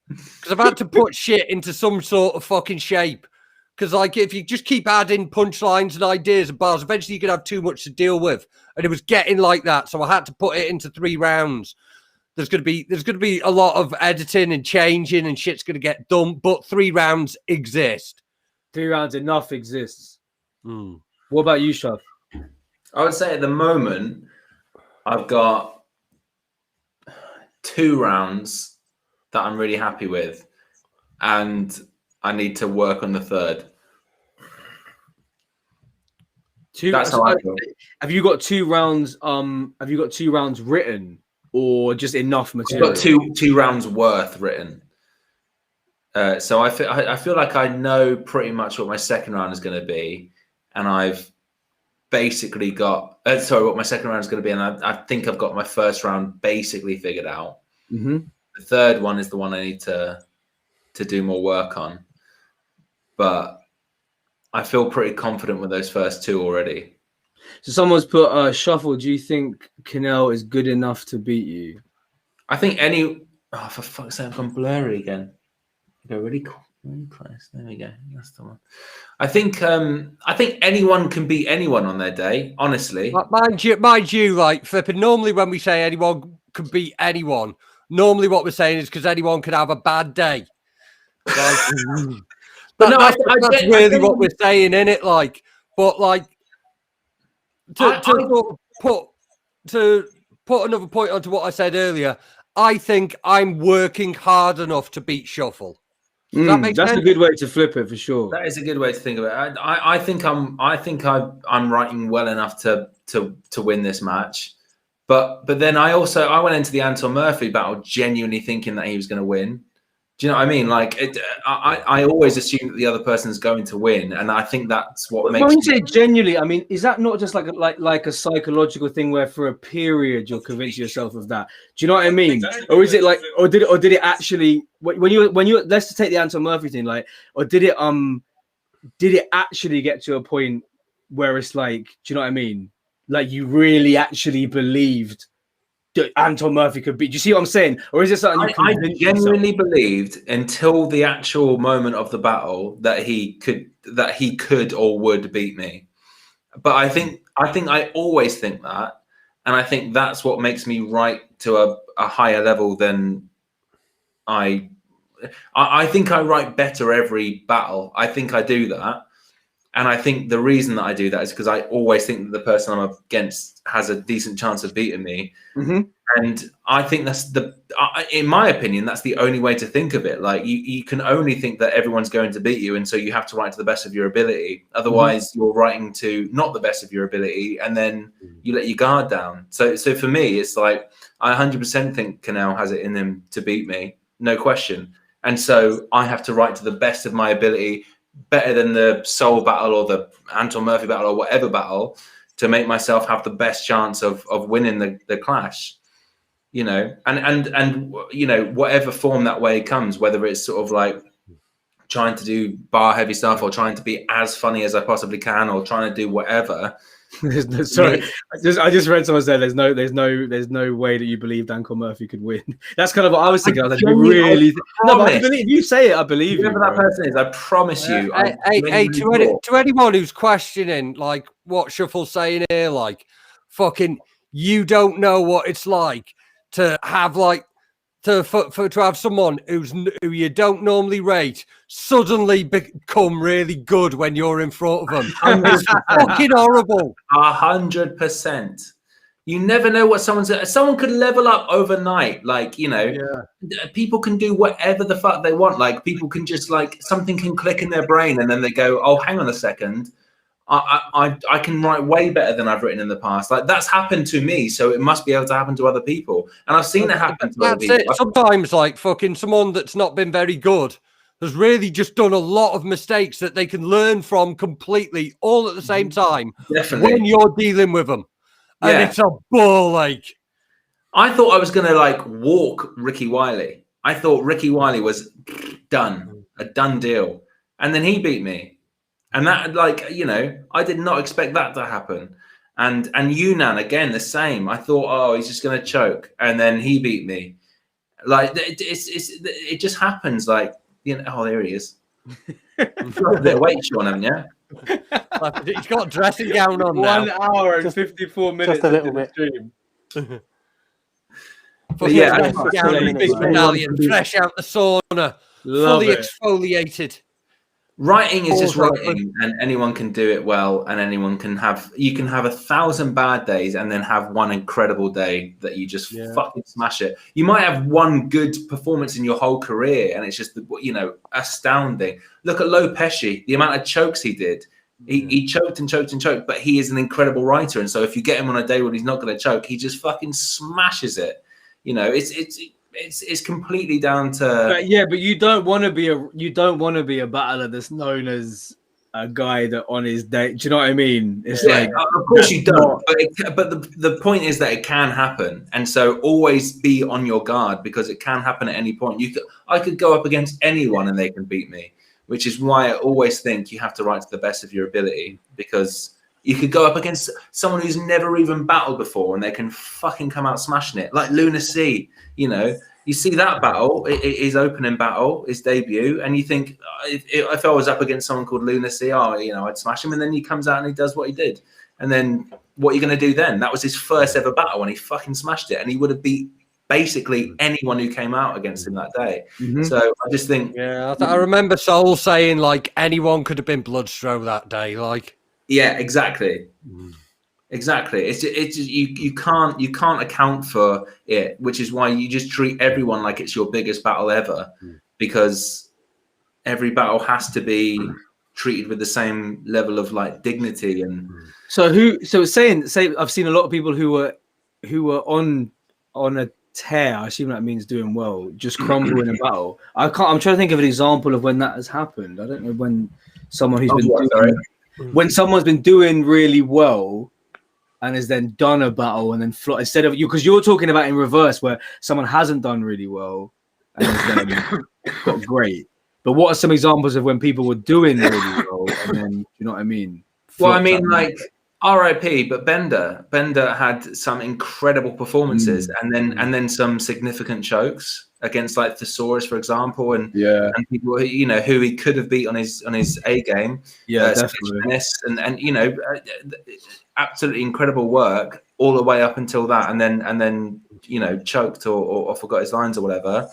S2: because I've had to put shit into some sort of fucking shape. Because like if you just keep adding punchlines and ideas and bars, eventually you could have too much to deal with. And it was getting like that. So I had to put it into 3 rounds. There's gonna be a lot of editing and changing and shit's gonna get done, but 3 rounds exist.
S1: 3 rounds enough exists.
S2: Mm.
S1: What about you, Shuff?
S3: I would say at the moment, I've got 2 rounds that I'm really happy with, and I need to work on the 3rd. That's how I feel.
S1: Have you got 2 rounds? Have you got 2 rounds written, or just enough material?
S3: I've got two rounds worth written. So I feel like I know pretty much what my second round is going to be, and I've basically got what my second round is going to be, and I think I've got my first round basically figured out.
S1: Mm-hmm.
S3: The 3rd one is the one I need to do more work on, but I feel pretty confident with those first 2 already.
S1: So someone's put Shuffle. Do you think Kinell is good enough to beat you?
S3: I think for fuck's sake, I've gone blurry again. Go really cool. Really close. There we go. That's the one. I think anyone can beat anyone on their day. Honestly,
S2: mind you, like flipping. Normally, when we say anyone can beat anyone, normally what we're saying is because anyone can have a bad day. Like,
S3: but no,
S2: that's really what we're saying, isn't it? Like, but like to put another point onto what I said earlier. I think I'm working hard enough to beat Shuffle. That's
S1: a good way to flip it for sure.
S3: That is a good way to think of it. I think I'm writing well enough to win this match, but then I went into the Anton Murphy battle genuinely thinking that he was going to win. Do you know what I mean? Like I always assume that the other person is going to win, and I think that's what makes.
S1: When you say genuinely, I mean, is that not just like a psychological thing where for a period you'll convince yourself of that? Do you know what I mean? Or is it like, or did it actually when you let's just take the Anton Murphy thing, like, or did it actually get to a point where it's like, do you know what I mean? Like you really actually believed Anton Murphy could beat. Do you see what I'm saying? Or is it something
S3: I genuinely believed until the actual moment of the battle that he could or would beat me. But I think I always think that, and I think that's what makes me write to a higher level than I think I write better every battle. I think I do that. And I think the reason that I do that is because I always think that the person I'm up against has a decent chance of beating me.
S1: Mm-hmm.
S3: And I think that's in my opinion, that's the only way to think of it. Like you can only think that everyone's going to beat you. And so you have to write to the best of your ability. Otherwise you're writing to not the best of your ability. And then you let your guard down. So for me, it's like, I 100% think Kinell has it in him to beat me. No question. And so I have to write to the best of my ability, better than the Soul battle or the Anton Murphy battle or whatever battle, to make myself have the best chance of winning the clash, you know, and you know, whatever form that way comes, whether it's sort of like trying to do bar heavy stuff or trying to be as funny as I possibly can or trying to do whatever.
S1: Sorry, I just read someone said there's no way that you believe Anton Murphy could win. That's kind of what I was thinking. I was like, really? No, but if you say it, I believe
S3: whoever that person is. I promise you.
S2: To anyone who's questioning like what Shuffle's saying here, like fucking, you don't know what it's like to have like to have someone who you don't normally rate suddenly become really good when you're in front of them. It's fucking horrible.
S3: 100%. You never know what someone could level up overnight. Like, you know, people can do whatever the fuck they want. Like people can just like something can click in their brain and then they go, oh, hang on a second. I can write way better than I've written in the past. Like that's happened to me, so it must be able to happen to other people. And I've seen it happen to other people.
S2: That's it. Sometimes, like fucking someone that's not been very good has really just done a lot of mistakes that they can learn from completely, all at the same time.
S3: Definitely.
S2: When you're dealing with them, and it's a ball like.
S3: I thought I was going to like walk Ricky Wiley. I thought Ricky Wiley was done, a done deal. And then he beat me. And that, like, you know, I did not expect that to happen. And Yunnan, again, the same. I thought, oh, he's just going to choke. And then he beat me. Like, it just happens. Like, you know, oh, there he is. You've got a bit of weight, Sean, haven't you?
S2: He's got a dressing gown on now.
S1: 1 hour and 54 minutes.
S4: Just a little bit.
S3: Yeah,
S2: big medallion, fresh out the sauna, fully exfoliated.
S3: Writing is just writing, and anyone can do it well, and anyone can have. You can have 1,000 bad days, and then have one incredible day that you just fucking smash it. You might have one good performance in your whole career, and it's just, you know, astounding. Look at Lo Pesci, the amount of chokes he did. He choked and choked and choked, but he is an incredible writer, and so if you get him on a day when he's not going to choke, he just fucking smashes it. You know, it's completely down to
S1: but you don't want to be a battler that's known as a guy that on his day. Do you know what I mean? It's like,
S3: of course you don't. But the point is that it can happen, and so always be on your guard because it can happen at any point. I could go up against anyone and they can beat me, which is why I always think you have to write to the best of your ability, because you could go up against someone who's never even battled before and they can fucking come out smashing it. Like Luna C, you know, you see that battle, his opening battle, his debut, and you think, if I was up against someone called Luna C, you know, I'd smash him. And then he comes out and he does what he did. And then what are you going to do then? That was his first ever battle and he fucking smashed it. And he would have beat basically anyone who came out against him that day. So I just think...
S2: Yeah, I remember Soul saying, like, anyone could have been Bloodstroke that day, like...
S3: Yeah, exactly. Exactly. It's you can't account for it, which is why you just treat everyone like it's your biggest battle ever, because every battle has to be treated with the same level of like dignity. And
S1: so say I've seen a lot of people who were on a tear. I assume that means doing well, just crumble in a battle. I'm trying to think of an example of when that has happened. I don't know when someone who's when someone's been doing really well and has then done a battle and then instead of you, because you're talking about in reverse where someone hasn't done really well and has then got great. But what are some examples of when people were doing really well and then, you know what I mean?
S3: Well, I mean, like RIP, but Bender had some incredible performances and then some significant chokes against like Thesaurus, for example, and people who, you know, who he could have beat on his A game.
S1: Yeah, definitely.
S3: And you know, absolutely incredible work all the way up until that, and then you know, choked or forgot his lines or whatever.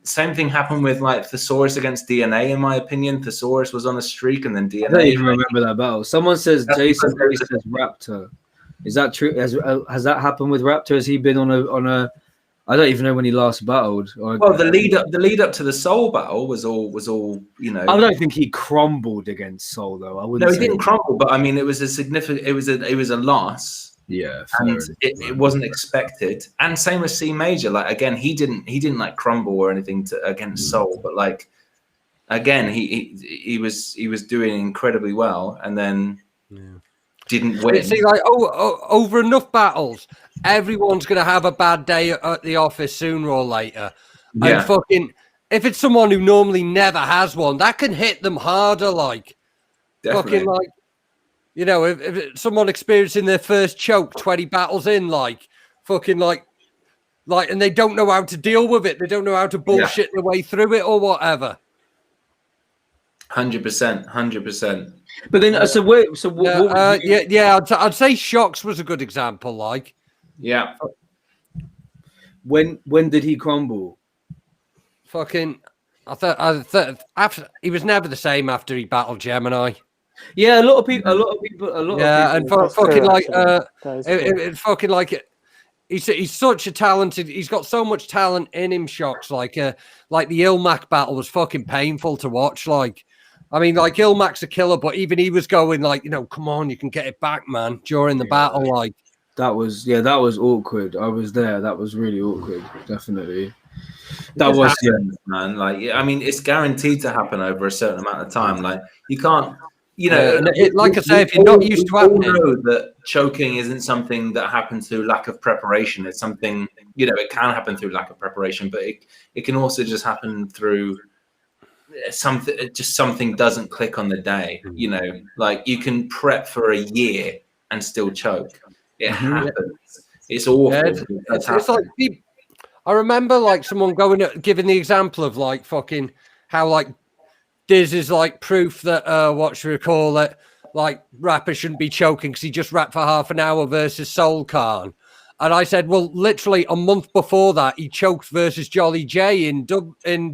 S3: Same thing happened with like Thesaurus against DNA. In my opinion, Thesaurus was on a streak, and then DNA.
S1: I don't even remember that battle. Someone says Jason says Raptor. Is that true? Has that happened with Raptor? Has he been on a? I don't even know when he last battled.
S3: Well, the lead up to the Soul battle was all you know.
S1: I don't think he crumbled against Soul though. I wouldn't.
S3: No, he didn't crumble, but I mean, it was a significant. It was a loss.
S1: Yeah,
S3: and it wasn't expected. And same with C Major. Like again, he didn't like crumble or anything against Soul, but like again, he was doing incredibly well, and then didn't win.
S2: See, like over enough battles, everyone's gonna have a bad day at the office sooner or later. Yeah. And fucking, if it's someone who normally never has one, that can hit them harder. Like
S3: Definitely.
S2: fucking like. You know, if it's someone experiencing their first choke 20 battles in, like, fucking, like, and they don't know how to deal with it. They don't know how to bullshit their way through it or whatever.
S3: 100%.
S1: But then,
S2: I'd say Shocks was a good example, like.
S3: Yeah.
S1: When did he crumble?
S2: Fucking, I thought after he was never the same after he battled Gemini.
S1: Yeah, a lot of people.
S2: Yeah, and fucking like, it's fucking like, he's such a talented. He's got so much talent in him. Shocks like the Ilmac battle was fucking painful to watch. Like, I mean, like Ilmac's a killer, but even he was going like, you know, come on, you can get it back, man. During the battle, like
S1: that was awkward. I was there. That was really awkward. Definitely. That was
S3: man. Like, I mean, it's guaranteed to happen over a certain amount of time. Like, you can't. you know,
S2: and like I say, if you're not used to happening,
S3: we all know that choking isn't something that happens through lack of preparation. It's something, you know, it can happen through lack of preparation, but it can also just happen through something doesn't click on the day. You know, like you can prep for a year and still choke. It happens. It's awful.
S2: It's like I remember like someone giving the example of like fucking how like Diz is like proof that what should we call it, like rapper shouldn't be choking because he just rapped for half an hour versus Soul Khan. And I said, well, literally a month before that, he choked versus Jolly J in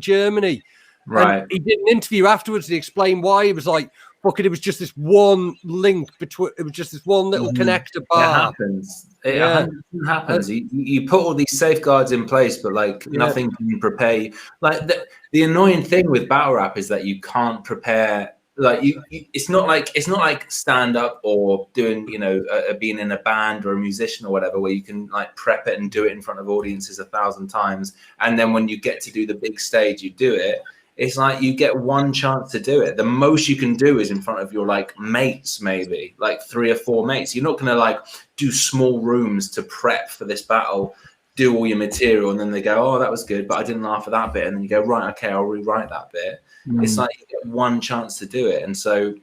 S2: Germany.
S3: Right.
S2: And he did an interview afterwards to explain why. He was like, fucking, it was just this one link between, it was just this one little connector bar.
S3: It happens. It 100% happens. You put all these safeguards in place, but like nothing can prepare you. Like the annoying thing with battle rap is that you can't prepare. Like it's not like stand up or doing, you know, being in a band or a musician or whatever, where you can like prep it and do it in front of audiences 1,000 times, and then when you get to do the big stage, you do it. It's like you get one chance to do it. The most you can do is in front of your like mates, maybe like 3 or 4 mates. You're not going to like do small rooms to prep for this battle, do all your material, and then they go, oh, that was good, but I didn't laugh at that bit. And then you go, right, okay, I'll rewrite that bit. It's like you get one chance to do it. And so,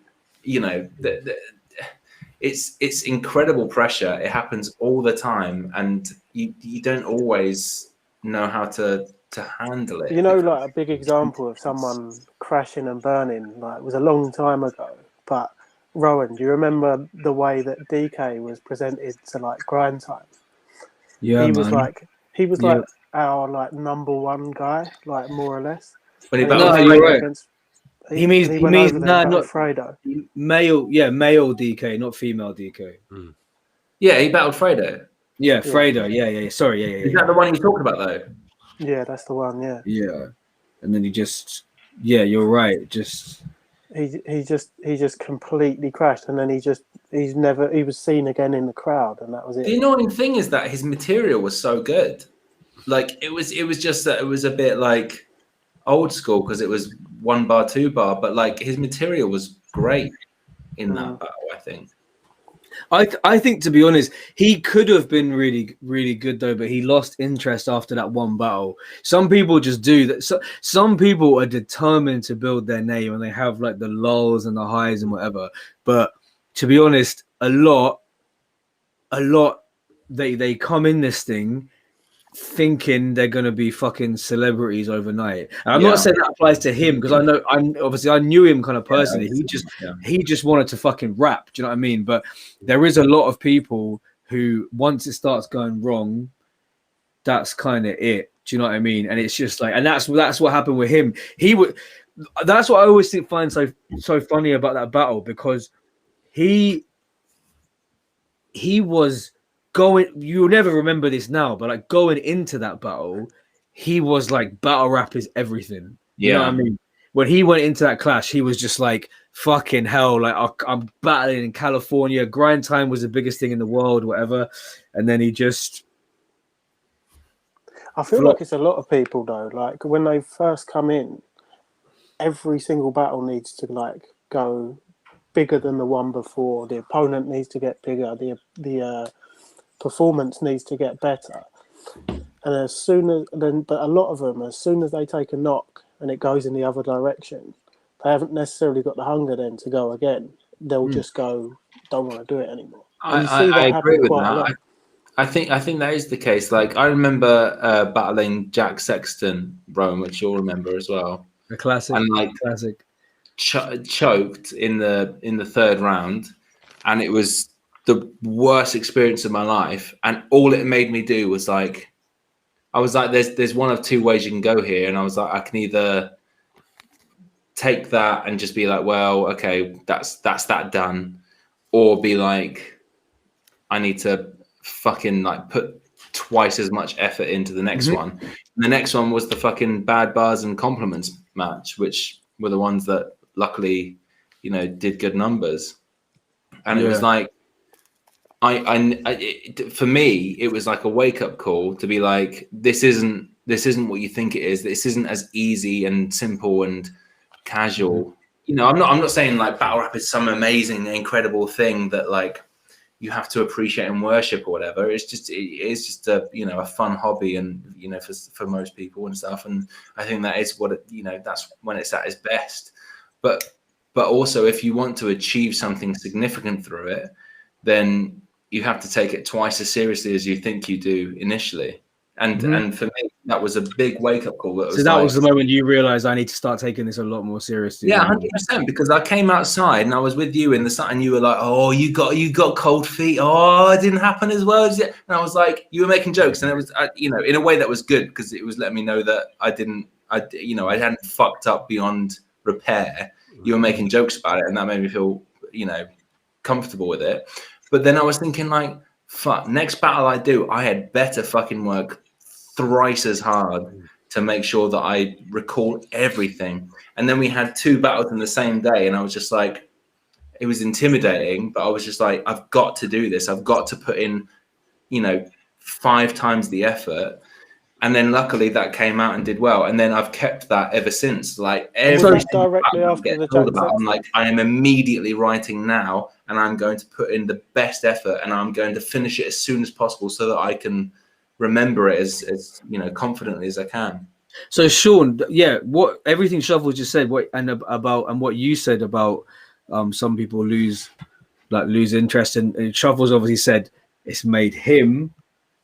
S3: you know, it's incredible pressure. It happens all the time. And you don't always know how to handle it.
S4: You know, like a big example of someone crashing and burning, like it was a long time ago, but Rowan, do you remember the way that DK was presented to like Grind Time?
S1: Yeah,
S4: he was like our like number one guy, like more or less.
S3: When he
S1: you're right. He means
S4: not Fredo.
S1: Male DK, not female DK.
S3: Yeah, he battled Fredo.
S1: Yeah, Fredo. Yeah. Sorry, yeah.
S3: Is that the one you're talking about though?
S4: Yeah, that's the one. Yeah.
S1: Yeah, and then he just, you're right. Just
S4: he just completely crashed, and then he was seen again in the crowd, and that was it.
S3: The annoying thing is that his material was so good. Like it was just that it was a bit like old school because it was 1 bar, 2 bar, but like his material was great in that battle, I think.
S1: I think, to be honest, he could have been really, really good though, but he lost interest after that one battle. Some people just do that. So, some people are determined to build their name and they have like the lulls and the highs and whatever. But to be honest, a lot, they come in this thing thinking they're gonna be fucking celebrities overnight. And I'm not saying that applies to him because I knew him kind of personally. He just wanted to fucking rap. Do you know what I mean? But there is a lot of people who, once it starts going wrong, that's kind of it. Do you know what I mean? And it's just like, and that's what happened with him. That's what I always find so funny about that battle, because he was going, you'll never remember this now, but like going into that battle, he was like, battle rap is everything. You know what I mean? When he went into that clash, he was just like, fucking hell, like I'm battling in California. Grind Time was the biggest thing in the world, whatever. And then he just,
S4: I feel like it's a lot of people though. Like when they first come in, every single battle needs to like go bigger than the one before. The opponent needs to get bigger. The performance needs to get better. And but a lot of them, as soon as they take a knock and it goes in the other direction, they haven't necessarily got the hunger then to go again. They'll just go, don't want to do it anymore.
S3: I agree with that. I think that is the case. Like I remember battling Jack Sexton, Rome, which you'll remember as well.
S1: A classic.
S3: And like
S1: classic.
S3: Choked in the 3rd round, and it was the worst experience of my life. And all it made me do was like, I was like, there's one of 2 ways you can go here. And I was like, I can either take that and just be like, well, okay, that's that done. Or be like, I need to fucking like put twice as much effort into the next one. And the next one was the fucking bad bars and compliments match, which were the ones that luckily, you know, did good numbers. And it was like, for me, it was like a wake up call to be like, this isn't what you think it is. This isn't as easy and simple and casual you know, I'm not saying like battle rap is some amazing, incredible thing that like you have to appreciate and worship or whatever. It's just a, you know, a fun hobby, and you know, for most people and stuff. And I think that is what it, you know, that's when it's at its best. But also, if you want to achieve something significant through it, then you have to take it twice as seriously as you think you do initially. And for me, that was a big wake up call.
S1: So that was the moment you realized I need to start taking this a lot more seriously.
S3: Yeah, 100%. Because I came outside and I was with you in the sun, and you were like, "Oh, you got cold feet. Oh, it didn't happen as well as it." And I was like, you were making jokes, and it was, you know, in a way that was good because it was letting me know that I hadn't fucked up beyond repair. You were making jokes about it, and that made me feel, you know, comfortable with it. But then I was thinking like, fuck, next battle I do, I had better fucking work thrice as hard to make sure that I recall everything. And then we had 2 battles in the same day, and I was just like, it was intimidating, but I was just like, I've got to do this. I've got to put in, you know, 5 times the effort. And then luckily that came out and did well. And then I've kept that ever since. Like every
S4: directly after the chat,
S3: I'm like, I am immediately writing now, and I'm going to put in the best effort, and I'm going to finish it as soon as possible so that I can remember it as you know, confidently as I can.
S1: So Sean, yeah, what everything Shuffle just said, what you said about some people lose interest, and Shuffle's obviously said it's made him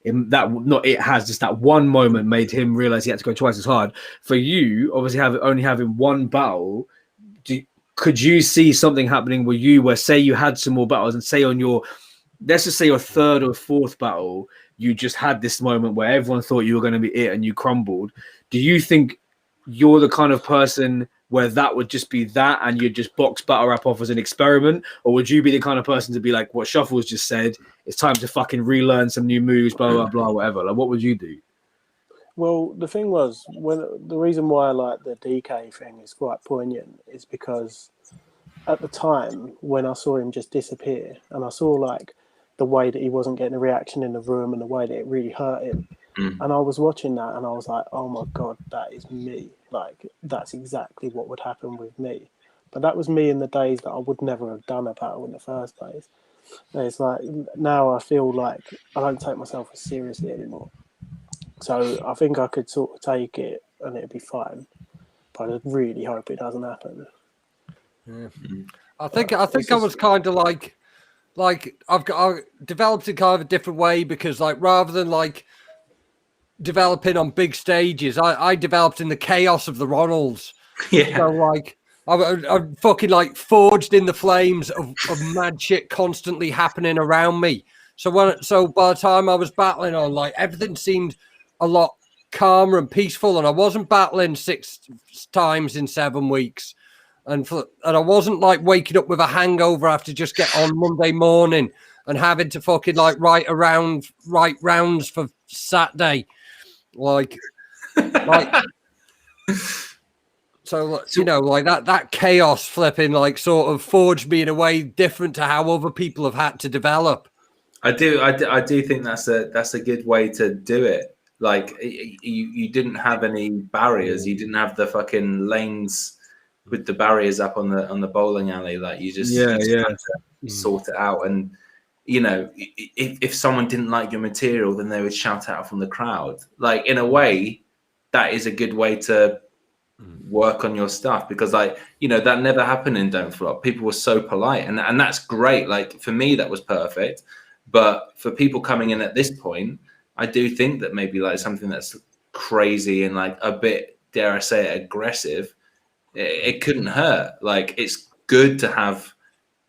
S1: just that one moment made him realize he had to go twice as hard. For you, obviously only having one battle, could you see something happening with you where, say you had some more battles, and say on your, let's just say your 3rd or 4th battle, you just had this moment where everyone thought you were going to be it and you crumbled? Do you think you're the kind of person where that would just be that, and you'd just box battle rap off as an experiment? Or would you be the kind of person to be like what Shuffles just said, it's time to fucking relearn some new moves, blah, blah, blah, whatever? Like, what would you do?
S4: Well, the thing was, the reason why I like the DK thing is quite poignant is because at the time when I saw him just disappear, and I saw like the way that he wasn't getting a reaction in the room and the way that it really hurt him, and I was watching that and I was like, oh my God, that is me. Like, that's exactly what would happen with me. But that was me in the days that I would never have done a battle in the first place. And it's like, now I feel like I don't take myself as seriously anymore. So I think I could sort of take it and it'd be fine. But I really hope it doesn't happen.
S2: Yeah. I think I was kind of like I developed it kind of a different way, because like rather than like developing on big stages, I developed in the chaos of the Ronalds.
S3: Yeah.
S2: So like I fucking like forged in the flames of mad shit constantly happening around me. So by the time I was battling on, like everything seemed a lot calmer and peaceful, and I wasn't battling 6 times in 7 weeks. And I wasn't like waking up with a hangover after just get on Monday morning and having to fucking like write rounds for Saturday. Like so you know, like that chaos flipping like sort of forged me in a way different to how other people have had to develop.
S3: I do think that's a good way to do it. Like you didn't have any barriers. You didn't have the fucking lanes with the barriers up on the bowling alley. Like you just had to sort it out. And you know, if someone didn't like your material, then they would shout out from the crowd. Like in a way, that is a good way to work on your stuff, because like, you know, that never happened in Don't Flop. People were so polite, and that's great. Like for me, that was perfect. But for people coming in at this point, I do think that maybe like something that's crazy and like a bit, dare I say it, aggressive, it couldn't hurt. Like it's good to have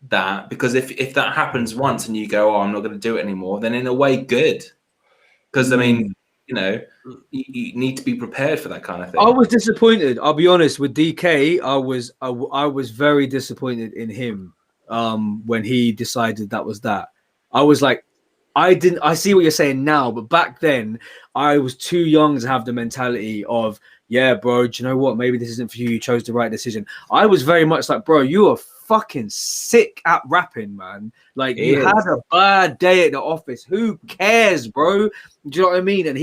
S3: that, because if that happens once and you go, oh, I'm not going to do it anymore, then in a way, good. Because I mean, you know, you need to be prepared for that kind of thing.
S1: I was disappointed. I'll be honest with DK. I was very disappointed in him when he decided that was that. I was like, I see what you're saying now, but back then I was too young to have the mentality of, yeah, bro, do you know what? Maybe this isn't for you. You chose the right decision. I was very much like, bro, you are fucking sick at rapping, man. Like you had a bad day at the office. Who cares, bro? Do you know what I mean? And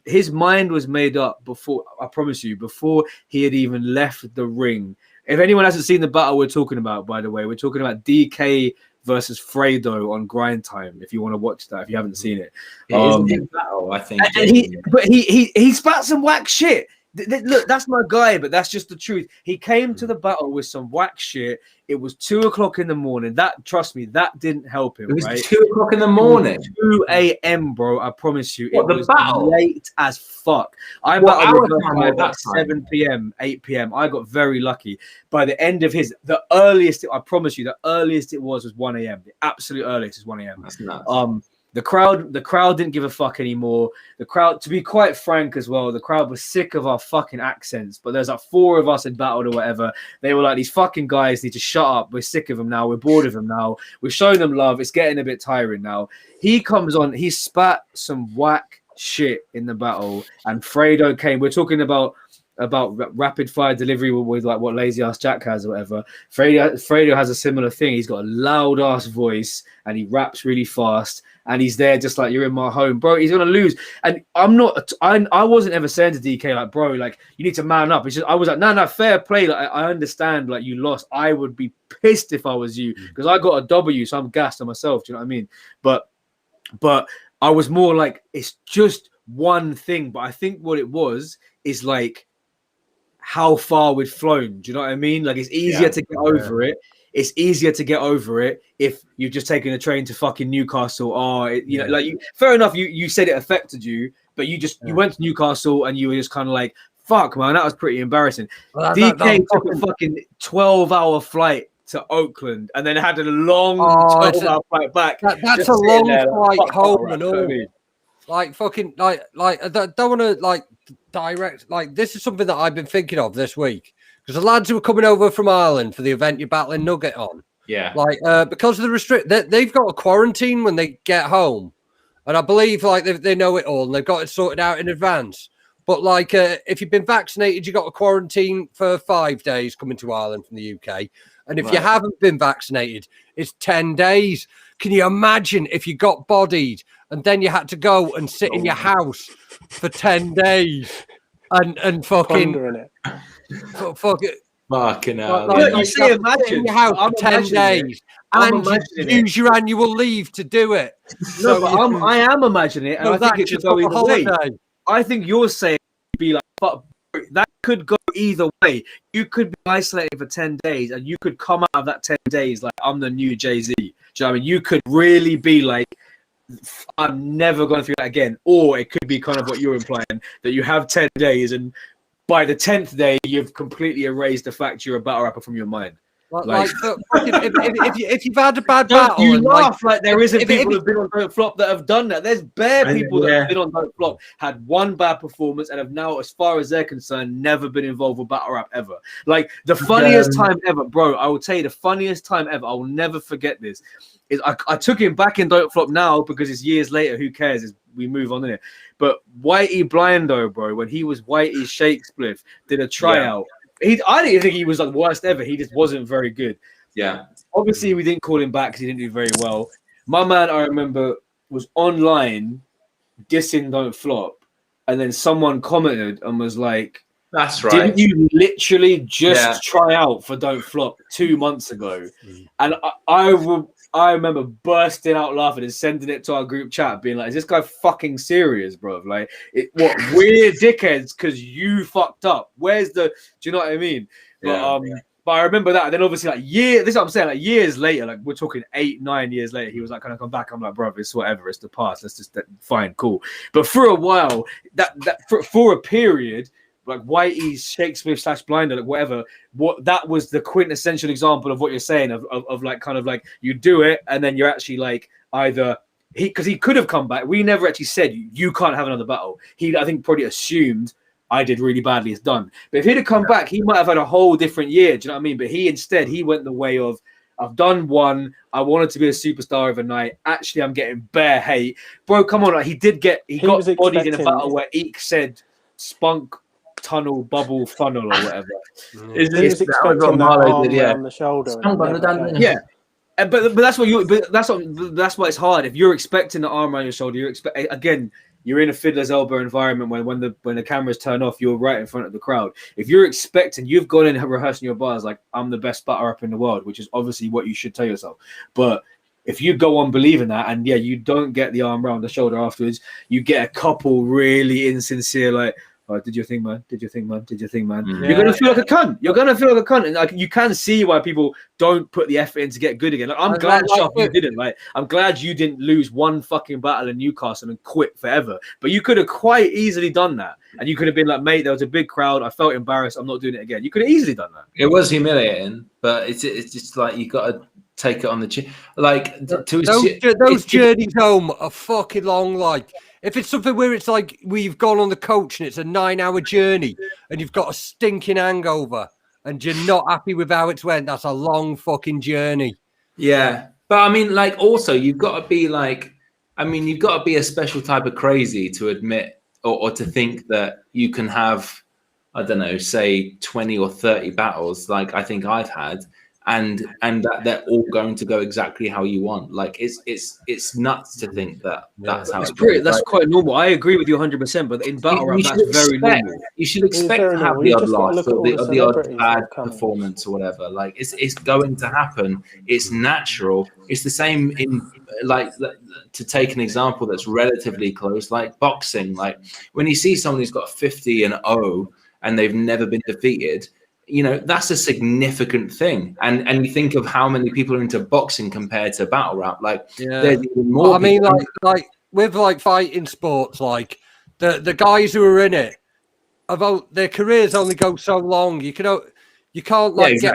S1: his mind was made up before, I promise you, before he had even left the ring. If anyone hasn't seen the battle we're talking about, by the way, we're talking about DK versus Fredo on Grind Time. If you want to watch that, if you haven't seen it,
S3: it is a big battle, I think.
S1: And he spat some whack shit. Look, that's my guy, but that's just the truth. He came to the battle with some whack shit. It was 2:00 in the morning. That, trust me, that didn't help him.
S3: It was
S1: right?
S3: 2:00 in the morning.
S1: 2 a.m., bro. I promise you.
S3: What,
S1: it
S3: the
S1: was
S3: battle?
S1: late as fuck. I battled with at 7 p.m., 8 p.m. I got very lucky. By the end of the earliest, I promise you, the earliest it was 1 a.m. The absolute earliest is 1 a.m.
S3: That's nuts.
S1: The crowd didn't give a fuck anymore. The crowd, to be quite frank as well, the crowd was sick of our fucking accents. But there's like 4 of us in battle or whatever. They were like, these fucking guys need to shut up. We're sick of them now. We're bored of them now. We're showing them love. It's getting a bit tiring now. He comes on. He spat some whack shit in the battle. And Fredo came. We're talking about rapid fire delivery with like what Lazy Ass Jack has or whatever. Fredo has a similar thing. He's got a loud ass voice and he raps really fast. And he's there just like, you're in my home, bro. He's gonna lose. And I wasn't ever saying to DK like, bro, like you need to man up. It's just I was like, no, fair play. Like I understand, like you lost. I would be pissed if I was you because I got a W, so I'm gassed on myself. Do you know what I mean? But I was more like, it's just one thing. But I think what it was is like how far we'd flown. Do you know what I mean? Like it's easier to get over it. It's easier to get over it if you're just taking a train to fucking Newcastle. Fair enough. You said it affected you, but you went to Newcastle and you were just kind of like, fuck, man, that was pretty embarrassing. Well, DK took a fucking 12-hour flight to Oakland and then had a long 12-hour flight back.
S2: That's a long flight home and all. Like fucking like I don't want to like direct. Like this is something that I've been thinking of this week. Because the lads who are coming over from Ireland for the event you're battling Nugget on, because of the they've got a quarantine when they get home, and I believe like they know it all and they've got it sorted out in advance. But like if you've been vaccinated, you got a quarantine for 5 days coming to Ireland from the UK, and if you haven't been vaccinated, it's 10 days. Can you imagine if you got bodied and then you had to go and sit in your house for 10 days and fucking.
S3: Fucking hell.
S2: Like, you say imagine in your house for 10 days and use your annual leave to do it.
S1: No, but I am imagining it, and I think it should go either way. I think you're saying be like, but that could go either way. You could be isolated for 10 days and you could come out of that 10 days like I'm the new Jay-Z. Do you know what I mean? You could really be like, I'm never going through that again. Or it could be kind of what you're implying, that you have 10 days and by the 10th day, you've completely erased the fact you're a battle rapper from your mind.
S2: If you've had a bad battle,
S1: you laugh like there isn't people who've been on Don't Flop that have done that. There's bare people that have been on Don't Flop, had one bad performance, and have now, as far as they're concerned, never been involved with battle rap ever. Like the funniest time ever, bro. I will tell you the funniest time ever. I will never forget this. Is I took him back in Don't Flop now because it's years later. Who cares? We move on in it. But Whitey Blindo, bro, when he was Whitey's Shake Spliff, did a tryout. I didn't think he was like the worst ever. He just wasn't very good.
S3: Yeah.
S1: Obviously, we didn't call him back because he didn't do very well. My man, I remember, was online dissing Don't Flop, and then someone commented and was like,
S3: "That's right.
S1: Didn't you literally just try out for Don't Flop 2 months ago?" And I remember bursting out laughing and sending it to our group chat, being like, "Is this guy fucking serious, bro? Like, what weird dickheads? Because you fucked up. Where's the? Do you know what I mean?" But I remember that. And then obviously, like this is what I'm saying. Like years later, like we're talking 8-9 years later, he was like, "Can I come back?" I'm like, "Bro, it's whatever. It's the past. Let's just fine, cool." But for a while, for a period. Like Whitey's Shakespeare / Blinder, like whatever. What that was the quintessential example of what you're saying of like kind of like you do it and then you're actually like either because he could have come back. We never actually said you can't have another battle. I think probably assumed I did really badly. It's done. But if he'd have come back, he might have had a whole different year. Do you know what I mean? But he went the way of I've done one. I wanted to be a superstar overnight. Actually, I'm getting bare hate, bro. Come on, like, he got bodied in a battle where Eek said spunk. Tunnel, bubble, funnel, or whatever.
S4: He was expecting that arm around the shoulder.
S1: But that's what that's why it's hard. If you're expecting the arm around your shoulder, again, you're in a fiddler's elbow environment when the cameras turn off, you're right in front of the crowd. If you're expecting, you've gone in rehearsing your bars like I'm the best batter up in the world, which is obviously what you should tell yourself. But if you go on believing that, and you don't get the arm around the shoulder afterwards, you get a couple really insincere like, oh, did you think, man? Did you think, man? Did you think, man? You're gonna feel like a cunt. You're gonna feel like a cunt, and like you can see why people don't put the effort in to get good again. Like, I'm glad, Sharp, you didn't. Like, I'm glad you didn't lose one fucking battle in Newcastle and quit forever. But you could have quite easily done that, and you could have been like, mate, there was a big crowd. I felt embarrassed. I'm not doing it again. You could have easily done that.
S3: It was humiliating, but it's just like you got to take it on the chin. Like
S2: those journeys home are fucking long. Like. If it's something where it's like we've gone on the coach and it's a 9-hour journey and you've got a stinking hangover and you're not happy with how it's went, that's a long fucking journey.
S3: Yeah. But I mean, like, also you've got to be like, you've got to be a special type of crazy to admit or to think that you can have, I don't know, say 20 or 30 battles like I think I've had. And that they're all going to go exactly how you want. Like it's nuts to think that that's how
S1: that's quite normal. I agree with you 100%, but in battle rap, that's very normal.
S3: You should expect to have the odd loss or the odd bad performance or whatever. Like it's going to happen. It's natural. It's the same in like, to take an example that's relatively close, like boxing. Like when you see someone who's got 50-0 and they've never been defeated, you know, that's a significant thing. And you think of how many people are into boxing compared to battle rap. Like, there's even more.
S2: I mean, like with like fighting sports, like the guys who are in it, about their careers only go so long. You can't like get.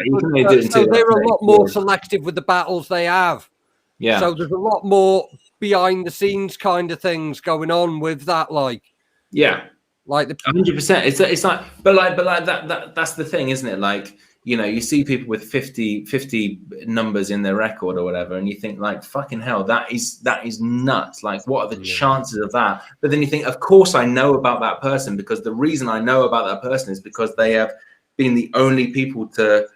S2: So they're a lot more selective with the battles they have.
S3: Yeah.
S2: So there's a lot more behind the scenes kind of things going on with that. Like,
S3: yeah.
S2: Like the
S3: 100%. It's like, but that's the thing, isn't it? Like, you know, you see people with 50 numbers in their record or whatever, and you think like, fucking hell, that is nuts. Like, what are the chances of that? But then you think, of course I know about that person, because the reason I know about that person is because they have been the only people to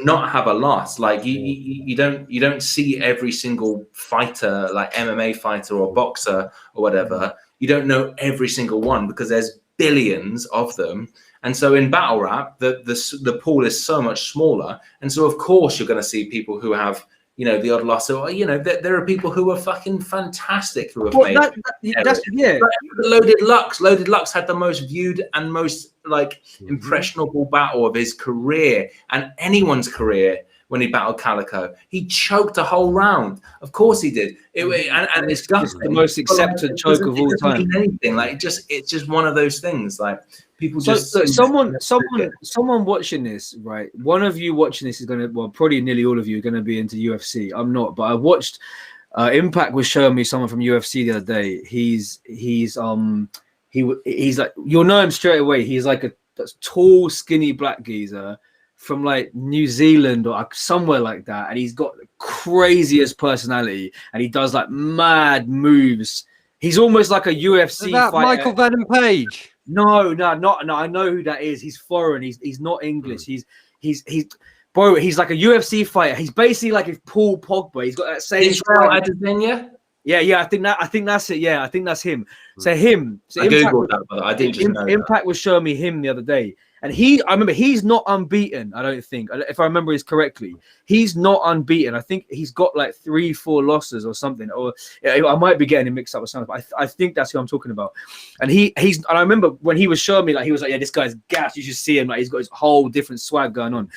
S3: not have a loss. Like you don't see every single fighter, like MMA fighter or boxer or whatever. You don't know every single one because there's billions of them. And so in battle rap, the pool is so much smaller. And so of course you're going to see people who have, you know, the odd loss. Or, you know, there are people who are fucking fantastic who have made Loaded Lux had the most viewed and most like impressionable battle of his career and anyone's career. When he battled Calico, he choked a whole round. Of course he did. And it's just
S1: the most accepted choke of all time.
S3: Anything like it's just one of those things. Like people just.
S1: So someone watching this, right? One of you watching this is probably nearly all of you are gonna be into UFC. I'm not, but I watched. Impact was showing me someone from UFC the other day. He's like, you'll know him straight away. He's like a tall, skinny black geezer from like New Zealand or somewhere like that, and he's got the craziest personality, and he does like mad moves. He's almost like a UFC fighter.
S2: Michael Venom Page?
S1: No. I know who that is. He's foreign. He's not English. He's like a UFC fighter. He's basically like if Paul Pogba. He's got that same.
S3: Israel Adesanya?
S1: Yeah. I think that's it. Yeah, I think that's him. So him. So
S3: I googled that, but I didn't just know.
S1: Impact was showing me him the other day. And I remember he's not unbeaten. I don't think, if I remember this correctly, he's not unbeaten. I think he's got like 3-4 losses or something. Or I might be getting him mixed up with something. But I think that's who I'm talking about. And and I remember when he was showing me, like he was like, yeah, this guy's gas. You should see him. Like he's got his whole different swag going on.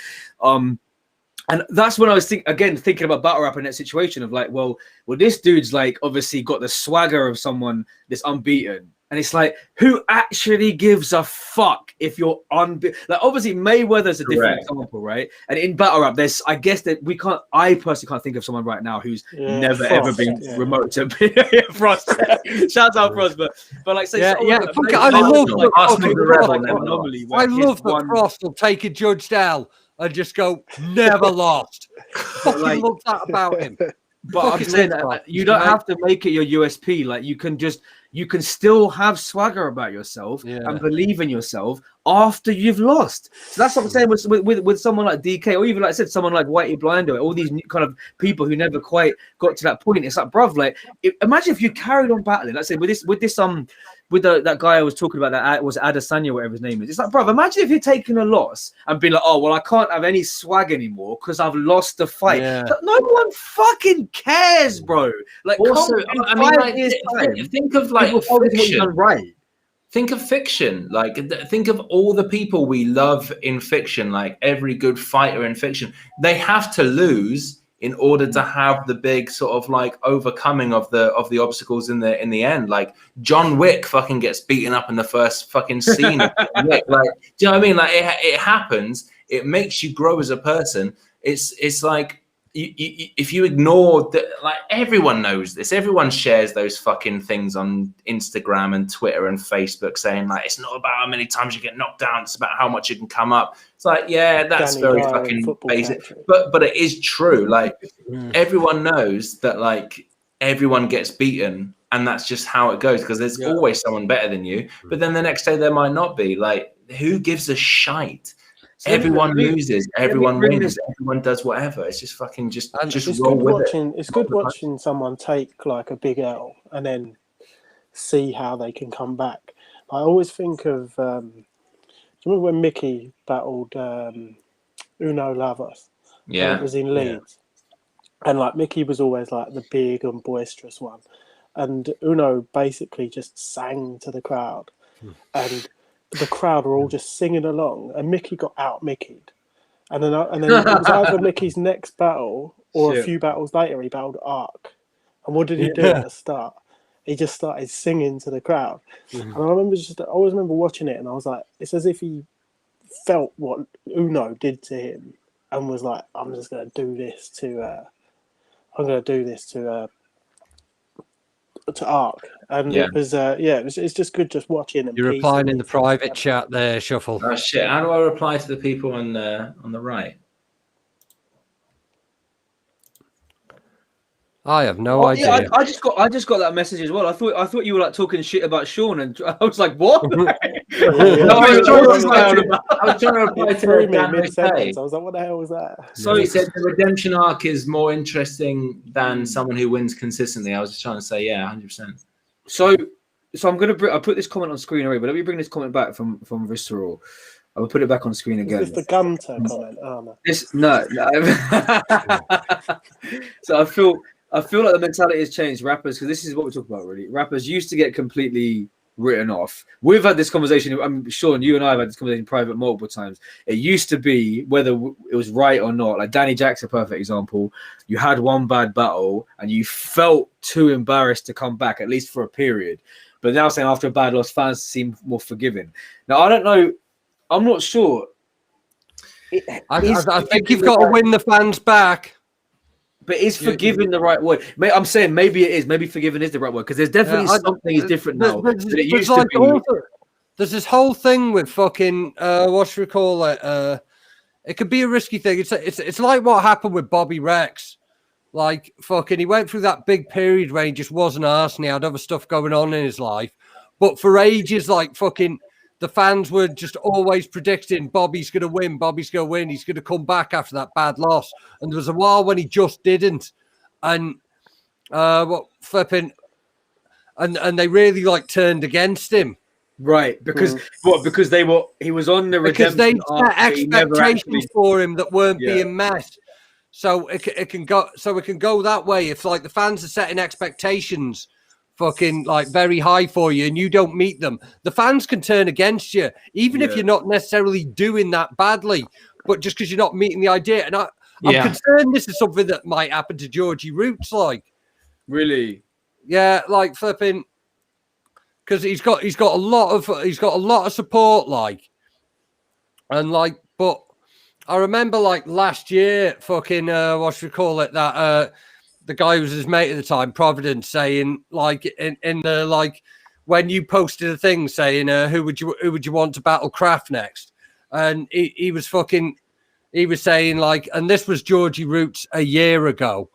S1: And that's when I was thinking about battle rap in that situation of like, well, this dude's like obviously got the swagger of someone that's unbeaten. And it's like, who actually gives a fuck if you're unbeaten? Like, obviously, Mayweather's a different example, right? And in battle rap, I guess that I personally can't think of someone right now who's never ever been remote to be Frost. Shout out Frost, but like, say,
S2: I love that Frost will take a Judge down and just go, never lost. I love that about him.
S1: But I'm saying that you don't have to make it your USP. Like you can still have swagger about yourself and believe in yourself after you've lost. So that's what I'm saying with someone like DK, or even like I said, someone like Whitey Blinder, all these kind of people who never quite got to that point. It's like, bruv, like imagine if you carried on battling. Let's say with that guy I was talking about, that was Adesanya, whatever his name is. It's like, bruv, imagine if you're taking a loss and being like, oh well, I can't have any swag anymore because I've lost the fight.
S2: Yeah.
S1: But no one fucking cares, bro. Like,
S3: Also, I mean, like, think of like fiction,
S1: right?
S3: Think of fiction. Like, think of all the people we love in fiction. Like every good fighter in fiction, they have to lose in order to have the big sort of like overcoming of the obstacles in the end. Like John Wick fucking gets beaten up in the first fucking scene. Like, do you know what I mean? Like it happens. It makes you grow as a person. It's like. If you ignore that, like everyone knows this, everyone shares those fucking things on Instagram and Twitter and Facebook saying like it's not about how many times you get knocked down, it's about how much you can come up. It's like, yeah, that's very fucking basic, but it is true. Like everyone knows that like everyone gets beaten, and that's just how it goes because there's always someone better than you. But then the next day there might not be. Like, who gives a shite? So everyone loses, everyone wins, everyone does whatever. It's just fucking just roll with it.
S4: It's good watching someone take like a big L and then see how they can come back. I always think of, do you remember when Mickey battled Uno Lavas?
S3: Yeah.
S4: It was in Leeds. Yeah. And like Mickey was always like the big and boisterous one. And Uno basically just sang to the crowd. And the crowd were all just singing along, and Mickey got out Mickey'd. And then it was either Mickey's next battle or a few battles later, he battled Ark. And what did he do at the start? He just started singing to the crowd. And I always remember watching it, and I was like, it's as if he felt what Uno did to him, and was like, I'm just going to do this to Ark. And it's just good just watching.
S2: You're replying in the private chat there, Shuffle.
S3: Oh shit! How do I reply to the people on the right?
S2: I have no idea.
S1: Yeah, I just got that message as well. I thought you were like talking shit about Sean, and I was like, what?
S3: I was trying to reply to Dan mid-sentence.
S4: I was like, what the hell was that?
S3: So he said the redemption arc is more interesting than someone who wins consistently. I was just trying to say, 100%.
S1: So I'm gonna I put this comment on screen already, but let me bring this comment back from Visceral. I will put it back on screen again.
S4: Is this the Gunter comment? Oh,
S1: no. So I feel like the mentality has changed. Rappers, because this is what we're talking about, really. Rappers used to get completely written off. We've had this conversation. I'm sure you and I have had this conversation in private multiple times. It used to be whether it was right or not. Like Danny Jack's a perfect example. You had one bad battle and you felt too embarrassed to come back, at least for a period. But now saying after a bad loss, fans seem more forgiving. Now, I don't know. I'm not sure.
S2: I think you've got to win the fans back.
S1: But is forgiving the right word? I'm saying maybe it is. Maybe forgiving is the right word because there's definitely something is different now than it used to be.
S2: Also, there's this whole thing with fucking what should we call it? It could be a risky thing. It's like what happened with Bobby Rex. Like fucking, he went through that big period where he just wasn't arsed and he had other stuff going on in his life. But for ages, like fucking, the fans were just always predicting Bobby's going to win. Bobby's going to win. He's going to come back after that bad loss. And there was a while when he just didn't. And and they really like turned against him.
S1: Right. Because he was on the
S2: redemption. Because they set expectations for him that weren't being met. So it can go that way. If like the fans are setting expectations fucking like very high for you and you don't meet them, the fans can turn against you, even if you're not necessarily doing that badly, but just because you're not meeting the idea. And I'm concerned this is something that might happen to Georgie Roots, like.
S1: Really?
S2: Yeah, like flipping, because he's got a lot of support, like, and like, but I remember like last year, fucking what should we call it, that the guy who was his mate at the time, Providence, saying like in the like when you posted a thing saying who would you want to battle Kraft next, and he was saying like, and this was Georgie Roots a year ago,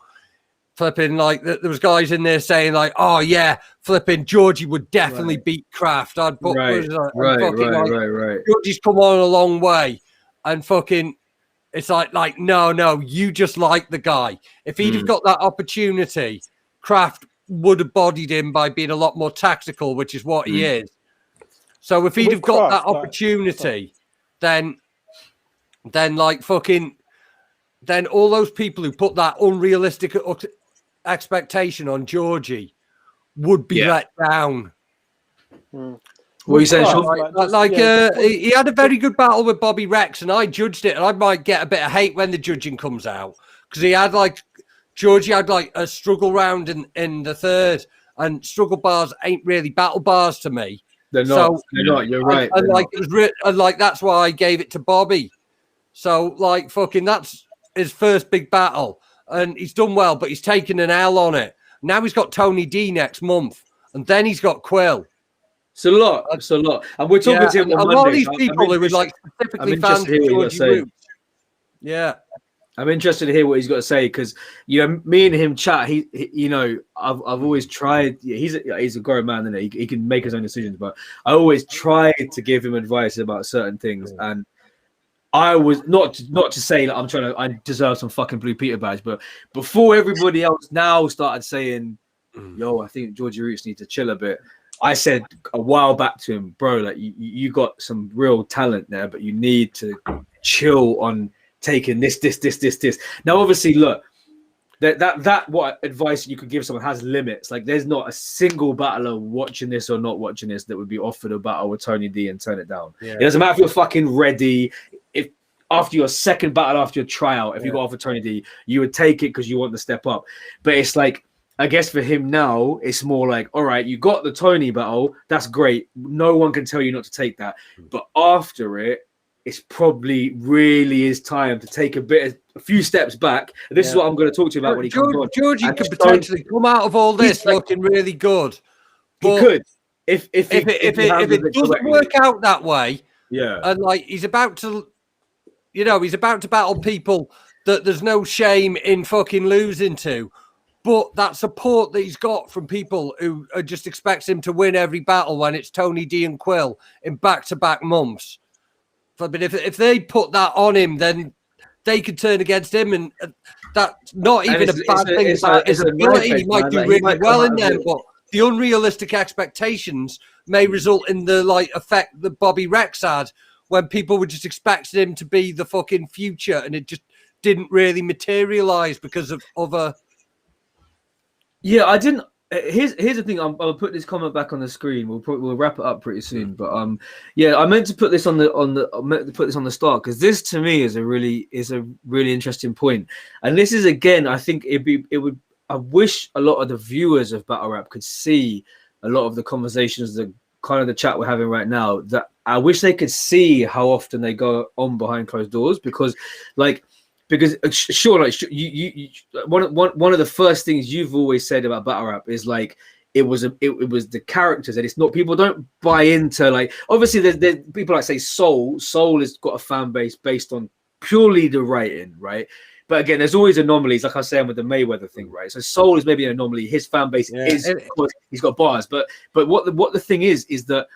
S2: flipping like there was guys in there saying like, oh yeah, flipping Georgie would definitely beat Kraft. I'd put
S1: right. Georgie's
S2: come on a long way, and fucking it's like no, you just like the guy. If he'd have got that opportunity, Kraft would have bodied him by being a lot more tactical, which is what he is. So if he'd have got that opportunity, then like fucking, then all those people who put that unrealistic expectation on Georgie would be let down.
S1: What are you saying, Sean?
S2: He had a very good battle with Bobby Rex, and I judged it, and I might get a bit of hate when the judging comes out, because Georgie had like a struggle round in the third, and struggle bars ain't really battle bars to me.
S1: They're not. You're right.
S2: And like it was like that's why I gave it to Bobby. So like fucking that's his first big battle, and he's done well, but he's taken an L on it. Now he's got Tony D next month, and then he's got Quill.
S1: It's a lot. And we're talking to him on
S2: a
S1: Monday.
S2: lot of these people who are like specifically fans of Georgie Roots. Yeah.
S1: I'm interested to hear what he's got to say, because me and him chat. He I've always tried. He's a grown man, and he can make his own decisions. But I always try to give him advice about certain things, and I was not to say that I deserve some fucking Blue Peter badge, but before everybody else now started saying, "Yo, I think Georgie Roots needs to chill a bit," I said a while back to him, bro, like you got some real talent there, but you need to chill on taking this. Now, obviously, look, that what advice you could give someone has limits. Like, there's not a single battler watching this or not watching this that would be offered a battle with Tony D and turn it down. Yeah. It doesn't matter if you're fucking ready. If after your second battle, after your tryout, if you got offered Tony D, you would take it because you want to step up. But it's like, I guess for him now, it's more like, all right, you got the Tony battle. That's great. No one can tell you not to take that. But after it, it's probably really is time to take a few steps back. And this is what I'm going to talk to you about when he comes on.
S2: Georgie could potentially come out of all this looking really good.
S1: He could. If
S2: it doesn't work out that way, and like he's about to battle people that there's no shame in fucking losing to. But that support that he's got from people who just expects him to win every battle when it's Tony D and Quill in back-to-back months. But if they put that on him, then they could turn against him, and that's not even a bad thing about his ability. He might do really well in them, but the unrealistic expectations may result in the effect that Bobby Rex had when people were just expecting him to be the fucking future, and it just didn't really materialize because of other.
S1: Yeah, I didn't. Here's the thing. I'll put this comment back on the screen. We'll wrap it up pretty soon. But I meant to put this on the start, because this to me is a really interesting point. And this is, again, I think I wish a lot of the viewers of Battle Rap could see a lot of the conversations, the kind of the chat we're having right now. That I wish they could see how often they go on behind closed doors, because sure, like you one of the first things you've always said about Battle Rap is like it was the characters, and it's not, people don't buy into, like, obviously there's people like say Soul has got a fan base based on purely the writing, right? But again, there's always anomalies, like I was saying with the Mayweather thing, right? So Soul is maybe an anomaly. His fan base is, he's got bars, but what the thing is that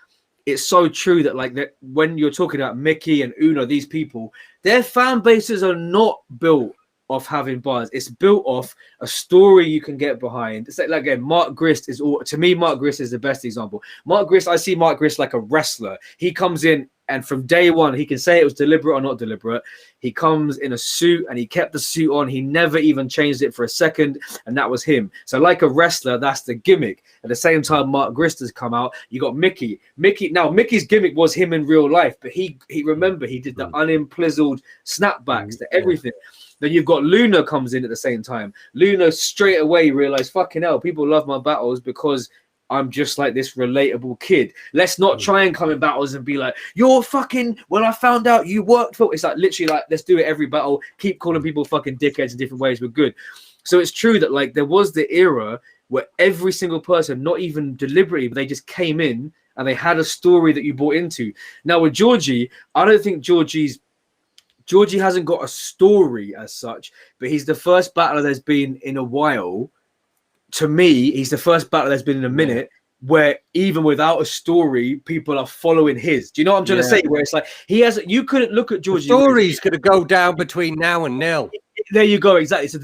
S1: it's so true that, like, that when you're talking about Mickey and Uno, these people, their fan bases are not built off having bars. It's built off a story you can get behind. It's like again, Mark Grist is the best example. I see Mark Grist like a wrestler. He comes in, and from day one, he can say it was deliberate or not deliberate. He comes in a suit, and he kept the suit on. He never even changed it for a second, and that was him. So like a wrestler, that's the gimmick. At the same time, Mark Grist has come out. You got Mickey. Now, Mickey's gimmick was him in real life, but he did the unimplistled snapbacks, the everything. Then you've got Luna comes in at the same time. Luna straight away realized, fucking hell, people love my battles because I'm just like this relatable kid. Let's not try and come in battles and be like, you're fucking, when I found out you worked for, it's like literally like, let's do it every battle. Keep calling people fucking dickheads in different ways. We're good. So it's true that, like, there was the era where every single person, not even deliberately, but they just came in and they had a story that you bought into. Now with Georgie, I don't think Georgie's Georgie hasn't got a story as such, but he's the first battler there's been in a while. To me, he's the first battler there's been in a minute where even without a story, people are following his. Do you know what I'm trying to say? Where it's like you couldn't look at Georgie.
S2: The story's going to go down between now and nil.
S1: There you go, exactly. So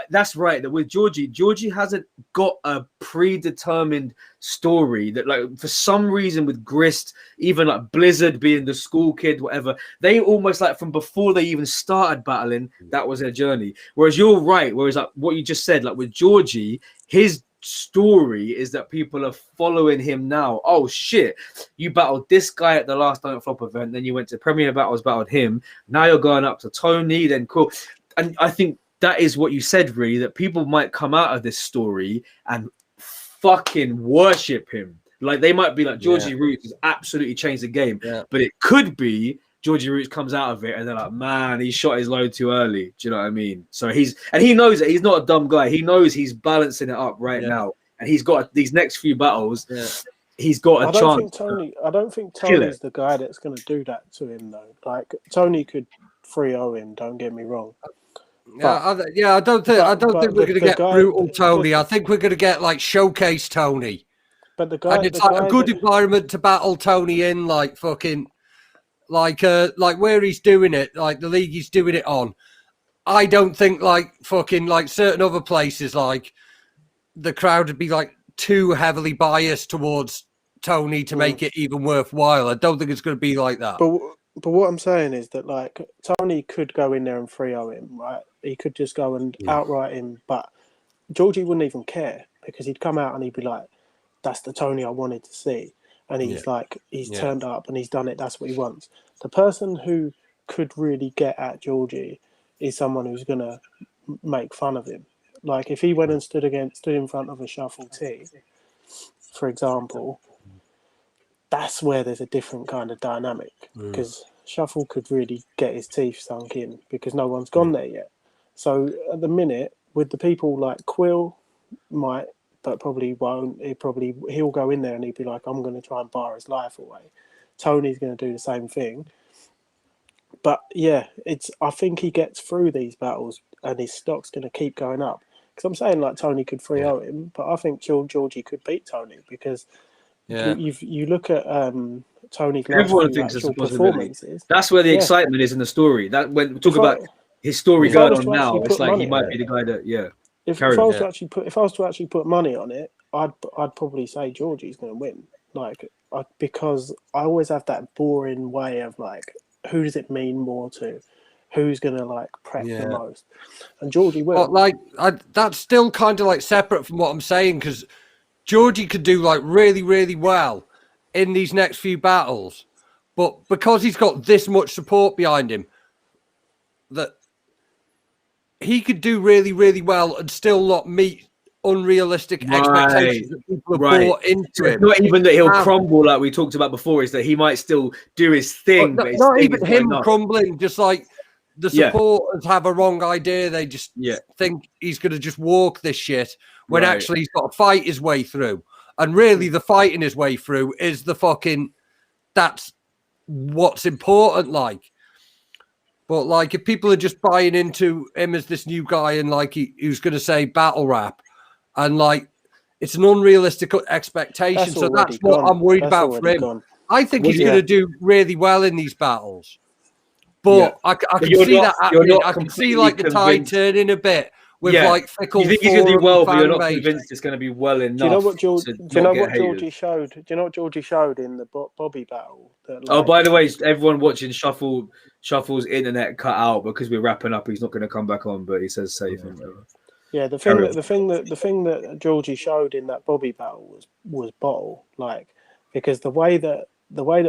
S1: that's right. That with Georgie hasn't got a predetermined story that, like, for some reason with Grist, even like Blizzard being the school kid, whatever, they almost like from before they even started battling, that was their journey. Whereas you're right. Whereas like what you just said, like with Georgie, his story is that people are following him now. Oh shit, you battled this guy at the last Don't Flop event, then you went to Premier Battles, battled him. Now you're going up to Tony, then cool. And I think that is what you said, really, that people might come out of this story and fucking worship him. Like they might be like, Georgie Roots has absolutely changed the game. Yeah. But it could be Georgie Roots comes out of it and they're like, man, he shot his load too early. Do you know what I mean? So he knows it. He's not a dumb guy. He knows he's balancing it up right now. And he's got these next few battles. Yeah. He's got a chance.
S4: I don't think Tony's the guy that's going to do that to him, though. Like Tony could 3-0 him. Don't get me wrong.
S2: I don't think we're going to get brutal Tony. I think we're going to get like showcase Tony.
S4: But the guy,
S2: and it's like a good environment to battle Tony in, like fucking, like where he's doing it, like the league he's doing it on. I don't think like fucking like certain other places, like the crowd would be like too heavily biased towards Tony to make it even worthwhile. I don't think it's going to be like that.
S4: But what I'm saying is that like Tony could go in there and 3-0 him, right? He could just go and outright him, but Georgie wouldn't even care because he'd come out and he'd be like, "That's the Tony I wanted to see," and he's he's turned up and he's done it. That's what he wants. The person who could really get at Georgie is someone who's gonna make fun of him. Like if he went and stood in front of a Shuffle T, for example. That's where there's a different kind of dynamic because Shuffle could really get his teeth sunk in because no one's gone there yet. So at the minute, with the people like Quill might, but probably won't. He'll go in there and he'll be like, "I'm going to try and bar his life away." Tony's going to do the same thing. But yeah, I think he gets through these battles and his stock's going to keep going up. Because I'm saying like Tony could 3-0 him, but I think Georgie could beat Tony because. Yeah. You look at Tony's last few actual performances.
S1: That's where the excitement is in the story. That when we talk about his story going on now, it's like he might be the guy that
S4: If I was to actually put money on it, I'd probably say Georgie's going to win. Like because I always have that boring way of like, who does it mean more to? Who's going to like prep the most? And Georgie will.
S2: But like that's still kind of like separate from what I'm saying because. Georgie could do like really, really well in these next few battles, but because he's got this much support behind him, that he could do really, really well and still not meet unrealistic expectations that people have brought into him.
S1: Not even that he'll crumble like we talked about before, is that he might still do his thing.
S2: But not even him crumbling, just like the supporters have a wrong idea. They just think he's going to just walk this shit. When actually he's got to fight his way through. And really the fighting his way through is that's what's important, like. But like if people are just buying into him as this new guy and like who's going to say battle rap and like it's an unrealistic expectation. That's what I'm worried about for him. I think he's going to do really well in these battles. But I can see that happening. I can see like the tide turning a bit. With like fickle,
S1: you think he's going to do well, but you're not convinced it's going to be well enough.
S4: Do you know what Georgie showed? Do you know what Georgie showed in the Bobby battle?
S1: By the way, everyone watching Shuffle's internet cut out because we're wrapping up. He's not going to come back on, but he says safe.
S4: Yeah, the thing that Georgie showed in that Bobby battle was bottle, like because the way that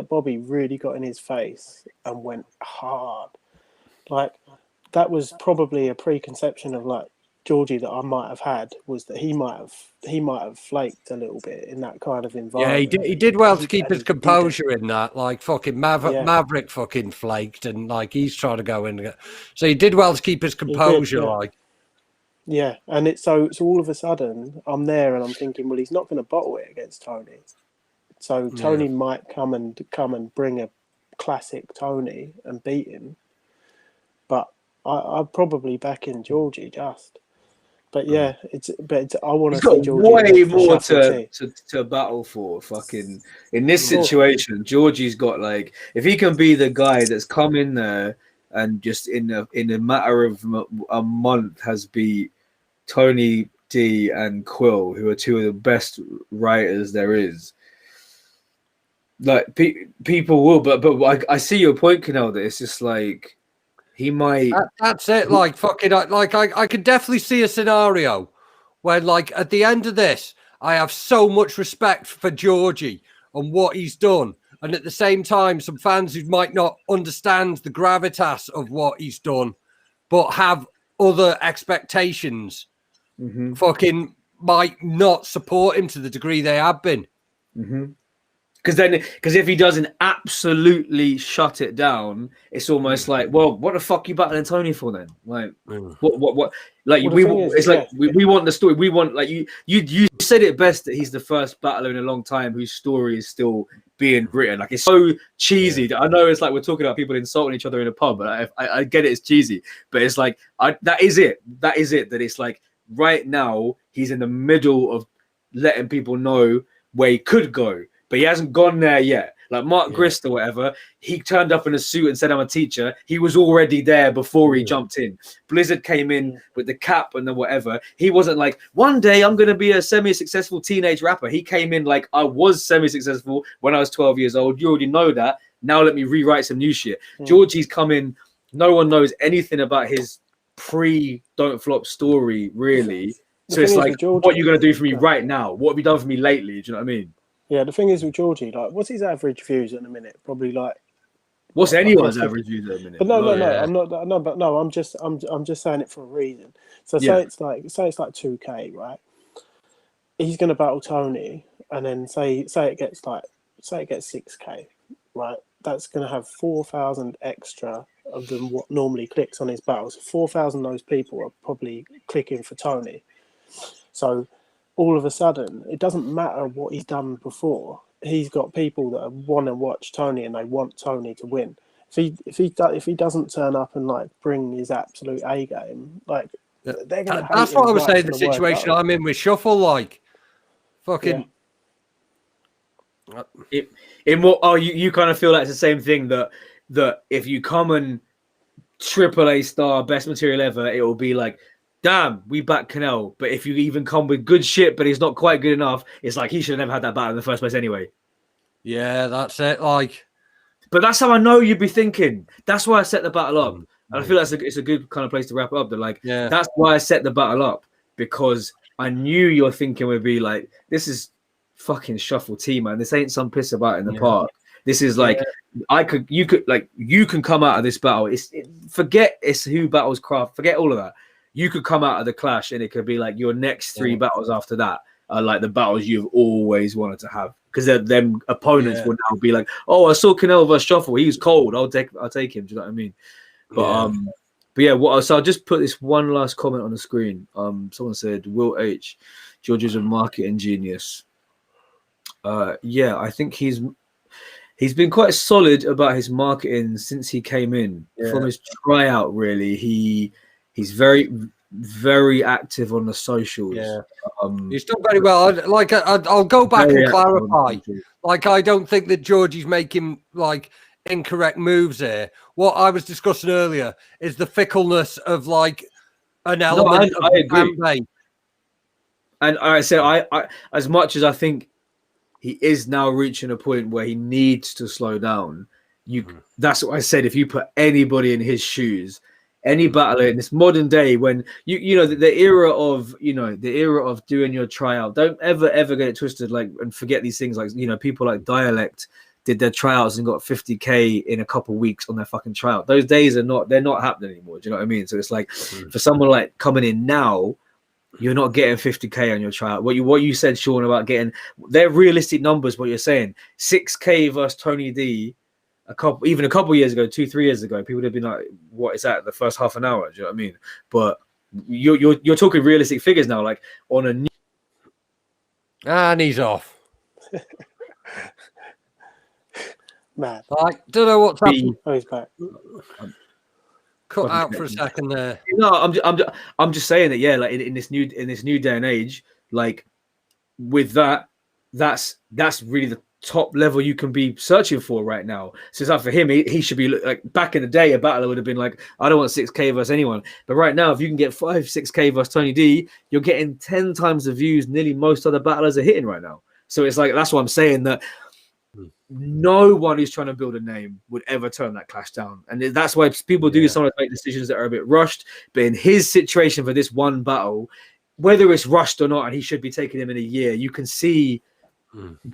S4: Bobby really got in his face and went hard, like that was probably a preconception of like. Georgie that I might have had was that he might have flaked a little bit in that kind of environment.
S2: Yeah, he did well to keep his composure in that. Like fucking Maverick fucking flaked and like he's trying to go in. So he did well to keep his composure.
S4: And it's so all of a sudden I'm there and I'm thinking, well, he's not going to bottle it against Tony. So Tony might come and bring a classic Tony and beat him. I'd probably back in Georgie just. But yeah, I want to
S1: He's got
S4: see Georgie
S1: way
S4: for
S1: more
S4: Shuffle
S1: to battle for. Fucking in this situation, Georgie's got like, if he can be the guy that's come in there and just in a matter of a month has beat Tony D and Quill, who are two of the best writers there is. Like people will, but I see your point, Kinell, that it's just like he might.
S2: That's it. Like fucking, like I could definitely see a scenario where, like, at the end of this, I have so much respect for Georgie and what he's done, and at the same time, some fans who might not understand the gravitas of what he's done, but have other expectations, fucking might not support him to the degree they have been.
S1: Because if he doesn't absolutely shut it down, it's almost like, well, what the fuck you battling Tony for then? Like, what? Like, we want the story. We want, like, you said it best, that he's the first battler in a long time whose story is still being written. Like, it's so cheesy. Yeah. I know it's like we're talking about people insulting each other in a pub, but I get it, it's cheesy. But it's like, that is it. That it's like right now he's in the middle of letting people know where he could go. But he hasn't gone there yet. Like Mark Grist or whatever, he turned up in a suit and said, I'm a teacher. He was already there before he jumped in. Blizzard came in with the cap and the whatever. He wasn't like, one day I'm going to be a semi-successful teenage rapper. He came in like, I was semi-successful when I was 12 years old. You already know that. Now let me rewrite some new shit. Georgie's come in. No one knows anything about his pre-Don't Flop story, really. So it's like, Georgie, what are you going to do for me right now? What have you done for me lately? Do you know what I mean?
S4: Yeah, the thing is with Georgie, like, what's his average views at the minute? Probably like.
S1: What's anyone's average views at the minute?
S4: But no, I'm not. No, but no, I'm just saying it for a reason. So say it's like 2K, right? He's going to battle Tony, and then say it gets 6K, right? That's going to have 4,000 extra of them what normally clicks on his battles. 4,000 of those people are probably clicking for Tony. So. All of a sudden, it doesn't matter what he's done before. He's got people that want to watch Tony and they want Tony to win. If he doesn't turn up and like bring his absolute A game, like they're gonna.
S2: That's what I was saying. The situation I'm in with Shuffle, like fucking.
S1: In what? You kind of feel like it's the same thing that if you come and AAA star best material ever, it will be like, damn, we back Kinell. But if you even come with good shit, but he's not quite good enough, it's like he should have never had that battle in the first place anyway.
S2: Yeah, that's it. Like,
S1: but that's how I know you'd be thinking. That's why I set the battle up. And I feel like it's a good kind of place to wrap it up. That like, that's why I set the battle up, because I knew your thinking would be like, this is fucking Shuffle T, man. This ain't some piss about in the park. This is like, you can come out of this battle. Forget it's who battles craft. Forget all of that. You could come out of the clash and it could be like your next 3 battles after that are like the battles you've always wanted to have, because them opponents will now be like, oh, I saw Kinell versus Shuffle. He's cold. I'll take him. Do you know what I mean? But so I'll just put this one last comment on the screen. Someone said Will H. George is a marketing genius. I think he's been quite solid about his marketing since he came in. From his tryout. Really, he's very, very active on the socials.
S2: He's done very well. I'll go back and clarify. Like, I don't think that Georgie's making like incorrect moves here. What I was discussing earlier is the fickleness of like an element of the campaign.
S1: And I said, I as much as I think he is now reaching a point where he needs to slow down. That's what I said. If you put anybody in his shoes, any battler in this modern day, when you know the era of doing your tryout, don't ever get it twisted, like, and forget these things. Like, people like Dialect did their tryouts and got 50K in a couple of weeks on their fucking tryout. Those days they're not happening anymore. Do you know what I mean? So it's like for someone like coming in now, you're not getting 50K on your tryout. What you said, Sean, about getting, they're realistic numbers. What you're saying, 6K versus Tony D. A couple years ago, 2-3 years ago, people would have been like, "What is that?" The first half an hour. Do you know what I mean? But you're talking realistic figures now, like on a.
S2: And he's off.
S4: Man,
S2: I don't know what's happening.
S4: Oh, he's back.
S2: cut out for a second there.
S1: No, I'm just saying that, yeah, like in this new day and age, like with that's really the top level you can be searching for right now. So it's like for him, he should be like, back in the day, a battler would have been like, I don't want 6K versus anyone. But right now, if you can get 5-6K versus Tony D, you're getting 10 times the views nearly most other battlers are hitting right now. So it's like, that's what I'm saying, that no one who's trying to build a name would ever turn that clash down. And that's why people do sometimes make decisions that are a bit rushed. But in his situation for this one battle, whether it's rushed or not, and he should be taking him in a year, you can see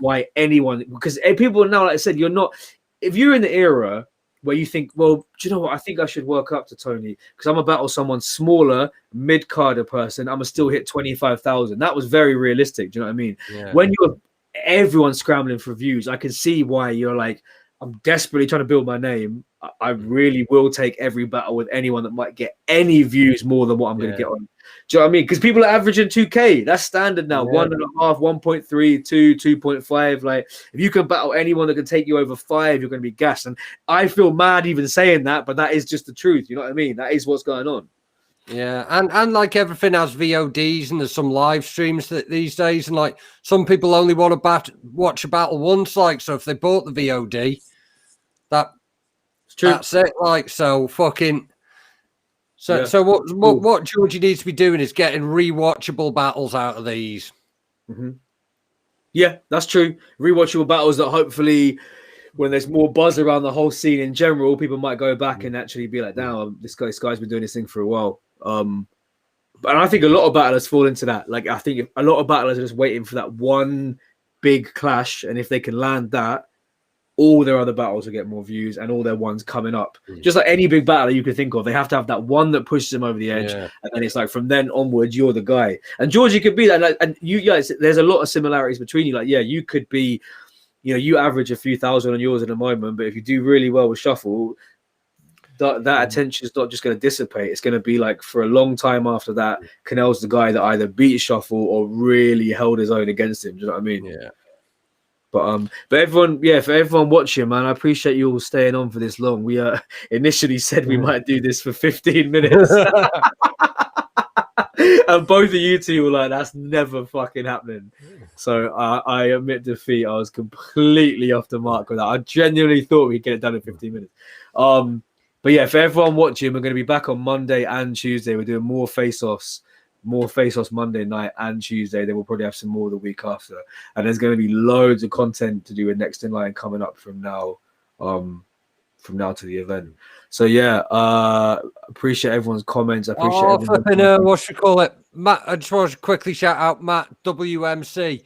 S1: why anyone, because people now, like I said, you're not, if you're in the era where you think, well, do you know what, I think I should work up to Tony because I'm gonna battle someone smaller, mid-carder person, I'm gonna still hit 25,000. That was very realistic. Do you know what I mean? Yeah. When you're everyone's scrambling for views, I can see why you're like, I'm desperately trying to build my name. I really will take every battle with anyone that might get any views more than what I'm going to get on. Do you know what I mean? Because people are averaging 2K. That's standard now. 1.5, 1.3, 2, 2.5. Like, if you can battle anyone that can take you over 5, you're going to be gassed. And I feel mad even saying that, but that is just the truth. You know what I mean? That is what's going on.
S2: Yeah, and like everything has VODs and there's some live streams these days, and like some people only want to watch a battle once, like, so if they bought the VOD, that's it, like, so fucking so what Georgie needs to be doing is getting rewatchable battles out of these.
S1: Yeah, that's true. Rewatchable battles that hopefully, when there's more buzz around the whole scene in general, people might go back and actually be like, damn, this guy's been doing this thing for a while. But I think a lot of battlers fall into that. Like, I think a lot of battlers are just waiting for that one big clash, and if they can land that, all their other battles will get more views, and all their ones coming up. Just like any big battler you could think of, they have to have that one that pushes them over the edge, and then it's like from then onwards, you're the guy. And Georgie could be that. Like, and you guys, there's a lot of similarities between you. Like, yeah, you could be, you know, you average a few thousand on yours at the moment, but if you do really well with shuffle, that attention is not just going to dissipate. It's going to be like for a long time after that, Kinell's the guy that either beat shuffle or really held his own against him. Do you know what I mean?
S2: Yeah.
S1: But everyone, for everyone watching, man, I appreciate you all staying on for this long. We initially said we might do this for 15 minutes. And both of you two were like, that's never fucking happening. So I admit defeat. I was completely off the mark with that. I genuinely thought we'd get it done in 15 minutes. But yeah, for everyone watching, we're going to be back on Monday and Tuesday. We're doing more face-offs Monday night and Tuesday. Then we'll probably have some more the week after. And there's going to be loads of content to do with Next in Line coming up from now to the event. So yeah, appreciate everyone's comments. I appreciate
S2: what should we call it? Matt, I just want to quickly shout out Matt WMC.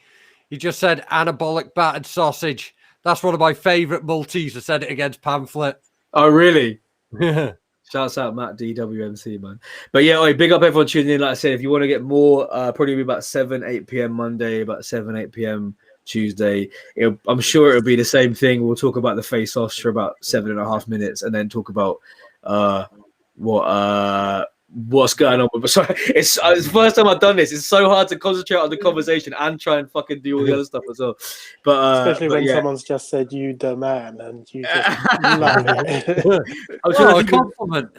S2: He just said anabolic battered sausage. That's one of my favourite multis. I said it against Pamphlet.
S1: Oh, really? Yeah. Shouts out Matt DWMC, man. But yeah, big up everyone tuning in. Like I said, if you want to get more, probably be about 7-8 p.m. Monday, about 7-8 p.m. Tuesday. I'm sure it'll be the same thing. We'll talk about the face-offs for about 7.5 minutes, and then talk about what's going on with. So it's the first time I've done this. It's so hard to concentrate on the conversation and try and fucking do all the other stuff as well. But
S4: especially when someone's just said you the man and you just love it.
S2: I'm trying to compliment.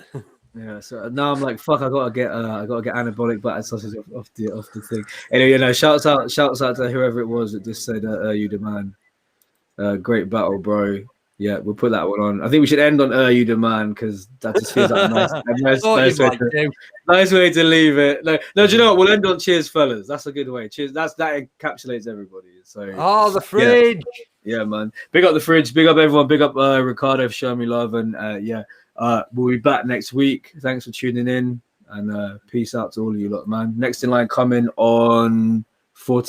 S1: Yeah, so now I'm like, fuck, I gotta get anabolic battered sausage off the thing. Anyway, you know, shouts out to whoever it was that just said you the man. Great battle, bro. Yeah, we'll put that one on. I think we should end on you the man, because that just feels like a nice way to leave it. No, do you know what? We'll end on cheers, fellas. That's a good way. Cheers. That encapsulates everybody. So
S2: the fridge.
S1: Yeah, man. Big up the fridge. Big up everyone. Big up Ricardo for showing me love. And we'll be back next week. Thanks for tuning in, and peace out to all of you lot, man. Next in Line coming on 14th.